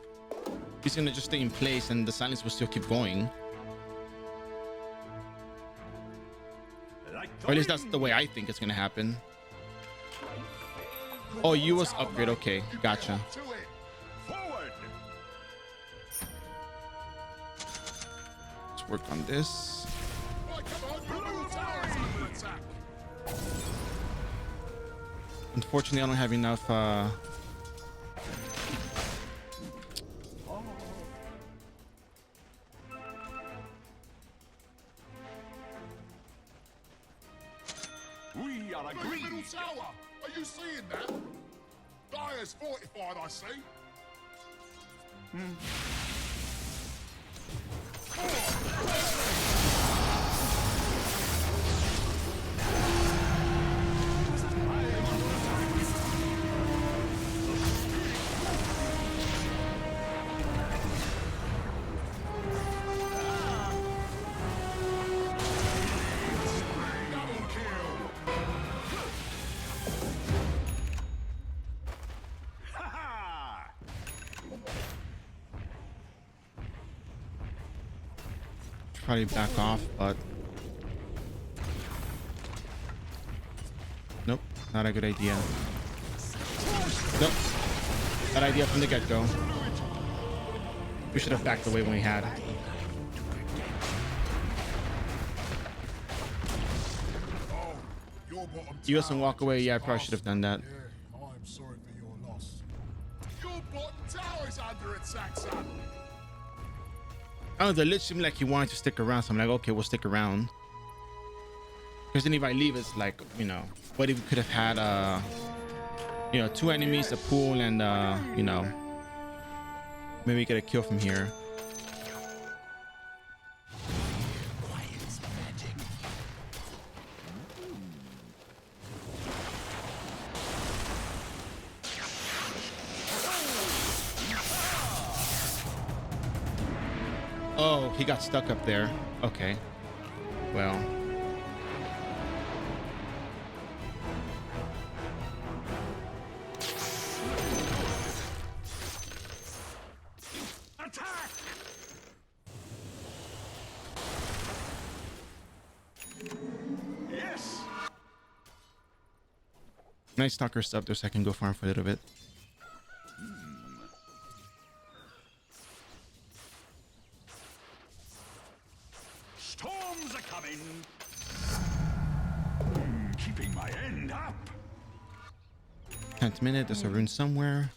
He's gonna just stay in place and the silence will still keep going. Or at least that's the way I think it's gonna happen. Oh, you was upgrade. Okay, gotcha. Forward! Let's work on this. Unfortunately, I don't have enough. We are agreed. Middle tower! Are you seeing that? Dire's fortified, I see. Probably back off, but nope, not a good idea. Nope, bad idea from the get-go. We should have backed away when we had. Oh, your bottom You us and tower walk away. just Yeah, I probably passed. should have done that. Yeah, I'm sorry for your loss. Your bottom tower's under attack, son. I don't know, the Lich seemed like he wanted to stick around, so I'm like, okay, we'll stick around. Because then if I leave, it's like, you know, what if we could have had, you know, 2 enemies, a pool, and, you know, maybe get a kill from here. Oh, he got stuck up there. Okay. Well. Attack! Yes! Night Stalker's up there, so I can go farm for a little bit. Storms are coming. Keeping my end up. 10th minute, there's a rune somewhere.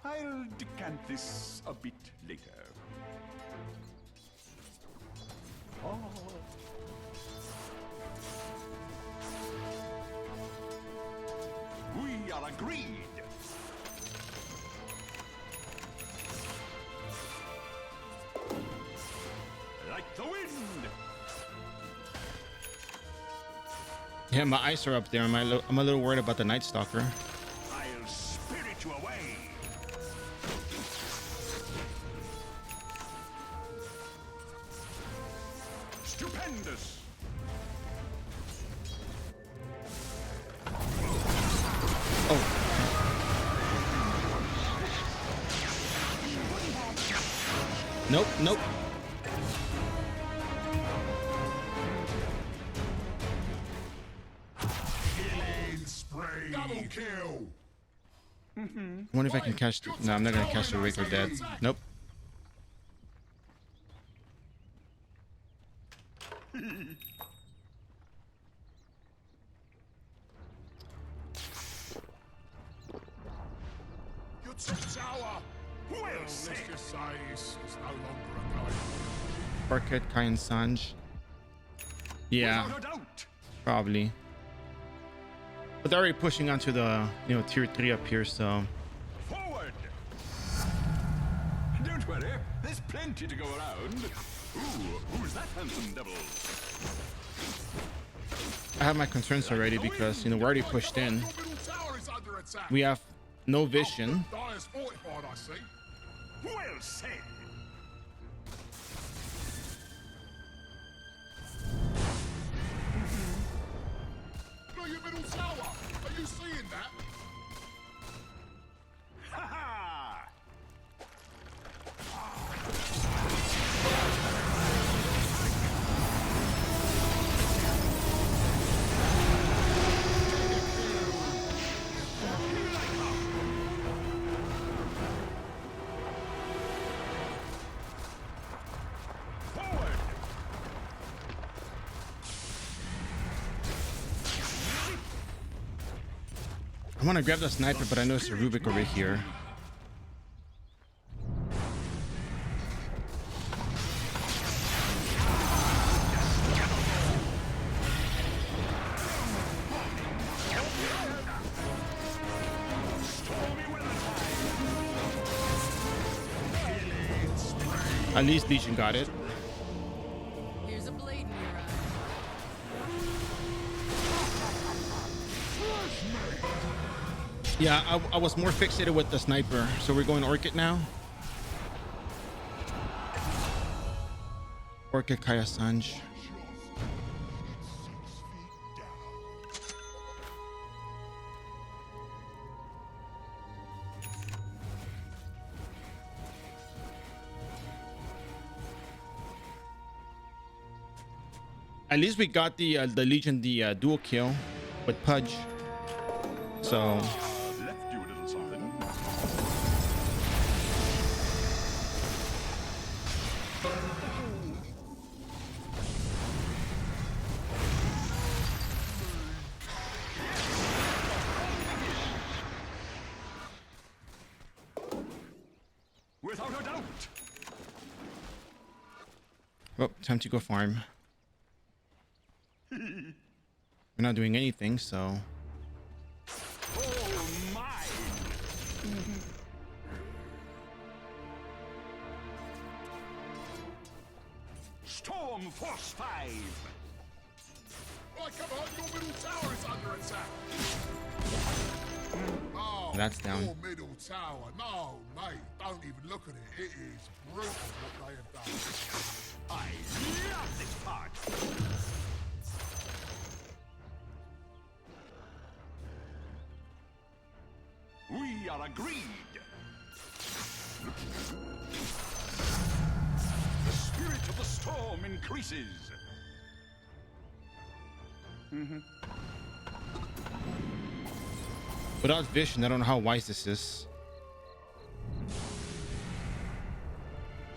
I'll decant this a bit later. Oh. We are agreed. Like the wind. Yeah, my eyes are up there. I'm a little worried about the Night Stalker. I'll spirit you away. Tremendous. Oh. Nope, nope. Killing spree. Double kill. I wonder if I can catch the... No, I'm not gonna catch the Rick or dead. Nope. Your top tower. Well Let's said. just say it's no longer a going. Orchid, Kai, and Sanj. Yeah, Without a doubt. probably. But they're already pushing onto the, you know, tier 3 up here, so... Forward. Don't worry, there's plenty to go around. Ooh, who's that handsome devil? I have my concerns already because, you know, we're already pushed in. Your middle tower is under attack. We have no vision. Dyer's fortified, I see. Well said. Look, your middle tower. Are you seeing that? Ha ha! Forward! I want to grab the sniper, but I know it's a Rubik over here. At least Legion got it. Here's a blade in your eye. Yeah, I was more fixated with the sniper. So we're going Orchid now. Orchid, Kaya, Sanj. At least we got the Legion, the dual kill with Pudge. So Left you a little something. Without a doubt. oh, time to go farm. We're not doing anything, so Oh my! Storm Force 5! Right, come on, your middle tower is under attack. Oh, That's down. Your middle tower. No, mate, don't even look at it. It is brutal what they have done. I love this part! We are agreed! The spirit of the storm increases! without vision, I don't know how wise this is.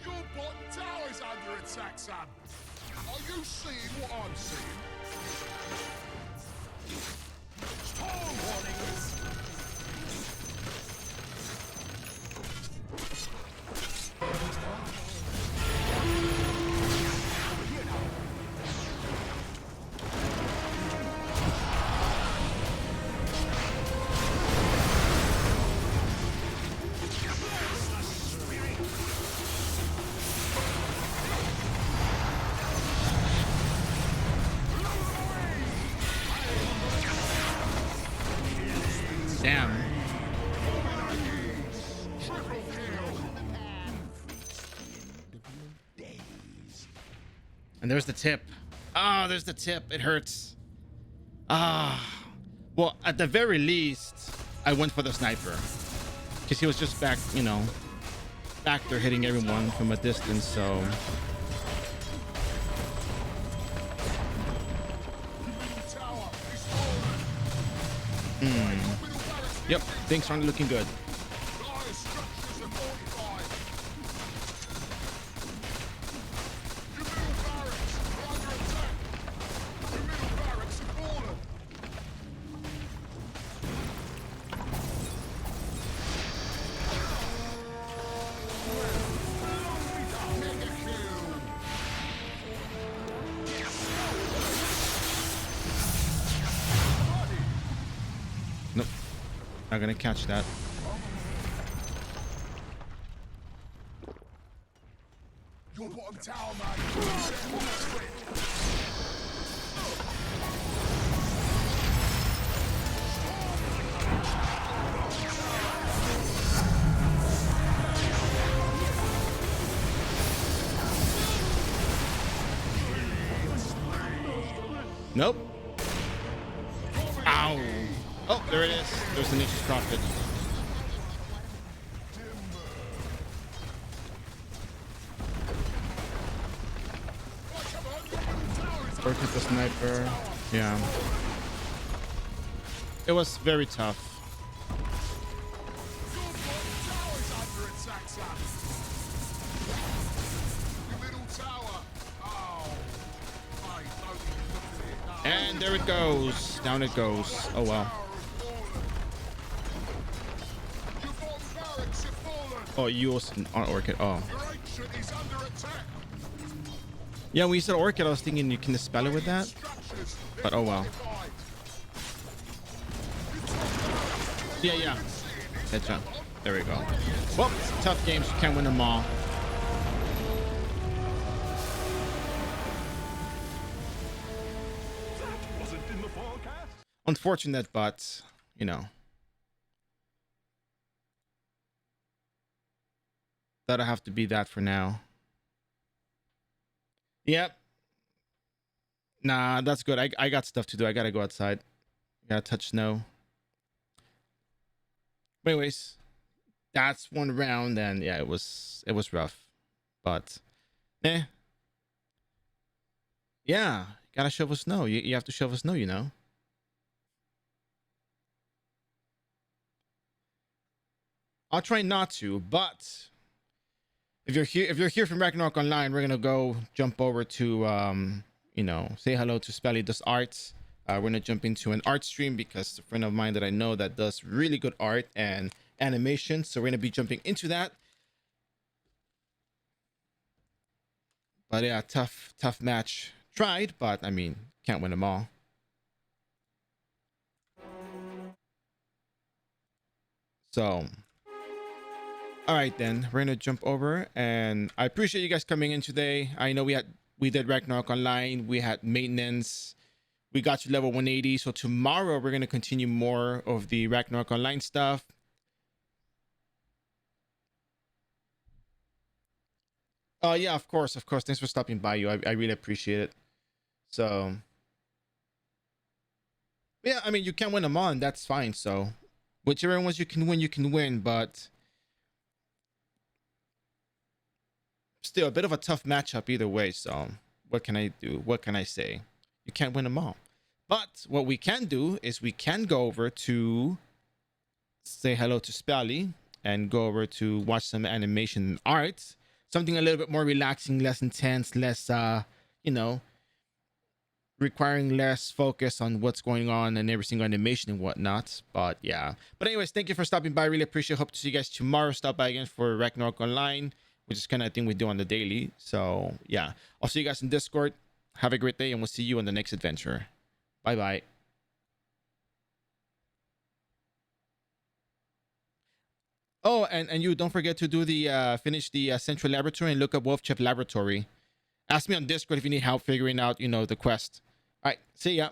Your bottom tower is under attack, son. Are you seeing what I'm seeing? Storm warnings! Damn. And there's the tip. Ah, there's the tip. It hurts. Ah. Well, at the very least, I went for the sniper. Because he was just back, you know, back there hitting everyone from a distance, so... Yep, things aren't looking good. Nope, not gonna catch that. Your bottom tower, mate. Nope. Ow. Oh, there it is. There's the Nature's Prophet. Work with the sniper. Yeah. It was very tough. And there it goes. Down it goes. Oh well. Oh, you also on Orchid. Oh. Yeah, when you said Orchid, I was thinking you can dispel it with that. But oh well. Yeah. Headshot. There we go. Well, tough games. You can't win them all. That wasn't in the forecast. Unfortunate, but you know. That'll have to be that for now. Yep. Nah, that's good. I got stuff to do. I gotta go outside. Gotta touch snow. But anyways, that's one round, and yeah, it was rough. But yeah, gotta shovel snow. You have to shovel snow, you know. I'll try not to, but if you're here from Ragnarok Online, we're gonna go jump over to you know, say hello to Spelly Does Arts. We're gonna jump into an art stream because a friend of mine that I know that does really good art and animation. So we're gonna be jumping into that. But yeah, tough match. Tried, but I mean, can't win them all. So all right, then we're gonna jump over, and I appreciate you guys coming in today. I know we did Ragnarok Online, we had maintenance, we got to level 180. So tomorrow we're gonna continue more of the Ragnarok Online stuff. Oh yeah, of course. Thanks for stopping by. I really appreciate it. So yeah, I mean, you can't win them all, and that's fine. So whichever ones you can win, but still a bit of a tough matchup either way. So what can I do? What can I say? You can't win them all. But what we can do is we can go over to say hello to Spally and go over to watch some animation and art. Something a little bit more relaxing, less intense, less you know, requiring less focus on what's going on and every single animation and whatnot. But yeah. But anyways, thank you for stopping by. Really appreciate it. Hope to see you guys tomorrow. Stop by again for Ragnarok Online, which is kind of thing we do on the daily. So yeah, I'll see you guys in Discord. Have a great day, and we'll see you on the next adventure. Bye bye. Oh, and you don't forget to do the finish the central laboratory and look up Wolf Chef Laboratory. Ask me on Discord if you need help figuring out, you know, the quest. All right, see ya.